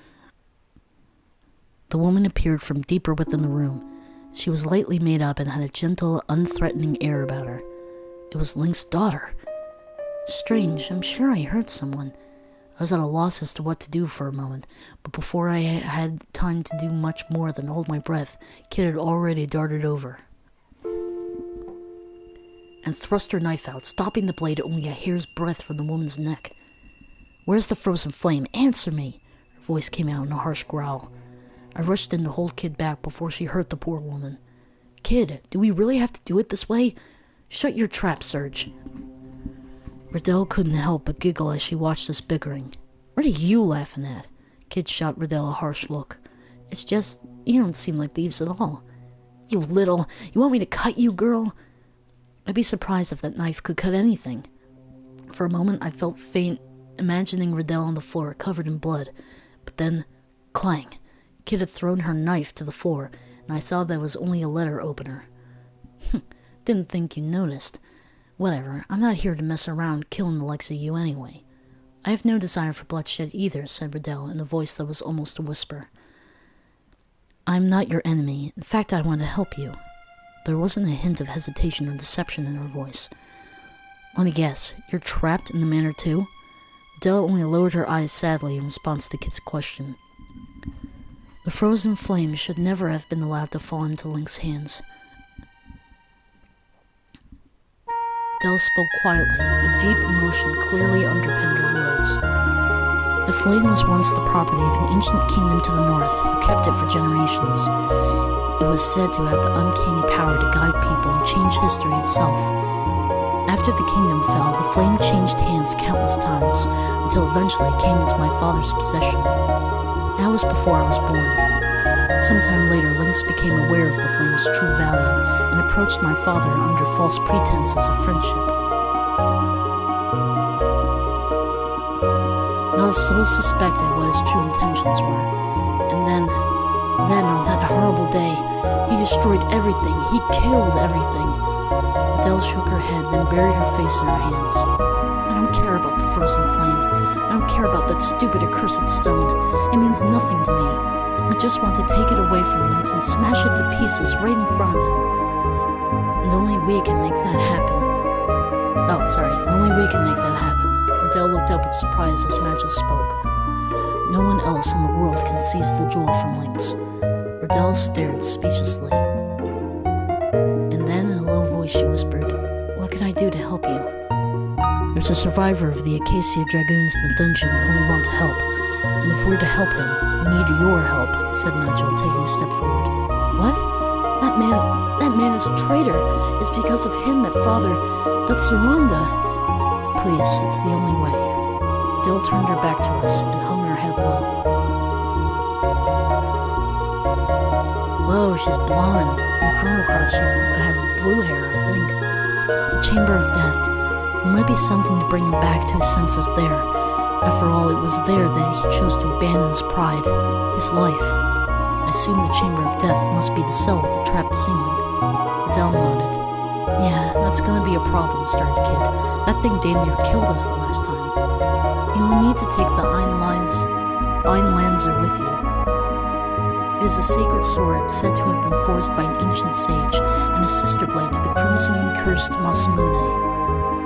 The woman appeared from deeper within the room. She was lightly made up and had a gentle, unthreatening air about her. It was Link's daughter. Strange, I'm sure I heard someone. I was at a loss as to what to do for a moment, but before I had time to do much more than hold my breath, Kid had already darted over and thrust her knife out, stopping the blade only a hair's breadth from the woman's neck. "Where's the frozen flame? Answer me!" Her voice came out in a harsh growl. I rushed in to hold Kid back before she hurt the poor woman. "Kid, do we really have to do it this way? Shut your trap, Serge." Riddell couldn't help but giggle as she watched us bickering. "What are you laughing at?" Kid shot Riddell a harsh look. "It's just, you don't seem like thieves at all." "You want me to cut you, girl?" I'd be surprised if that knife could cut anything. For a moment I felt faint, imagining Riddell on the floor, covered in blood. But then, clang! Kid had thrown her knife to the floor, and I saw that it was only a letter opener. Didn't think you noticed. Whatever, I'm not here to mess around killing the likes of you anyway. "I have no desire for bloodshed either," said Riddell in a voice that was almost a whisper. "I'm not your enemy. In fact, I want to help you." There wasn't a hint of hesitation or deception in her voice. "Let me guess, you're trapped in the manor too?" Riddell only lowered her eyes sadly in response to Kit's question. The frozen flame should never have been allowed to fall into Link's hands. Riddell spoke quietly, but deep emotion clearly underpinned her words. "The flame was once the property of an ancient kingdom to the north, who kept it for generations. It was said to have the uncanny power to guide people and change history itself. After the kingdom fell, the flame changed hands countless times, until eventually it came into my father's possession. That was before I was born. Sometime later, Lynx became aware of the flame's true value and approached my father under false pretenses of friendship. Not a soul suspected what his true intentions were, and then on that horrible day, he destroyed everything. He killed everything. Adele shook her head, then buried her face in her hands. I don't care about the frozen flame. I don't care about that stupid accursed stone. It means nothing to me. I just want to take it away from Lynx and smash it to pieces right in front of him. And only we can make that happen. And only we can make that happen. Adele looked up with surprise as Magil spoke. No one else in the world can seize the jewel from Lynx. Adele stared speechlessly. And then, in a low voice, she whispered, "What can I do to help you?" "There's a survivor of the Acacia Dragoons in the dungeon whom we want to help. And if we're to help him, we need your help," said Magil, taking a step forward. "What? That man is a traitor. It's because of him that Zoronda..." "Please, it's the only way." Dill turned her back to us and hung her head low. Whoa, she's blonde. In Chrono Cross, she has blue hair, I think. The Chamber of Death. There might be something to bring him back to his senses there. After all, it was there that he chose to abandon his pride, his life. I assume the Chamber of Death must be the cell with the trapped ceiling. Adele nodded. "Yeah, that's gonna be a problem," started Kid. "That thing damn near killed us the last time. You will need to take the Einlanzer with you. It is a sacred sword said to have been forged by an ancient sage and a sister blade to the crimson-cursed Masamune.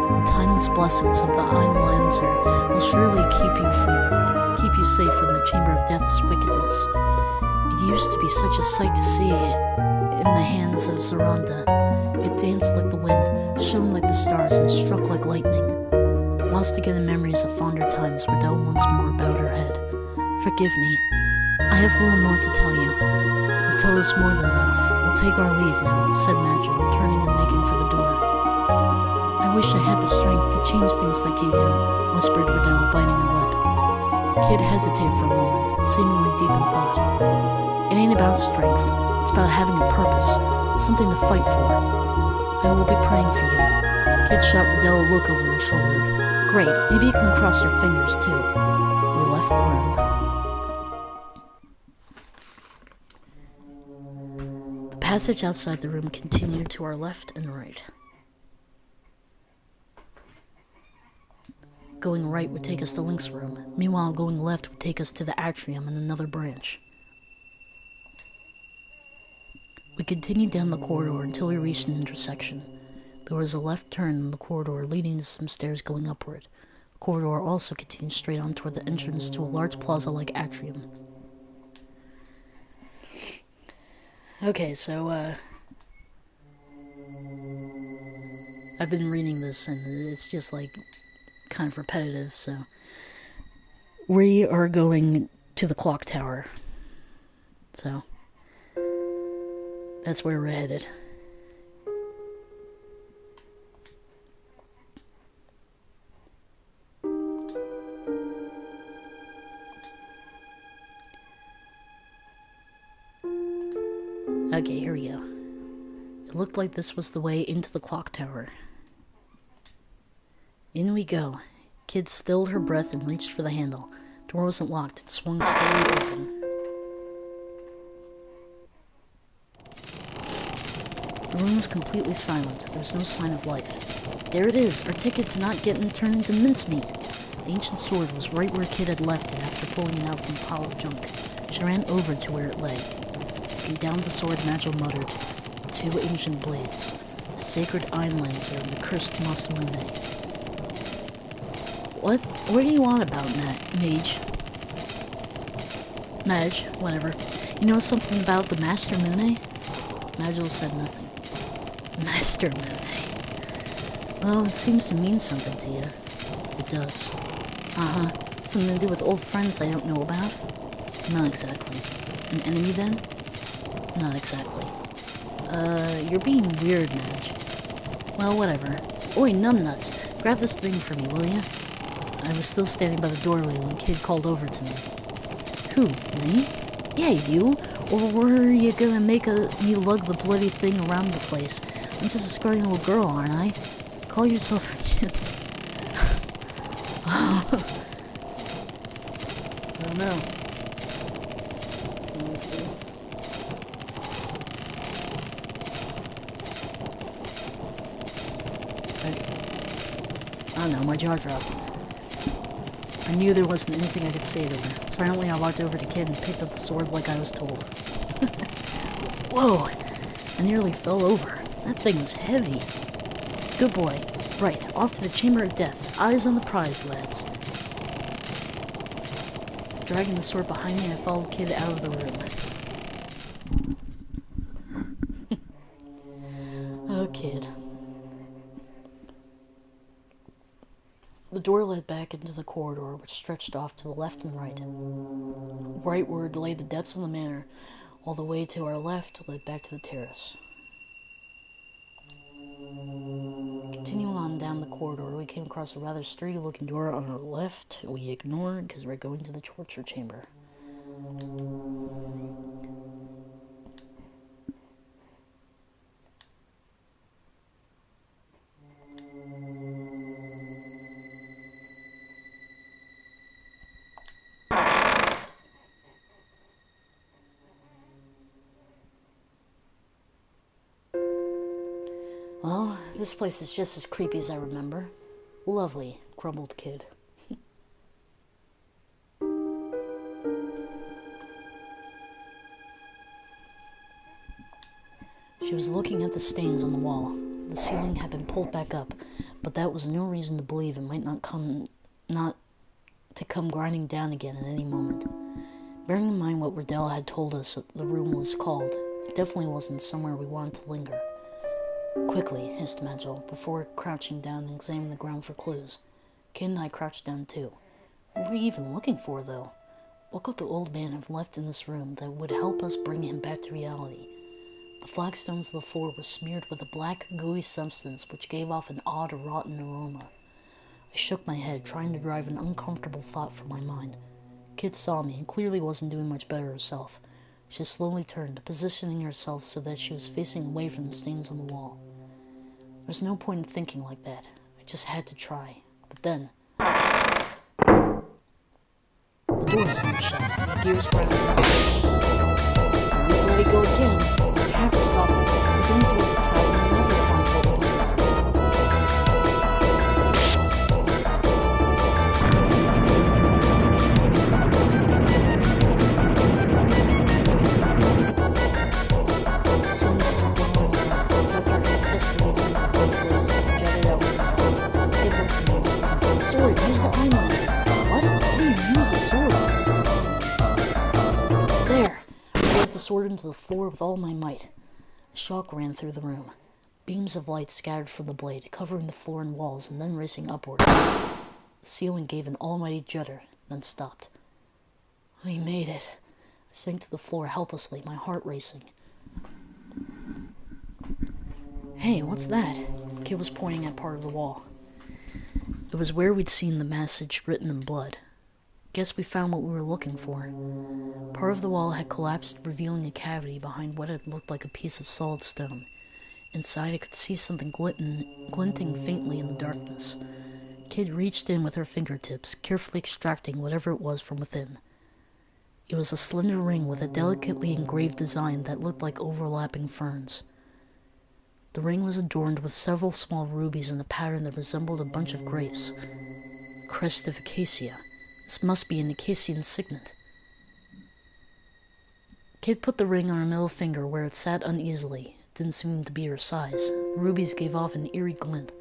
The timeless blessings of the Einlanzer will surely keep you safe from the Chamber of Death's wickedness. It used to be such a sight to see in the hands of Zoronda. It danced like the wind, shone like the stars, and struck like lightning." Lost again in memories of fonder times, Riddell once more bowed her head. "Forgive me. I have little more to tell you. You've told us more than enough. We'll take our leave now," said Magil, turning and making for the door. "I wish I had the strength to change things like you do," whispered Riddell, biting her lip. Kid hesitated for a moment, seemingly deep in thought. "It ain't about strength. It's about having a purpose, something to fight for. I will be praying for you." Kid shot Riddell a look over her shoulder. "Great, maybe you can cross your fingers, too." We left the room. The passage outside the room continued to our left and right. Going right would take us to Link's room. Meanwhile, going left would take us to the atrium and another branch. We continued down the corridor until we reached an intersection. There was a left turn in the corridor leading to some stairs going upward. The corridor also continued straight on toward the entrance to a large plaza-like atrium. Okay, so, I've been reading this and it's just like kind of repetitive, so we are going to the clock tower. So that's where we're headed. Okay, here we go. It looked like this was the way into the clock tower. In we go. Kid stilled her breath and reached for the handle. Door wasn't locked. It swung slowly open. The room was completely silent. There was no sign of life. There it is, our ticket to not getting turned into mincemeat. The ancient sword was right where Kid had left it after pulling it out from a pile of junk. She ran over to where it lay. Looking down at the sword, Magil muttered, "Two ancient blades. The sacred Einlanzer and the cursed Masamune." What do you want about Mage? Mage, whatever. You know something about the Master Mune? Magil said nothing. Master Mune. Well, it seems to mean something to you. It does. Uh-huh. Something to do with old friends I don't know about? Not exactly. An enemy then? Not exactly. You're being weird, Madge. Well, whatever. Oi, numbnuts. Grab this thing for me, will ya? I was still standing by the doorway when Kid called over to me. Who, me? Yeah, you. Or were you gonna make me lug the bloody thing around the place? I'm just a scrawny little girl, aren't I? Call yourself a kid. I don't know. Let's see. I don't know, my jaw dropped. I knew there wasn't anything I could say to her. Silently, I walked over to Kid and picked up the sword like I was told. Whoa! I nearly fell over. That thing was heavy. Good boy. Right, off to the Chamber of Death. Eyes on the prize, lads. Dragging the sword behind me, I followed Kid out of the room. Oh, Kid. The door led back into the corridor, which stretched off to the left and right. Rightward lay the depths of the manor, while the way to our left led back to the terrace. Continuing on down the corridor, we came across a rather sturdy-looking door on our left. We ignored because we're going to the torture chamber. Well, this place is just as creepy as I remember. Lovely, grumbled Kid. She was looking at the stains on the wall. The ceiling had been pulled back up, but that was no reason to believe it might not come grinding down again at any moment. Bearing in mind what Riddell had told us the room was called, it definitely wasn't somewhere we wanted to linger. Quickly, hissed Magil, before crouching down and examining the ground for clues. Kid and I crouched down too. What were we even looking for, though? What could the old man have left in this room that would help us bring him back to reality? The flagstones of the floor were smeared with a black, gooey substance which gave off an odd, rotten aroma. I shook my head, trying to drive an uncomfortable thought from my mind. Kid saw me and clearly wasn't doing much better herself. She slowly turned, positioning herself so that she was facing away from the stains on the wall. There was no point in thinking like that. I just had to try. But then, the door slammed shut. My gears ground into the let it go again. We have to stop it. If we don't do it, the trap will never find what we're looking Someone said the wrong word. The doctor is desperately trying to hold the place and jutted out with the ball. Kid looked to me and screamed, "The sword! Use the eye lines!" What? How do you use a sword? There! I drove the sword into the floor with all my might. A shock ran through the room. Beams of light scattered from the blade, covering the floor and walls, and then racing upward. The ceiling gave an almighty judder, then stopped. We made it. I sank to the floor helplessly, my heart racing. Hey, what's that? Kid was pointing at part of the wall. It was where we'd seen the message written in blood. Guess we found what we were looking for. Part of the wall had collapsed, revealing a cavity behind what had looked like a piece of solid stone. Inside, I could see something glinting faintly in the darkness. Kid reached in with her fingertips, carefully extracting whatever it was from within. It was a slender ring with a delicately engraved design that looked like overlapping ferns. The ring was adorned with several small rubies in a pattern that resembled a bunch of grapes. Crest of Acacia. This must be an Acacian signet. Kid put the ring on her middle finger where it sat uneasily. It didn't seem to be her size. The rubies gave off an eerie glint.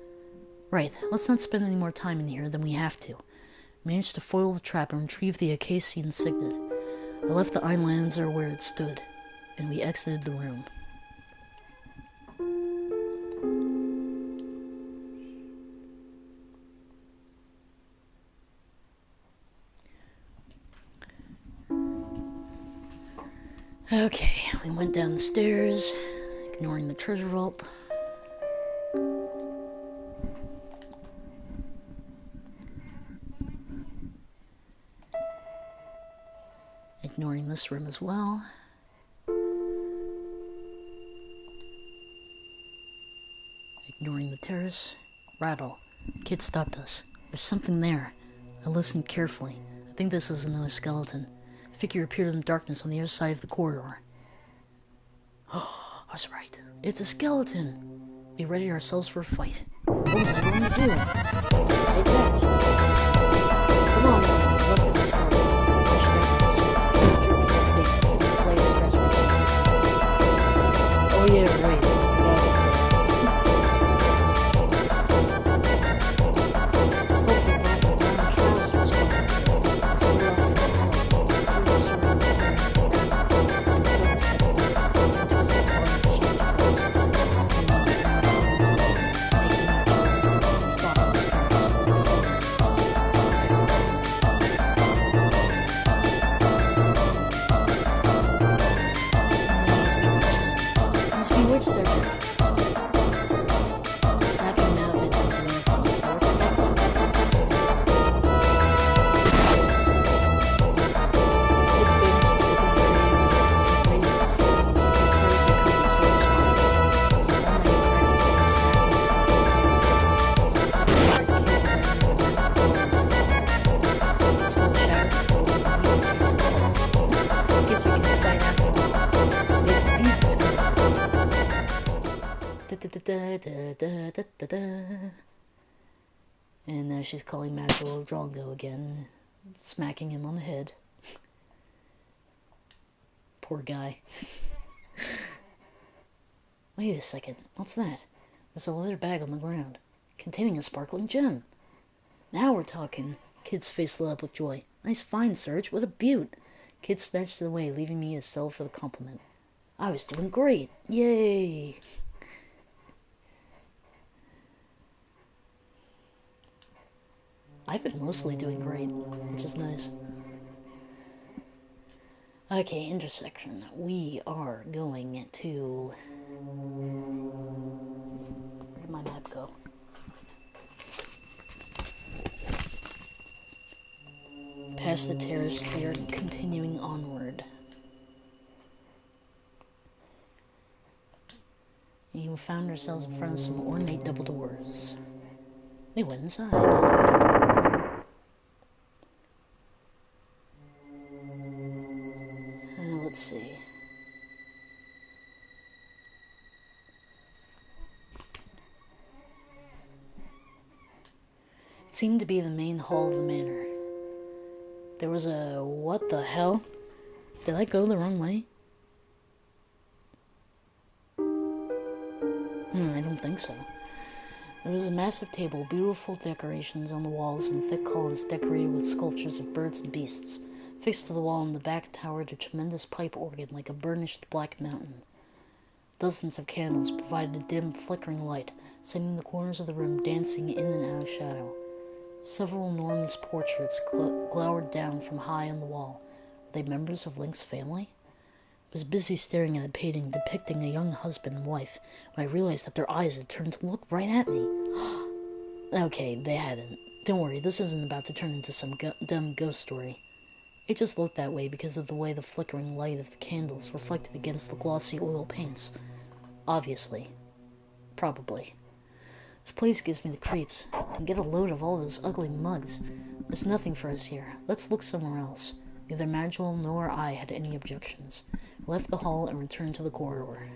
Right, let's not spend any more time in here than we have to. Managed to foil the trap and retrieve the Acacian signet. I left the eyelancer where it stood, and we exited the room. Okay, we went down the stairs, ignoring the treasure vault. Ignoring this room as well. ignoring the terrace. Rattle. Kid stopped us. There's something there. I listened carefully. I think this is another skeleton. A figure appeared in the darkness on the other side of the corridor. Oh, I was right. It's a skeleton. We readied ourselves for a fight. What was I going to do? I attacked. Come on, then. I looked at the skeleton. I should have the sword. Face to the blades resurrection. Oh yeah, right. And now she's calling Magical Drongo again, smacking him on the head. Poor guy. Wait a second, what's that? There's a leather bag on the ground, containing a sparkling gem. Now we're talking. Kid's face lit up with joy. Nice find, Serge, what a beaut. Kid snatched it away, leaving me to settle for the compliment. I was doing great, yay! I've been mostly doing great, which is nice. Okay, intersection. We are going to... Where did my map go? Past the terrace, we are continuing onward. We found ourselves in front of some ornate double doors. We went inside. Let's see. It seemed to be the main hall of the manor. There was a... what the hell? Did I go the wrong way? I don't think so. There was a massive table, beautiful decorations on the walls, and thick columns decorated with sculptures of birds and beasts. Fixed to the wall in the back towered a tremendous pipe organ like a burnished black mountain. Dozens of candles provided a dim, flickering light, setting the corners of the room dancing in and out of shadow. Several enormous portraits glowered down from high on the wall. Were they members of Link's family? I was busy staring at a painting depicting a young husband and wife when I realized that their eyes had turned to look right at me. Okay, they hadn't. Don't worry, this isn't about to turn into some dumb ghost story. It just looked that way because of the way the flickering light of the candles reflected against the glossy oil paints. Obviously. Probably. This place gives me the creeps. And get a load of all those ugly mugs. There's nothing for us here. Let's look somewhere else. Neither Magil nor I had any objections. I left the hall and returned to the corridor.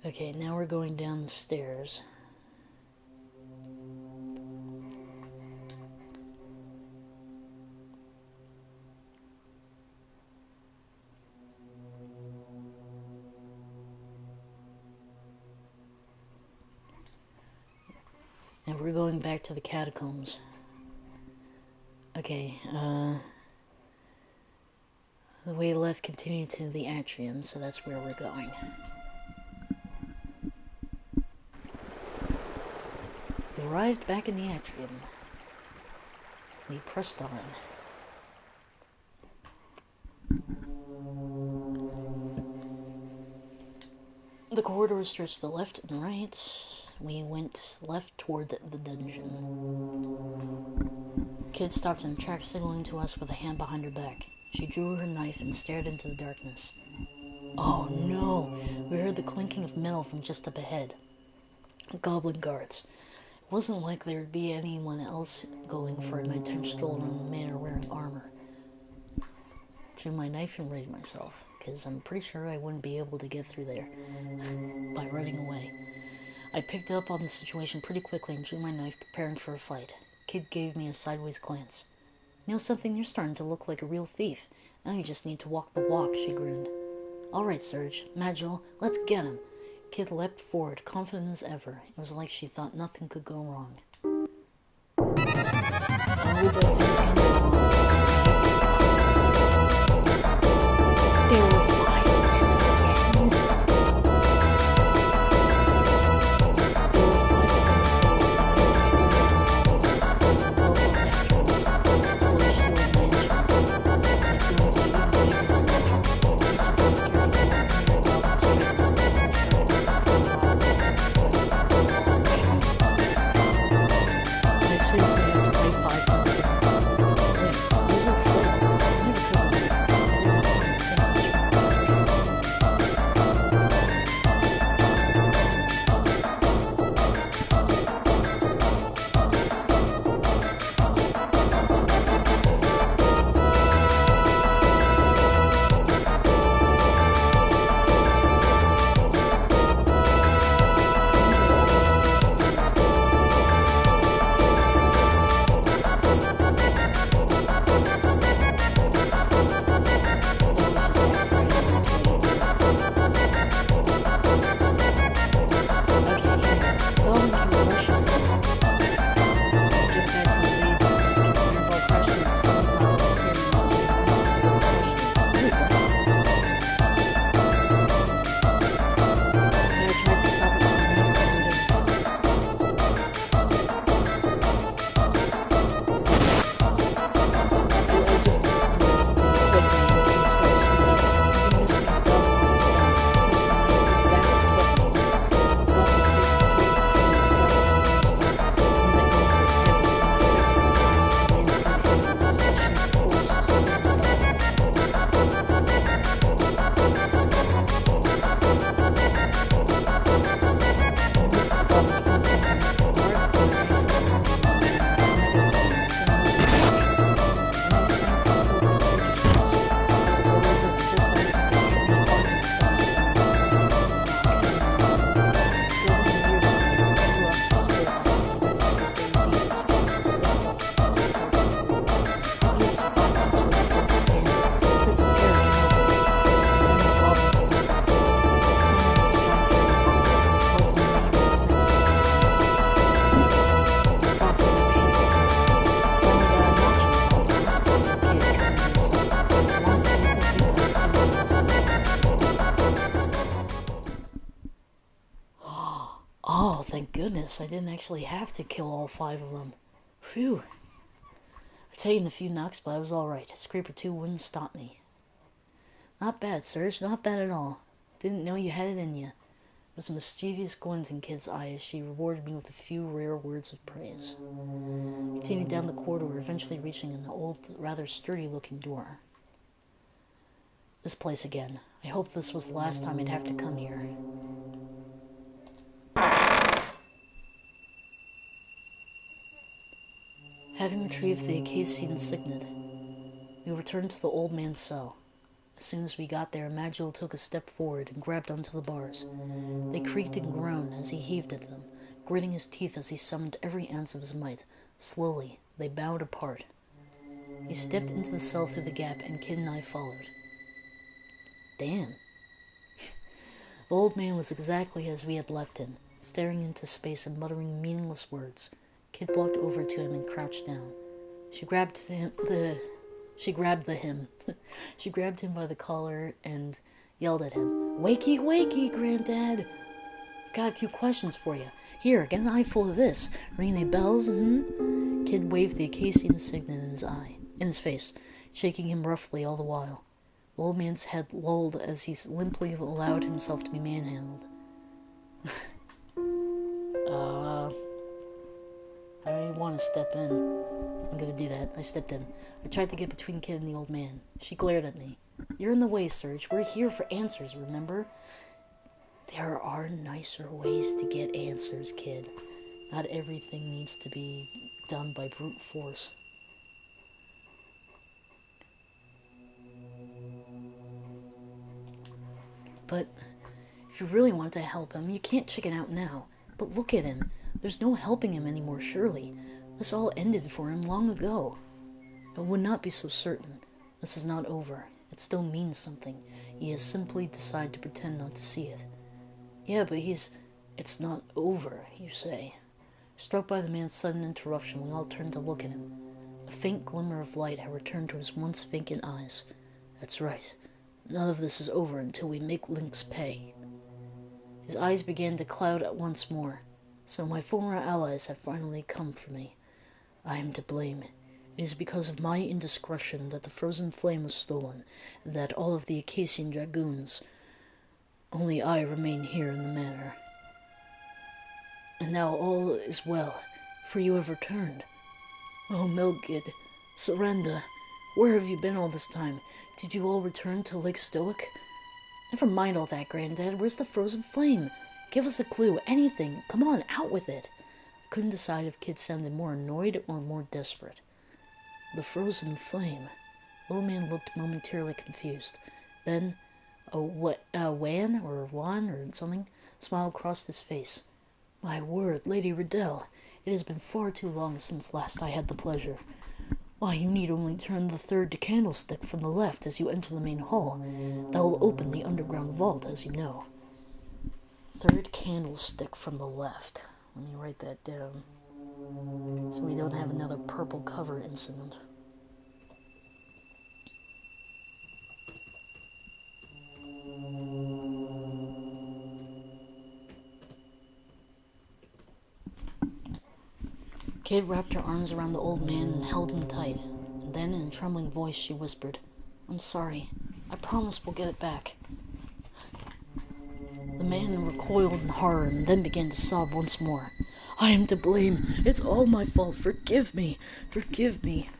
Okay, now we're going down the stairs. And we're going back to the catacombs. Okay, the way left continued to the atrium, so that's where we're going. We arrived back in the atrium. We pressed on. The corridors stretched to the left and right. We went left toward the dungeon. Kid stopped in her tracks, signaling to us with a hand behind her back. She drew her knife and stared into the darkness. Oh no! We heard the clinking of metal from just up ahead. Goblin guards. It wasn't like there'd be anyone else going for a nighttime stroll around the manor wearing armor. Drew my knife and readied myself, because I'm pretty sure I wouldn't be able to get through there by running away. I picked up on the situation pretty quickly and drew my knife, preparing for a fight. Kid gave me a sideways glance. You know something? You're starting to look like a real thief. Now you just need to walk the walk, she grinned. All right, Serge. Magil, let's get him. Kid leapt forward, confident as ever. It was like she thought nothing could go wrong. Oh, but things can go wrong. They were fighting again. Oh, thank goodness, I didn't actually have to kill all 5 of them. Phew. I've taken a few knocks, but I was alright. A scrape or 2 wouldn't stop me. Not bad, Serge, not bad at all. Didn't know you had it in you. There was a mischievous glint in Kid's eye as she rewarded me with a few rare words of praise. Continued down the corridor, eventually reaching an old, rather sturdy-looking door. This place again. I hoped this was the last time I'd have to come here. Having retrieved the Acacian signet, we returned to the old man's cell. As soon as we got there, Magil took a step forward and grabbed onto the bars. They creaked and groaned as he heaved at them, gritting his teeth as he summoned every ounce of his might. Slowly, they bowed apart. He stepped into the cell through the gap, and Kid and I followed. Damn. The old man was exactly as we had left him, staring into space and muttering meaningless words. Kid walked over to him and crouched down. She grabbed him by the collar and yelled at him. Wakey, wakey, Granddad! Got a few questions for you. Here, get an eyeful of this. Ring any bells, Kid waved the Acacian signet in his face, shaking him roughly all the while. The old man's head lolled as he limply allowed himself to be manhandled. I want to step in. I'm gonna do that. I stepped in. I tried to get between Kid and the old man. She glared at me. You're in the way, Serge. We're here for answers, remember? There are nicer ways to get answers, kid. Not everything needs to be done by brute force. But if you really want to help him, you can't chicken out now. But look at him. There's no helping him anymore, surely. This all ended for him long ago. I would not be so certain. This is not over. It still means something. He has simply decided to pretend not to see it. Yeah, but it's not over, you say. Struck by the man's sudden interruption, we all turned to look at him. A faint glimmer of light had returned to his once vacant eyes. That's right. None of this is over until we make Lynx pay. His eyes began to cloud once more. So my former allies have finally come for me. I am to blame. It is because of my indiscretion that the frozen flame was stolen, and that all of the Acacian dragoons. Only I remain here in the manor. And now all is well, for you have returned. Oh, Melgid, Surrender, where have you been all this time? Did you all return to Lake Stoic? Never mind all that, Granddad. Where's the frozen flame? Give us a clue, anything. Come on, out with it. I couldn't decide if Kid sounded more annoyed or more desperate. The frozen flame. The old man looked momentarily confused. Then, Wan or something, smile crossed his face. My word, Lady Riddell, it has been far too long since last I had the pleasure. Why, you need only turn the third candlestick from the left as you enter the main hall. That will open the underground vault, as you know. Third candlestick from the left. Let me write that down, so we don't have another purple cover incident. Kid wrapped her arms around the old man and held him tight. And then, in a trembling voice, she whispered, I'm sorry. I promise we'll get it back. The man recoiled in horror and then began to sob once more. I am to blame. It's all my fault. Forgive me. Forgive me.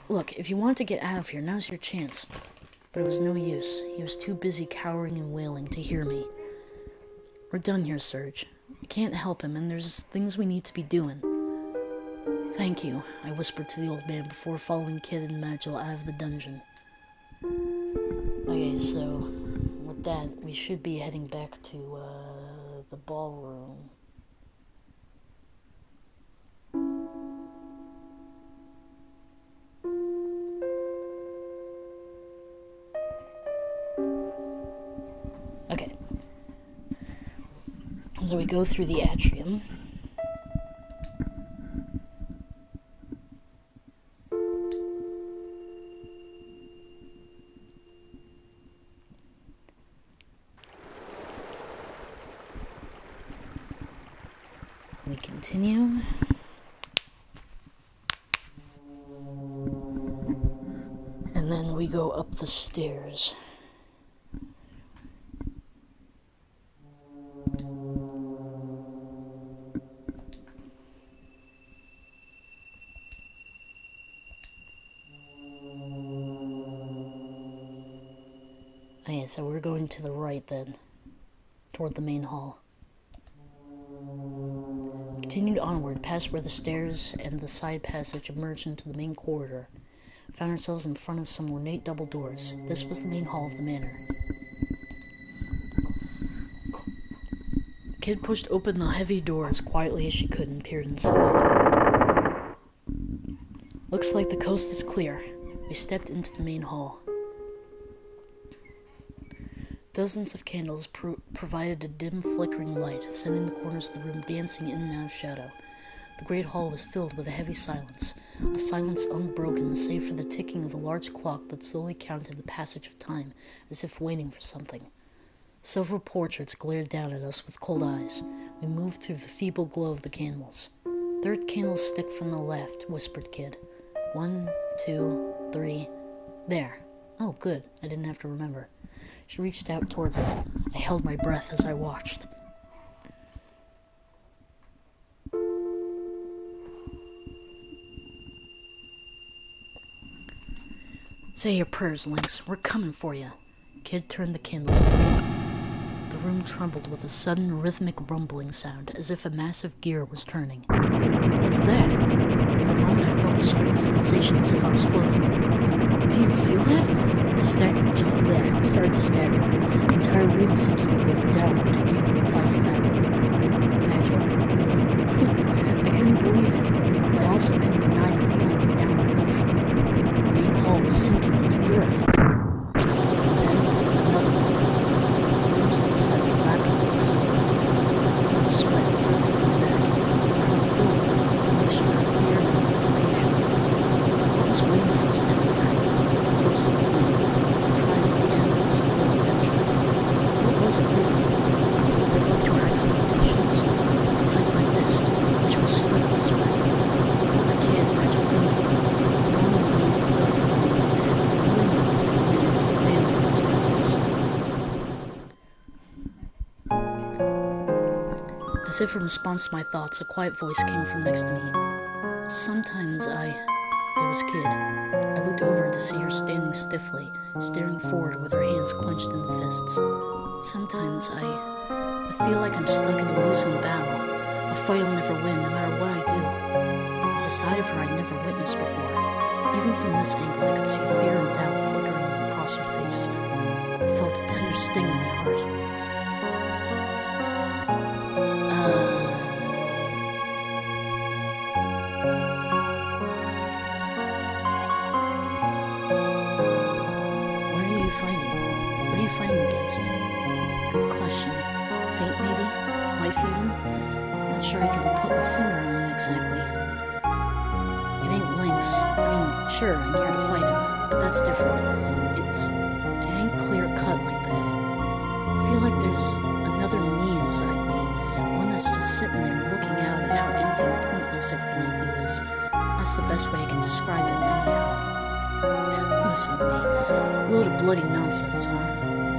Look, if you want to get out of here, now's your chance. But it was no use. He was too busy cowering and wailing to hear me. We're done here, Serge. We can't help him, and there's things we need to be doing. Thank you, I whispered to the old man before following Kid and Magil out of the dungeon. Okay, so with that, we should be heading back to the ballroom. Okay. So we go through the atrium. We continue. And then we go up the stairs. Okay, so we're going to the right then, toward the main hall. Continued onward, past where the stairs and the side passage emerged into the main corridor. Found ourselves in front of some ornate double doors. This was the main hall of the manor. Kid pushed open the heavy door as quietly as she could and peered inside. Looks like the coast is clear. We stepped into the main hall. Dozens of candles provided a dim, flickering light, sending the corners of the room dancing in and out of shadow. The great hall was filled with a heavy silence, a silence unbroken save for the ticking of a large clock that slowly counted the passage of time, as if waiting for something. Silver portraits glared down at us with cold eyes. We moved through the feeble glow of the candles. Third candlestick from the left, whispered Kid. 1, 2, 3. There. Oh, good. I didn't have to remember. She reached out towards it. I held my breath as I watched. Say your prayers, Lynx. We're coming for you. Kid turned the candlestick. The room trembled with a sudden rhythmic rumbling sound, as if a massive gear was turning. What's that? For a moment I felt a strange sensation as if I was floating. Do you feel that? I started to stagger. The entire room seems to be moving downward. It came to reply from Magic. I couldn't believe it, but I also couldn't deny the feeling of downward motion. The main hall was sinking into the earth. And then, another one. The room's descent rapidly accelerated. I felt the sweat drip from my back. I was filled with a mixture of fear and anticipation. What was waiting for us down there? The frozen flame. The prize at the end of this little adventure. What was it really? Did it live up to our expectations? I tightened my fist, which was slick with sweat. I can't imagine thinking. The normal me looked at the room, and its veiled in silence. As if in response to my thoughts, a quiet voice came from next to me. Sometimes It was Kid. I looked over to see her standing stiffly, staring forward with her hands clenched in the fists. Sometimes I feel like I'm stuck in a losing battle. A fight I'll never win, no matter what I do. It's a side of her I'd never witnessed before. Even from this angle, I could see fear and doubt flickering across her face. I felt a tender sting in my heart. Sure I can put my finger on it exactly. It ain't Lynx. Sure, I'm here to fight him, but that's different. It ain't clear cut like that. I feel like there's another me inside me, one that's just sitting there looking out at how empty and pointless everything I do is. That's the best way I can describe it anyhow. Listen to me. A load of bloody nonsense, huh?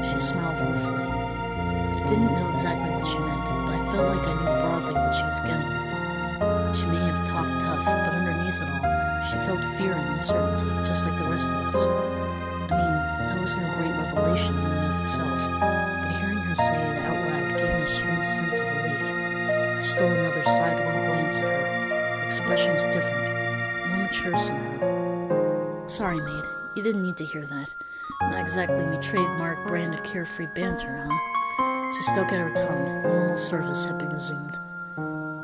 She smiled ruefully. I didn't know exactly what she meant, but I felt like I knew broadly what she was getting at. She may have talked tough, but underneath it all, she felt fear and uncertainty, just like the rest of us. I mean, that was no great revelation in and of itself, but hearing her say it out loud gave me a strange sense of relief. I stole another sidelong glance at her. Her expression was different, more mature somehow. Sorry, mate, you didn't need to hear that. Not exactly me trademark brand of carefree banter, huh? She stuck out her tongue. Normal service had been resumed.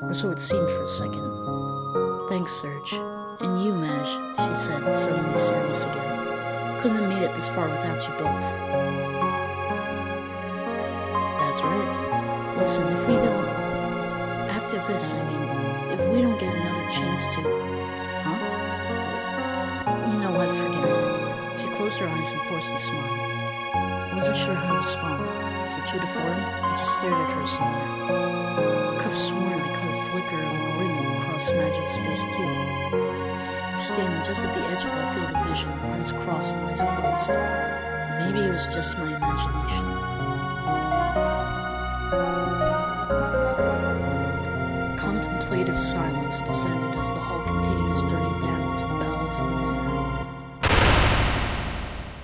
Or so it seemed for a second. Thanks, Serge. And you, Maj, she said, suddenly serious again. Couldn't have made it this far without you both. That's right. Listen, if we don't... After this, if we don't get another chance to... Huh? You know what, forget it. She closed her eyes and forced a smile. I wasn't sure how to respond. Was it true to form? I just stared at her somewhere. I could have sworn I caught a flicker of a grin across Magic's face too. I was standing just at the edge of our field of vision, arms crossed and eyes closed. Maybe it was just my imagination. Contemplative silence descended as the hall continued its journey down to the bowels of the manor.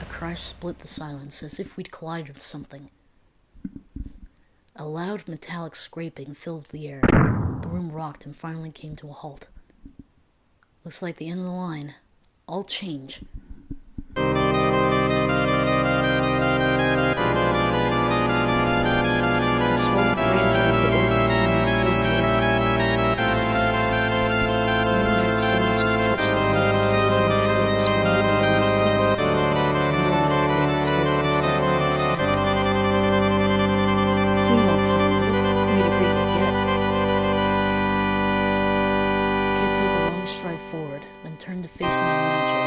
A crash split the silence, as if we'd collided with something. A loud metallic scraping filled the air. The room rocked and finally came to a halt. Looks like the end of the line. All change. The swollen grandeur of the open suddenly filled the air. No one had so much as touched it. The keys and the pillars were moving in their seats. The millionaire plane was both unsettling and sad. Funeral times, way to greet your guests. Kid took a long stride forward, then turned to face me and Nigel.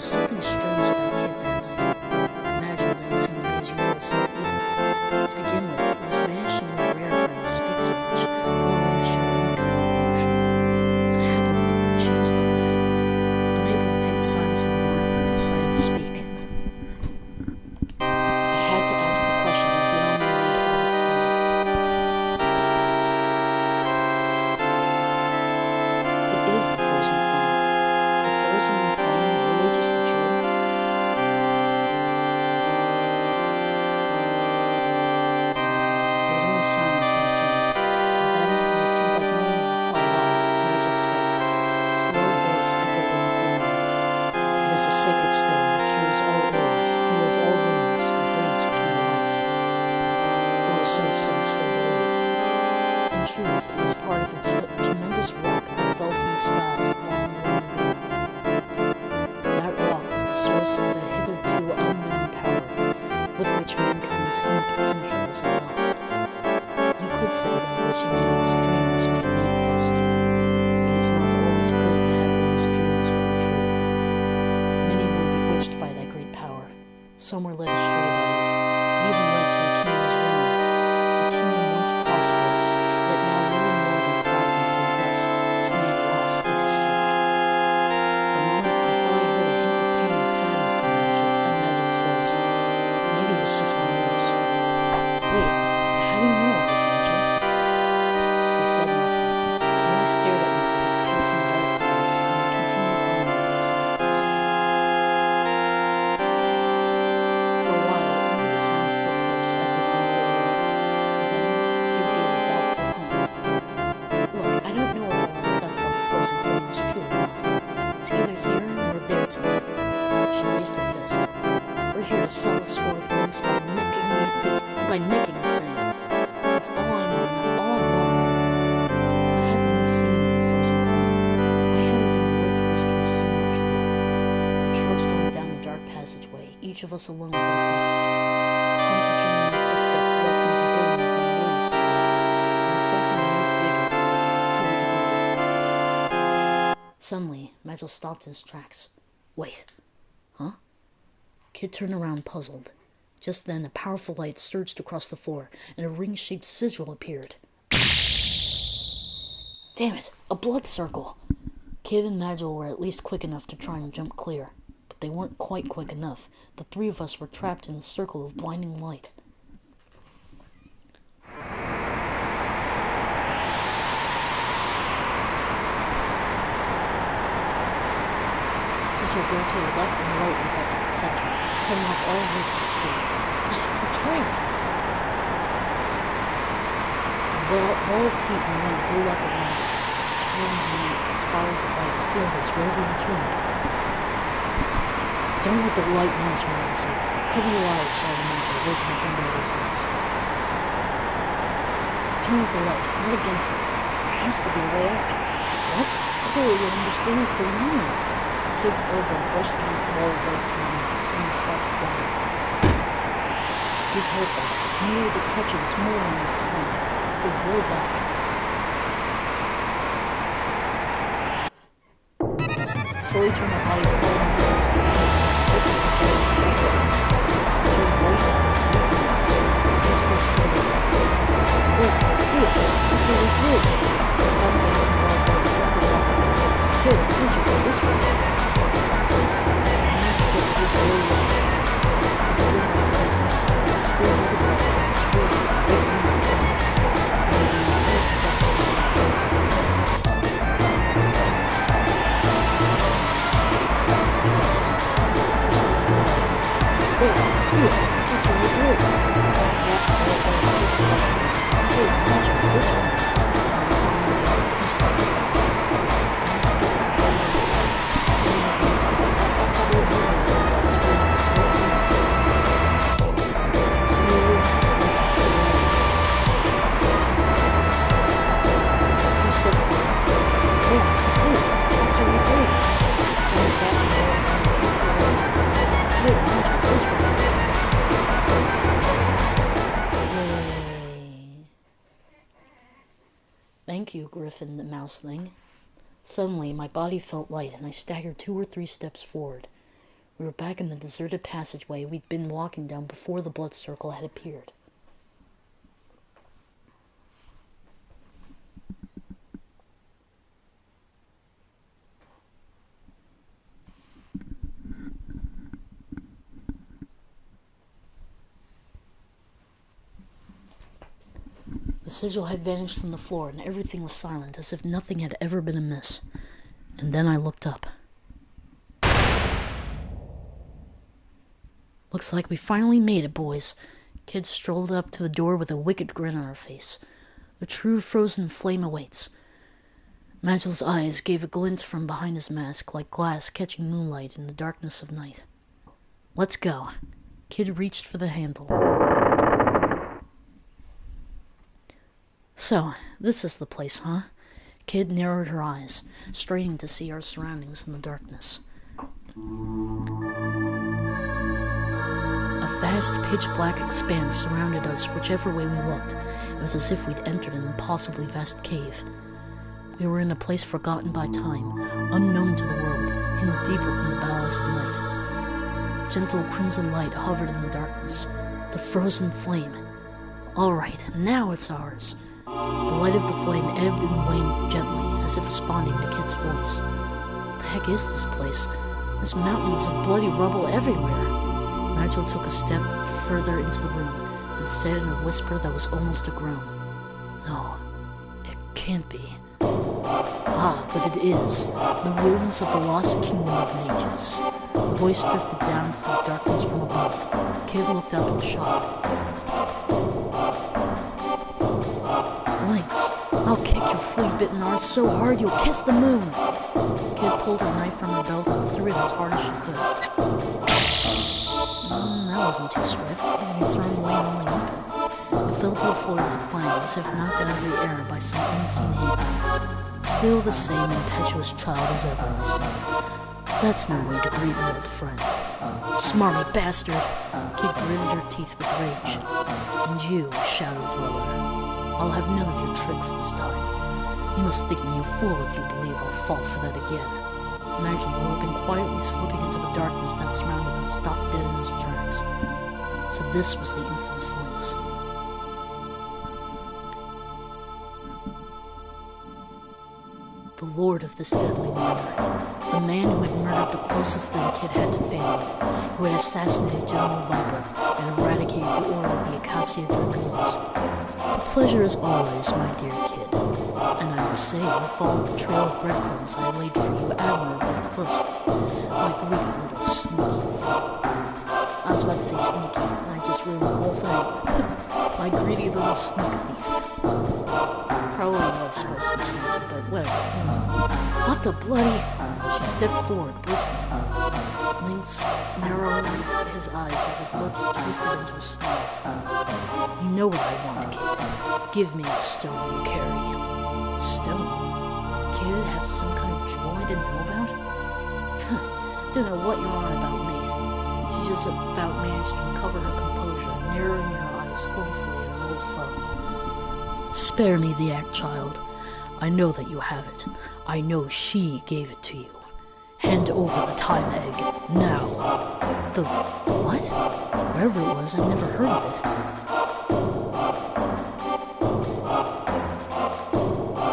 was something strange about Kid that night. Magil didn't seem to be his usual self either. To begin with, it was vanishingly rare for him to speak so much, let alone to show any kind of emotion. What happened to make them change like that? Unable to take the silence anymore, I decided to speak. I had to ask the question that had been on my mind all this time. What is the frozen flame? Is the frozen flame really just a jewel? There was only silence in return. And then, when it seemed like no one would reply at all, Nigel spoke. His slow voice echoed in the room. It is a sacred stone that cures all ills, heals all wounds, and brings eternal life. Or so some still believe. In truth, it is part of a tremendous rock that fell from the skies long, long ago. That rock was the source of the hitherto unknown power with which mankind's hidden potential was unlocked. You could say that it was humanity's dreams made manifest. It is not always good to have one's dreams come true. Many were bewitched by that great power. Some were led astray by it. It even led to a kingdom's ruin. A kingdom once prosperous, yet now little more than fragments and dust, its name lost to history. For a moment, I thought I heard a hint of pain and sadness in Magil's voice. Maybe it was just my nerves. Wait, how do you know all this, Magil? He said nothing. He only stared at me with his piercing dark eyes, and I continued on in silence. For a while, only the sound of footsteps echoed in the corridor. Then, Kid gave a doubtful humph. Look, I don't know if all that stuff about the frozen flame is true or not. It's either here or there tonight. She raised a fist. We're here to sell a score of mints by nicking the thing. That's all I know, and that's all I want. I hadn't been seen in the frozen flame. Why had it been worth risking so much for? We trudged on down the dark passageway, each of us alone with our thoughts. Concentrating on my footsteps lessened the burden of my worries to me, and I felt a minute bigger to a degree. Suddenly, Magil stopped in his tracks. Wait. Huh? Kid turned around, puzzled. Just then, a powerful light surged across the floor, and a ring-shaped sigil appeared. Damn it! A blood circle! Kid and Magil were at least quick enough to try and jump clear, but they weren't quite quick enough. The three of us were trapped in the circle of blinding light. Sigil rotated left and right with us at the center, cutting off all routes of escape. We're trapped! A wall of heat and wind blew up around us. Swirling hands, the spirals of light sealed us wherever we turned. Don't let the light mouse me, so cover your eyes, shouted Magil, raising a hand over his mask. Turn with the light, not against it. There has to be a way out. What? I barely even understand what's going on. The kid's elbow brushed against the wall of light surrounding us, sending sparks flying. Be careful. Near the touch of this more enough to harm. Stay way back. Slowly turn my body forward and release my hand, hoping for the escape. I turned right with my arms. 3 steps to the left. Look, I see it. It's over through. I found the end of the wall for a quickly walk through. Kid, can't you go this way? I managed to get through the low lights. The wind was I'm still visible, but it's really right in my eyes. I made 2 steps to the left. 2 steps to the left. There, I see it. That's where we're going. Hey, Magil, this way. I'm 2 steps to the left. Thank you, Griffin the Mouseling. Suddenly, my body felt light, and I staggered 2 or 3 steps forward. We were back in the deserted passageway we'd been walking down before the blood circle had appeared. The sigil had vanished from the floor, and everything was silent, as if nothing had ever been amiss. And then I looked up. Looks like we finally made it, boys. Kid strolled up to the door with a wicked grin on her face. A true frozen flame awaits. Magel's eyes gave a glint from behind his mask, like glass catching moonlight in the darkness of night. Let's go. Kid reached for the handle. So, this is the place, huh? Kid narrowed her eyes, straining to see our surroundings in the darkness. A vast pitch-black expanse surrounded us whichever way we looked. It was as if we'd entered an impossibly vast cave. We were in a place forgotten by time, unknown to the world, hidden deep within the bowels of night. Gentle crimson light hovered in the darkness. The frozen flame. All right, now it's ours. The light of the flame ebbed and waned gently, as if responding to Kid's voice. What the heck is this place? There's mountains of bloody rubble everywhere. Nigel took a step further into the room and said in a whisper that was almost a groan, "No, it can't be." Ah, but it is. The ruins of the lost kingdom of mages. The voice drifted down through the darkness from above. Kid looked up in shock. Lynx, I'll kick your flea-bitten arse so hard you'll kiss the moon. Kid pulled her knife from her belt and threw it as hard as she could. That wasn't too swift. You thrown away your only weapon. It fell to the floor with a clang, as if knocked out of the air by some unseen hand. Still the same impetuous child as ever, I say. That's no way to greet an old friend. Smarmy bastard! Kid gritted her teeth with rage. And you, shouted Dweller. I'll have none of your tricks this time. You must think me a fool if you believe I'll fall for that again. Nigel, who had been quietly slipping into the darkness that surrounded us, stopped dead in his tracks. So this was the infamous Lynx. The lord of this deadly manor. The man who had murdered the closest thing Kid had to family, who had assassinated General Viper and eradicated the Order of the Acacia Dragoons. A pleasure as always, my dear Kid. And I must say you followed the trail of breadcrumbs I laid for you admirably closely, my greedy little sneaky. I was about to say sneaky, and I just ruined the whole thing. My greedy little sneak thief. Probably was supposed to be sneaky, but whatever. What the bloody... She stepped forward, bristling. Lynx narrowed his eyes as his lips twisted into a snarl. You know what I want, Kid. Give me the stone you carry. A stone? Did Kid have some kind of jewel I didn't know about? Don't know what you're on about, mate. She just about managed to recover her composure, narrowing her eyes scornfully at her old foe. Spare me the act, child. I know that you have it. I know she gave it to you. Hand over the time egg, now. The what? Wherever it was, I'd never heard of it.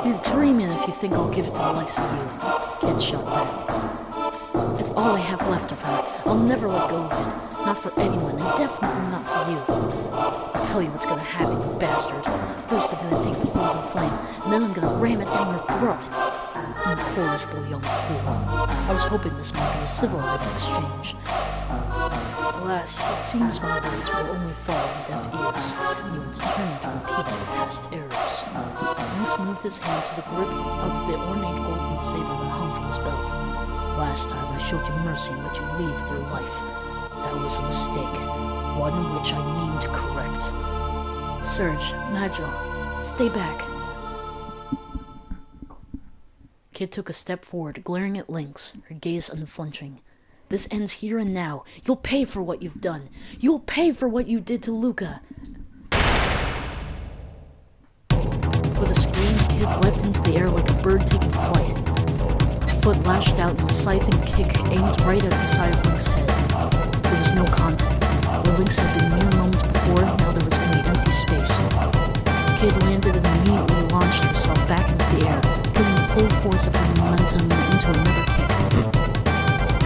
You're dreaming if you think I'll give it to the likes of you. Kid shot back. It's all I have left of her. I'll never let go of it. Not for anyone, and definitely not for you. I'll tell you what's gonna happen, you bastard. First I'm gonna take the frozen flame, and then I'm gonna ram it down your throat. You incorrigible young fool. I was hoping this might be a civilized exchange. Alas, it seems my words will only fall on deaf ears, and you will determine to repeat your past errors. Lynx moved his hand to the grip of the ornate golden saber that hung from his belt. Last time I showed you mercy and let you leave with your life. That was a mistake, one which I mean to correct. Serge, Nigel, stay back. Kid took a step forward, glaring at Lynx, her gaze unflinching. This ends here and now. You'll pay for what you've done. You'll pay for what you did to Luca. With a scream, Kid leapt into the air like a bird taking flight. His foot lashed out and the scything kick aimed right at the side of Lynx's head. Lynx had been mere moments before, now there was only empty space. Kid landed and immediately launched herself back into the air, putting the full force of her momentum into another kick.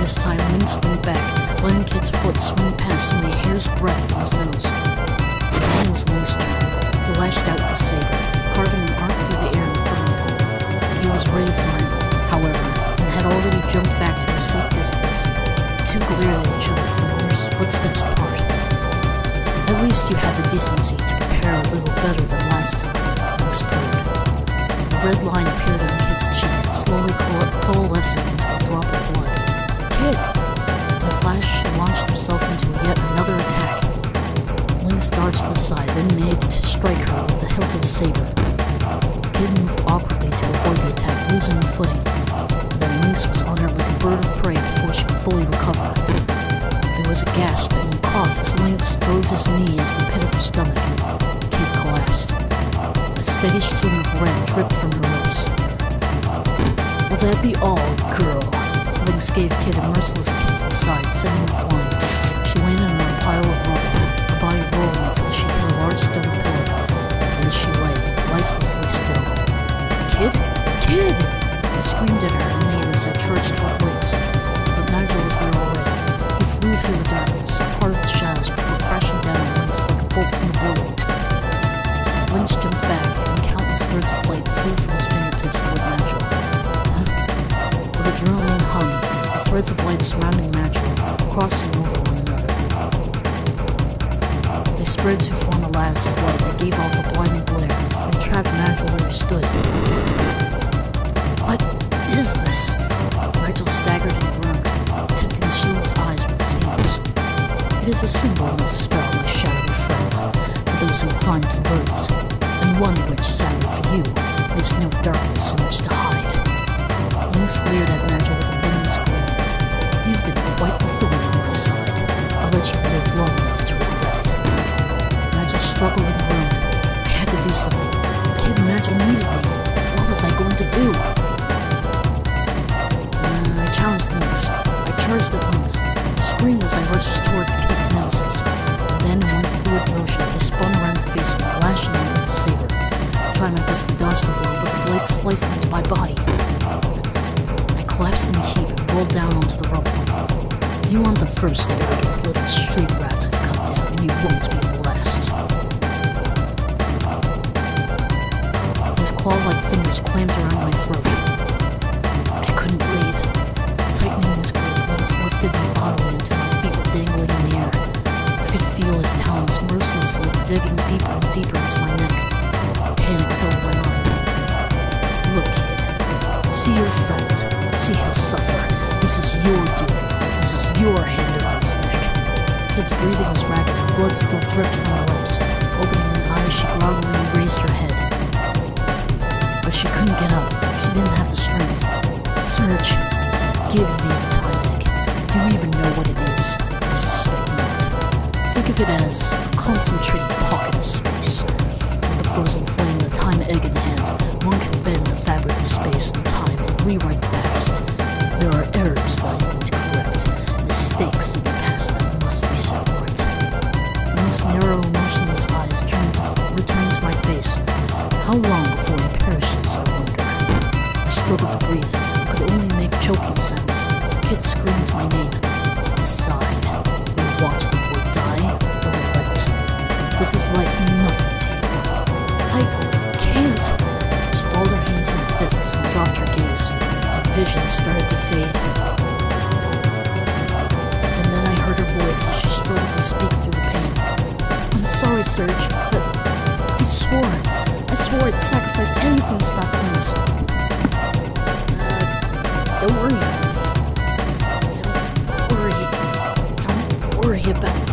This time, Lynx leaned back, letting Kid's foot swing past only a hair's breadth from his nose. Then it was Lynx's turn. He lashed out with his saber, carving an arc through the air in front of him. He was ready for it, however, and had already jumped back to a safe distance. Two glared at each other from mere footsteps apart. At least you had the decency to prepare a little better than last time, Lynx purred. A red line appeared on Kid's cheek, slowly coalescing into a drop of blood. Kid! In a flash, she launched herself into yet another attack. Lynx dodged to the side, then made to strike her with the hilt of his saber. Kid moved awkwardly to avoid the attack, losing her footing. Then Lynx was on her like a bird of prey before she could fully recover. There was a gasp and a cough as Lynx drove his knee into the pit of her stomach. Kid collapsed. A steady stream of red dripped from her lips. Will that be all, girl? Lynx gave Kid a merciless kick to the side, sending her flying. She landed on a pile of rubble, her body rolling until she hit a large stone pillar. Then she lay, lifelessly still. Kid? Kid! I screamed at her name as I charged toward Lynx, but Nigel was there already. He flew through the darkness, part of the shadows, before crashing down on Lynx like a bolt from the blue. Lynx jumped back, and countless threads of light flew from his fingertips toward Nigel. With adrenaline hum, the threads of light surrounding Nigel, crossing over one another. They spread to form a lattice of light that gave off a blinding glare, and trapped Nigel where he stood. What is this? Nigel staggered and groaned, attempting to shield his eyes with his hands. It is a symbol of a spell, my shadowy friend, for those inclined to learn it, and one which, sadly for you, leaves no darkness in which to hide. Lynx leered at Nigel with a venomous grin. You've been quite the thorn on my side. I'll let you live long enough to regret it. Nigel struggled and groaned. I had to do something. Kid and Nigel needed me. What was I going to do? I challenged Lynx. I charged at Lynx. I screamed as I rushed toward the Kid's nemesis. And then, in one fluid motion, I spun around to face me, lashing out with his saber. I tried my best to dodge the blow, but the blade sliced into my body. I collapsed in a heap and rolled down onto the rubble. You aren't the first arrogant little street rat I've cut down, and you won't be the last. His claw-like fingers clamped around my throat. I couldn't breathe. Tightening his grip, Lynx lifted me bodily until my feet were dangling in the air. I could feel his talons mercilessly digging deeper and deeper into my neck. Panic filled my mind. Look, Kid. See your friend. See him suffer. This is your doing. This is your hand around his neck. Kid's breathing was rapid and blood still dripped from her lips. Opening her eyes, she groggily raised her head. But she couldn't get up. She didn't have the strength. Surge, give me the time egg. Do you even know what it is? I suspect not. Think of it as a concentrated pocket of space. With the frozen flame and the time egg in hand, one can bend the fabric of space and time and rewrite the past. There are errors that I need to correct, mistakes in the past that must be set right. Lynx's narrow, motionless eyes returned to my face. How long before he perishes, I wonder? I struggled to breathe, could only make choking sounds. Kid screamed my name. Decide. Will watch the boy die, or will let it? Does his life mean nothing to you? I can't. She balled her hands into fists and dropped her gaze. My vision started to fade. And then I heard her voice as she struggled to speak through the pain. I'm sorry, Serge, but I swore I'd sacrifice anything to stop Lynx. Don't worry about me. Don't worry about me.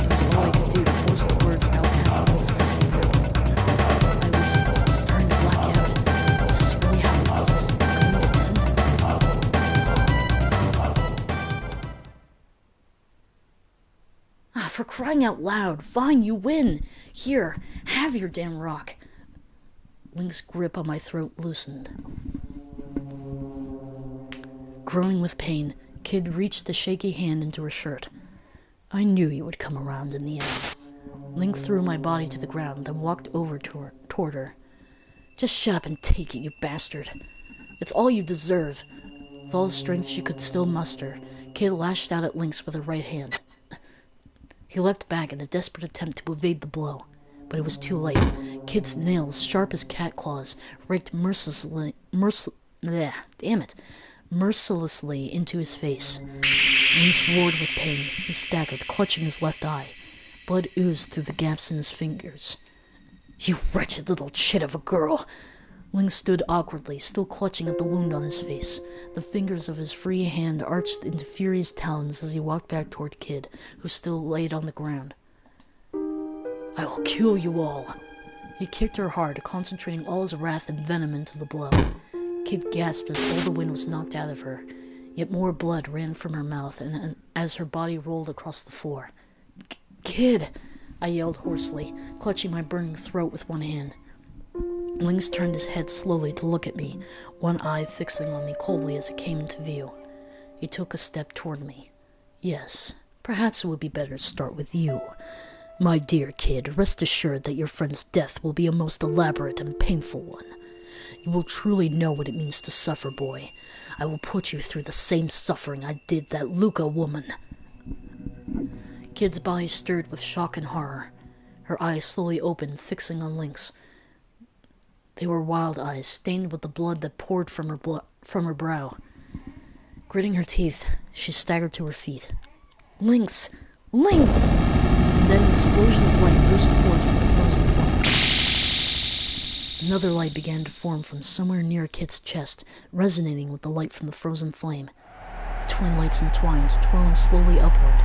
It was all I could do to force the words out past Lynx's icy grip. I was starting to black out. Is this really how it was going to end? For crying out loud. Fine, you win. Here, have your damn rock. Lynx's grip on my throat loosened. Groaning with pain, Kid reached a shaky hand into her shirt. I knew you would come around in the end. Link threw my body to the ground, then walked over toward her. Just shut up and take it, you bastard. It's all you deserve. With all the strength she could still muster, Kid lashed out at Lynx with her right hand. He leapt back in a desperate attempt to evade the blow, but it was too late. Kid's nails, sharp as cat claws, raked mercilessly into his face. Lynx roared with pain. He staggered, clutching his left eye. Blood oozed through the gaps in his fingers. You wretched little chit of a girl! Lynx stood awkwardly, still clutching at the wound on his face. The fingers of his free hand arched into furious talons as he walked back toward Kid, who still laid on the ground. I will kill you all! He kicked her hard, concentrating all his wrath and venom into the blow. Kid gasped as all the wind was knocked out of her, yet more blood ran from her mouth and as her body rolled across the floor. Kid! I yelled hoarsely, clutching my burning throat with one hand. Lynx turned his head slowly to look at me, one eye fixing on me coldly as it came into view. He took a step toward me. Yes, perhaps it would be better to start with you. My dear Kid, rest assured that your friend's death will be a most elaborate and painful one. You will truly know what it means to suffer, boy. I will put you through the same suffering I did that Luca woman. Kid's body stirred with shock and horror. Her eyes slowly opened, fixing on Lynx. They were wild eyes, stained with the blood that poured from her brow. Gritting her teeth, she staggered to her feet. Lynx! Lynx! And then an explosion of light burst forth from the frozen flame. Another light began to form from somewhere near Kit's chest, resonating with the light from the frozen flame. The twin lights entwined, twirling slowly upward,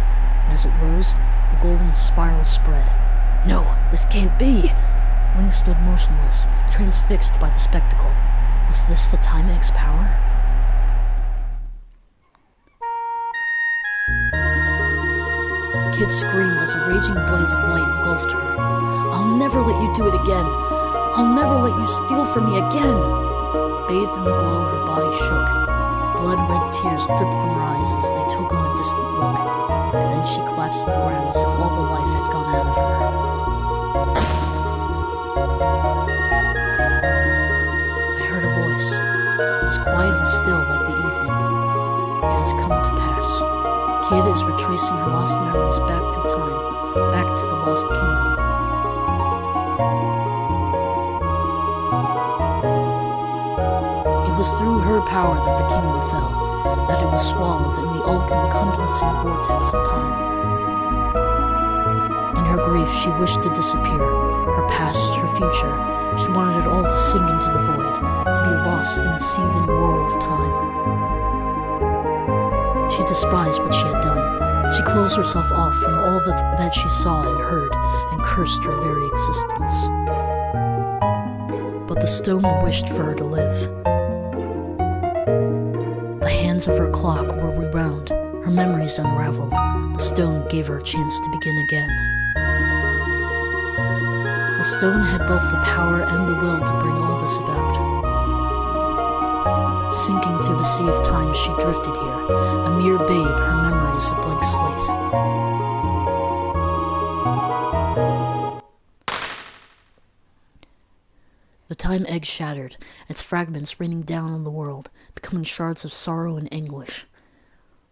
and as it rose, the golden spiral spread. No, this can't be! Lynx stood motionless, transfixed by the spectacle. Was this the Time Egg's power? Kid screamed as a raging blaze of light engulfed her. I'll never let you do it again! I'll never let you steal from me again! Bathed in the glow, her body shook. Blood-red tears dripped from her eyes as they took on a distant look, and then she collapsed to the ground as if all the life had gone out of her. I heard a voice. It was quiet and still like the evening. It has come to pass. Kid is retracing her lost memories back through time, back to the lost kingdom. It was through her power that the kingdom fell, that it was swallowed in the all-encompassing vortex of time. In her grief, she wished to disappear, her past, her future. She wanted it all to sink into the void, to be lost in the seething whirl of time. She despised what she had done. She closed herself off from all that she saw and heard, and cursed her very existence. But the stone wished for her to live. The hands of her clock were rewound, her memories unraveled. The stone gave her a chance to begin again. The stone had both the power and the will to bring all this about. Sinking through the sea of time, she drifted here, a mere babe, her memories a blank slate. The time egg shattered, its fragments raining down on the world, becoming shards of sorrow and anguish.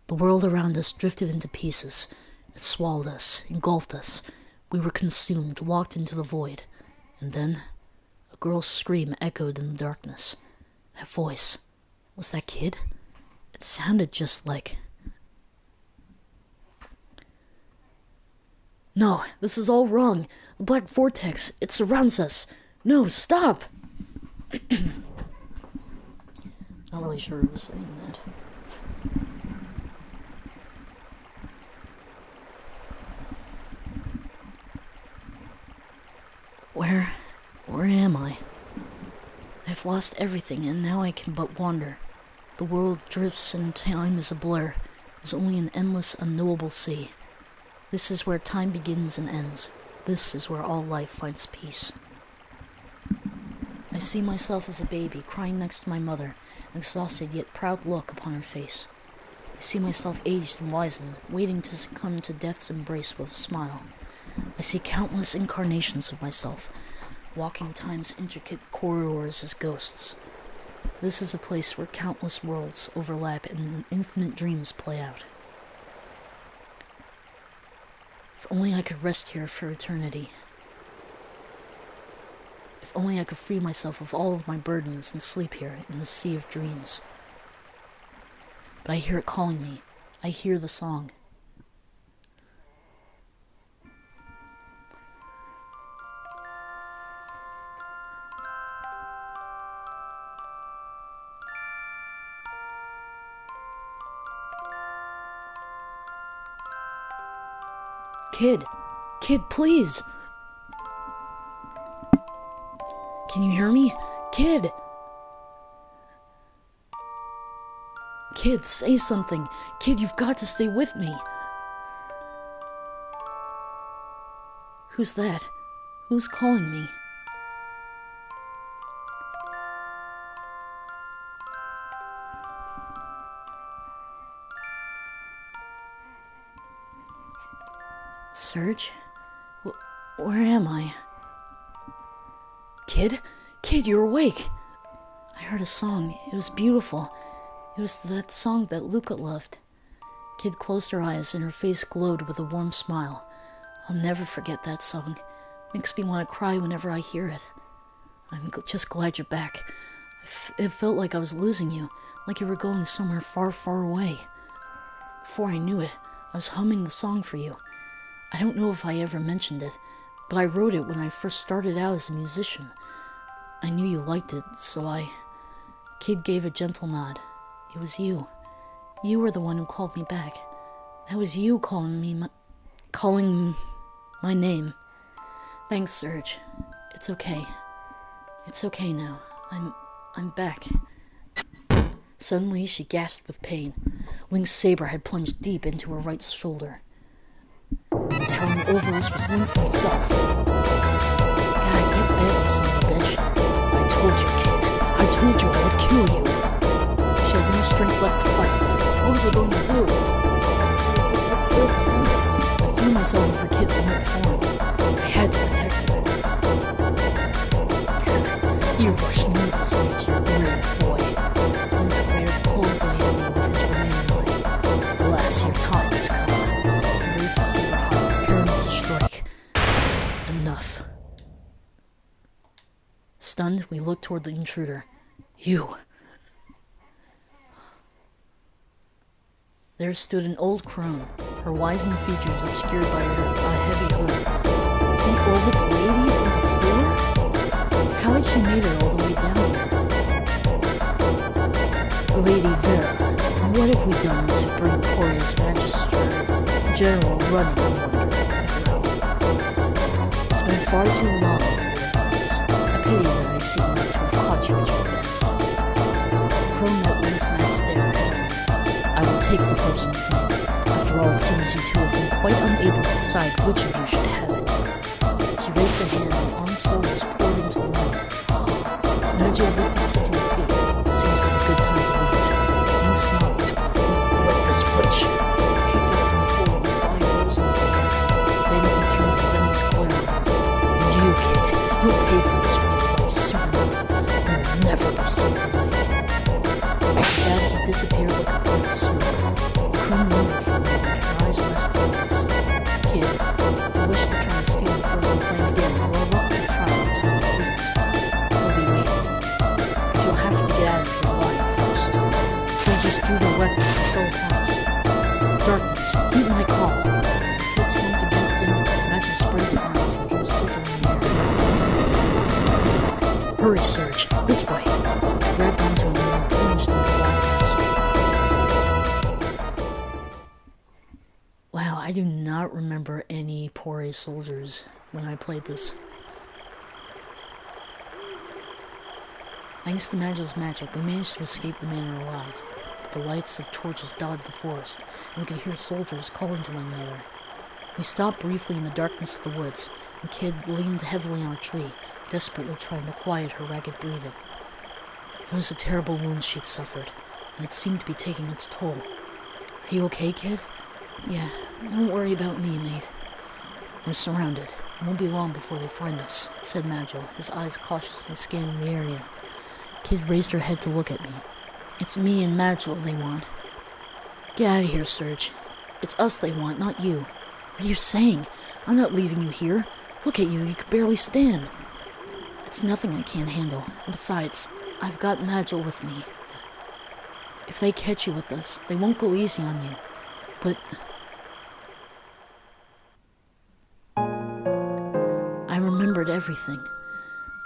The world around us drifted into pieces. It swallowed us, engulfed us. We were consumed, locked into the void. And then, a girl's scream echoed in the darkness. That voice, was that Kid? It sounded just like... No, this is all wrong. The black vortex, it surrounds us. No, stop! Not really sure who was saying that. Where am I? I've lost everything, and now I can but wander. The world drifts, and time is a blur. There's only an endless, unknowable sea. This is where time begins and ends. This is where all life finds peace. I see myself as a baby, crying next to my mother, an exhausted yet proud look upon her face. I see myself aged and wizened, waiting to succumb to death's embrace with a smile. I see countless incarnations of myself, walking time's intricate corridors as ghosts. This is a place where countless worlds overlap and infinite dreams play out. If only I could rest here for eternity. If only I could free myself of all of my burdens and sleep here in the sea of dreams. But I hear it calling me. I hear the song. Kid, please! Can you hear me? Kid! Kid, say something. Kid, you've got to stay with me. Who's that? Who's calling me? Serge? Where am I? Kid? Kid, you're awake! I heard a song. It was beautiful. It was that song that Luca loved. Kid closed her eyes and her face glowed with a warm smile. I'll never forget that song. Makes me want to cry whenever I hear it. I'm just glad you're back. It felt like I was losing you, like you were going somewhere far, far away. Before I knew it, I was humming the song for you. I don't know if I ever mentioned it, but I wrote it when I first started out as a musician. I knew you liked it, so I... Kid gave a gentle nod. It was you. You were the one who called me back. That was you calling my name. Thanks, Serge. It's okay. It's okay now. I'm back. Suddenly, she gasped with pain. Link's saber had plunged deep into her right shoulder. Towering over us was Lynx himself. God, get back, you son of a bitch. I told you, kid. I told you I would kill you. She had no strength left to fight. What was I going to do? I threw myself in for Kid's inert form. I had to protect her. You rushed needlessly to your grave, boy. Lynx glared coldly at me with his remaining eye. Alas, your time has come. He raised the saber high, preparing to strike. Enough. Stunned, we looked toward the intruder. You. There stood an old crone, her wizened features obscured by a heavy hood. The old lady from before? How had she made it all the way down here? Lady Vera, what have we done to bring poor His Majesty General running, I wonder? It's been far too long, a pity that I seem not to have caught you at your best. Crone met Link's mad stare at her. I will take the frozen flame. After all, it seems you two have been quite unable to decide which of you should have it. She raised her hand and armed soldiers poured into the room. Nadia lifted Kid to her feet. It seems like a good time to leave. Link snarled. Let this witch! Kicked her from the floor as body rose into the air. Then he turned to Venom's glaring eyes. And you, kid, you'll pay for this with your life soon enough. You will never be safe from me. After that, he disappeared like a puff of smoke. The crone wondered for a moment, her eyes rested on us. Kid, if you wish to try and steal the frozen flame again, you are welcome to try it until it please. We'll be waiting. But you'll have to get out of here alive first. Soldiers drew their weapons and fell upon us. Darkness, heed my call. Kid slumped against him, Magic sprayed his arms and drew a sigil in the air. Hurry, Serge, this way. I grabbed onto him and plunged into the blackness. Wow, I do not remember any Pore soldiers when I played this. Thanks to Magi's magic, we managed to escape the manor alive. But the lights of torches dotted the forest, and we could hear soldiers calling to one another. We stopped briefly in the darkness of the woods, and Kid leaned heavily on a tree, desperately trying to quiet her ragged breathing. It was a terrible wound she'd suffered, and it seemed to be taking its toll. Are you okay, kid? Yeah, don't worry about me, mate. We're surrounded. It won't be long before they find us, said Magil, his eyes cautiously scanning the area. Kid raised her head to look at me. It's me and Magil they want. Get out of here, Serge. It's us they want, not you. What are you saying? I'm not leaving you here. Look at you, you could barely stand. It's nothing I can't handle. Besides, I've got Magil with me. If they catch you with this, they won't go easy on you. But I remembered everything.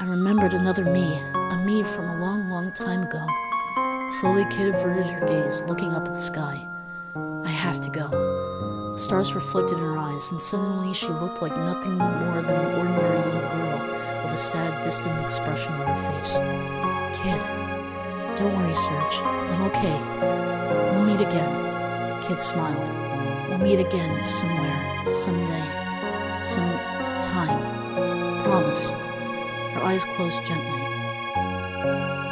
I remembered another me, a me from a long, long time ago. Slowly, Kid averted her gaze, looking up at the sky. I have to go. The stars reflected in her eyes, and suddenly she looked like nothing more than an ordinary young girl with a sad, distant expression on her face. Kid, don't worry, Serge. I'm okay. We'll meet again. Kid smiled. We'll meet again somewhere, someday, sometime. Promise. Her eyes closed gently.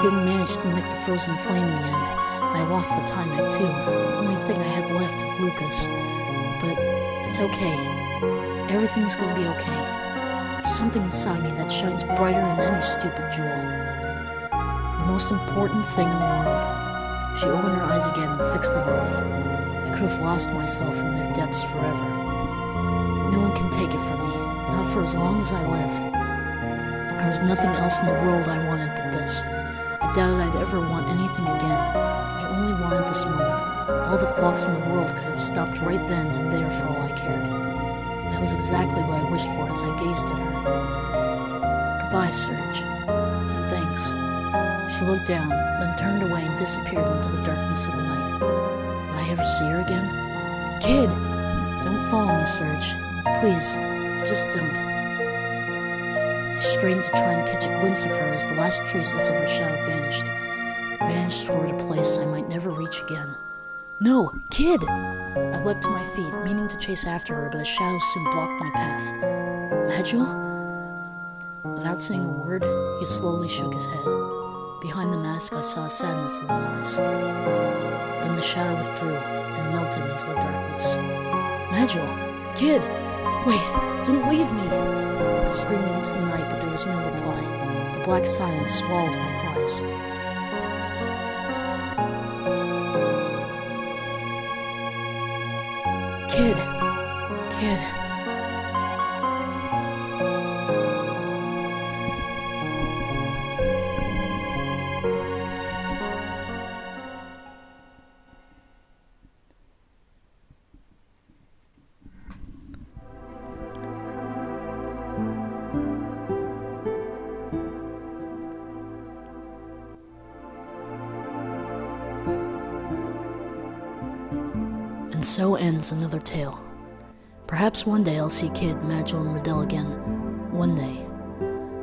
Didn't manage to nick the frozen flame in the end. I lost the time act too. The only thing I had left of Lucas. But it's okay. Everything's gonna be okay. There's something inside me that shines brighter than any stupid jewel. The most important thing in the world. She opened her eyes again and fixed them on me. I could have lost myself in their depths forever. No one can take it from me, not for as long as I live. There was nothing else in the world I wanted but this. I doubted I'd ever want anything again. I only wanted this moment. All the clocks in the world could have stopped right then and there for all I cared. That was exactly what I wished for as I gazed at her. Goodbye, Serge. And thanks. She looked down, then turned away and disappeared into the darkness of the night. Would I ever see her again? Kid! Don't follow me, Serge. Please, just don't. I strained to try and catch a glimpse of her as the last traces of her shadow vanished toward a place I might never reach again. No, Kid! I leapt to my feet, meaning to chase after her, but a shadow soon blocked my path. Magil? Without saying a word, he slowly shook his head. Behind the mask, I saw sadness in his eyes. Then the shadow withdrew and melted into the darkness. Magil! Kid! Wait! Don't leave me! I screamed into the night, but there was no reply. The black silence swallowed my cries. Kid! Kid! And so ends another tale. Perhaps one day I'll see Kid, Magil, and Riddell again. One day.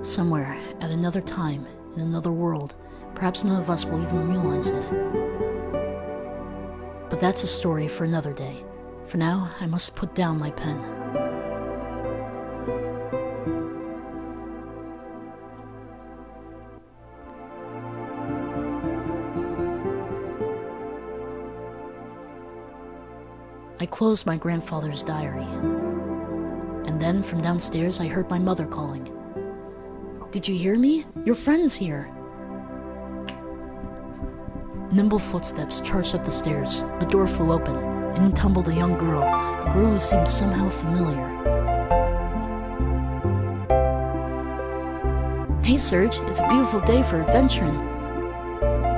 Somewhere, at another time, in another world. Perhaps none of us will even realize it. But that's a story for another day. For now, I must put down my pen. I closed my grandfather's diary. And then, from downstairs, I heard my mother calling. Did you hear me? Your friend's here. Nimble footsteps charged up the stairs. The door flew open. In tumbled a young girl, a girl who seemed somehow familiar. Hey, Serge, it's a beautiful day for adventuring.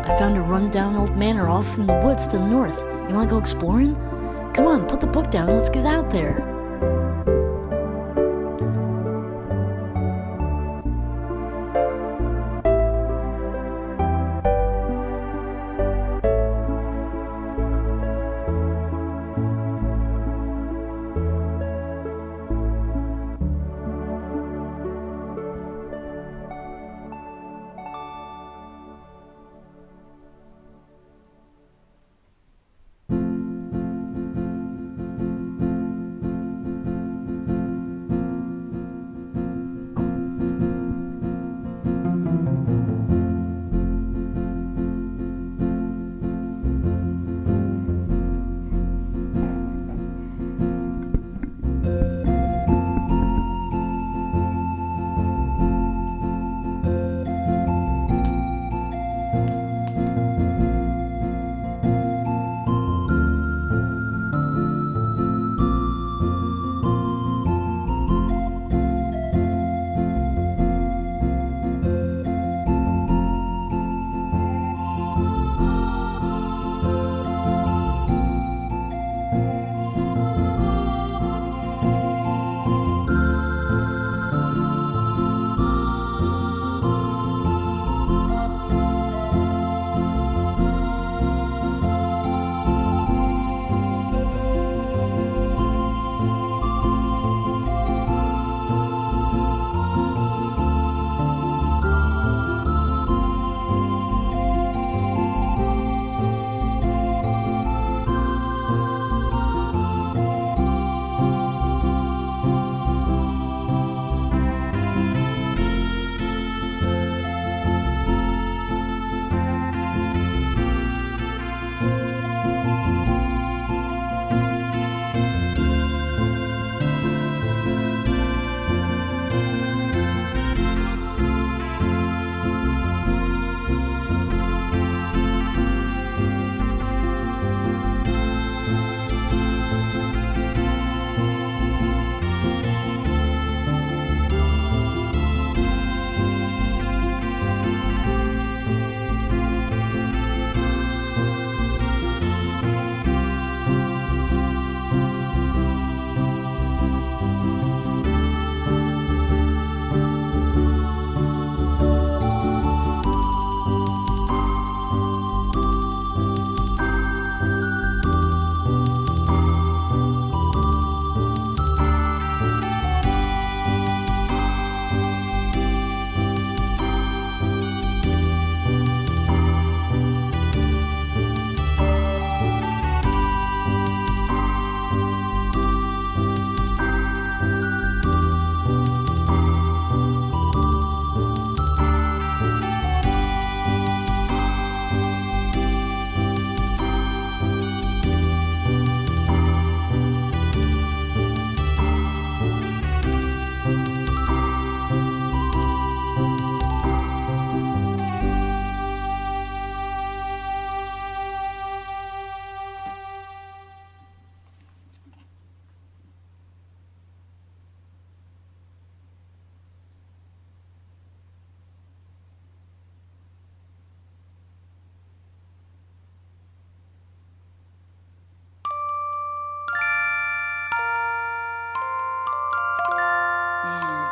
I found a run-down old manor off in the woods to the north. You want to go exploring? Come on, put the book down and let's get out there.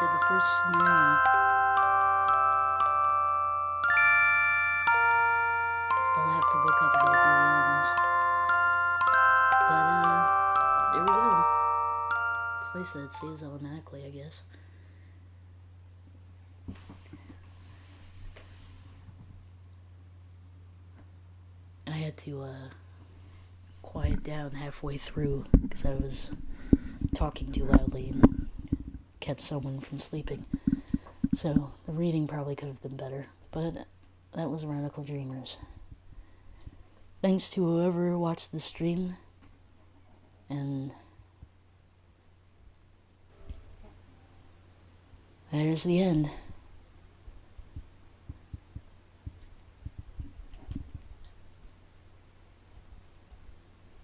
did the first scenario. I'll have to look up how to do the other ones. But, there we go. It's nice that it saves automatically, I guess. I had to, quiet down halfway through because I was talking too loudly and kept someone from sleeping. So the reading probably could have been better, but that was Radical Dreamers. Thanks to whoever watched the stream, and there's the end.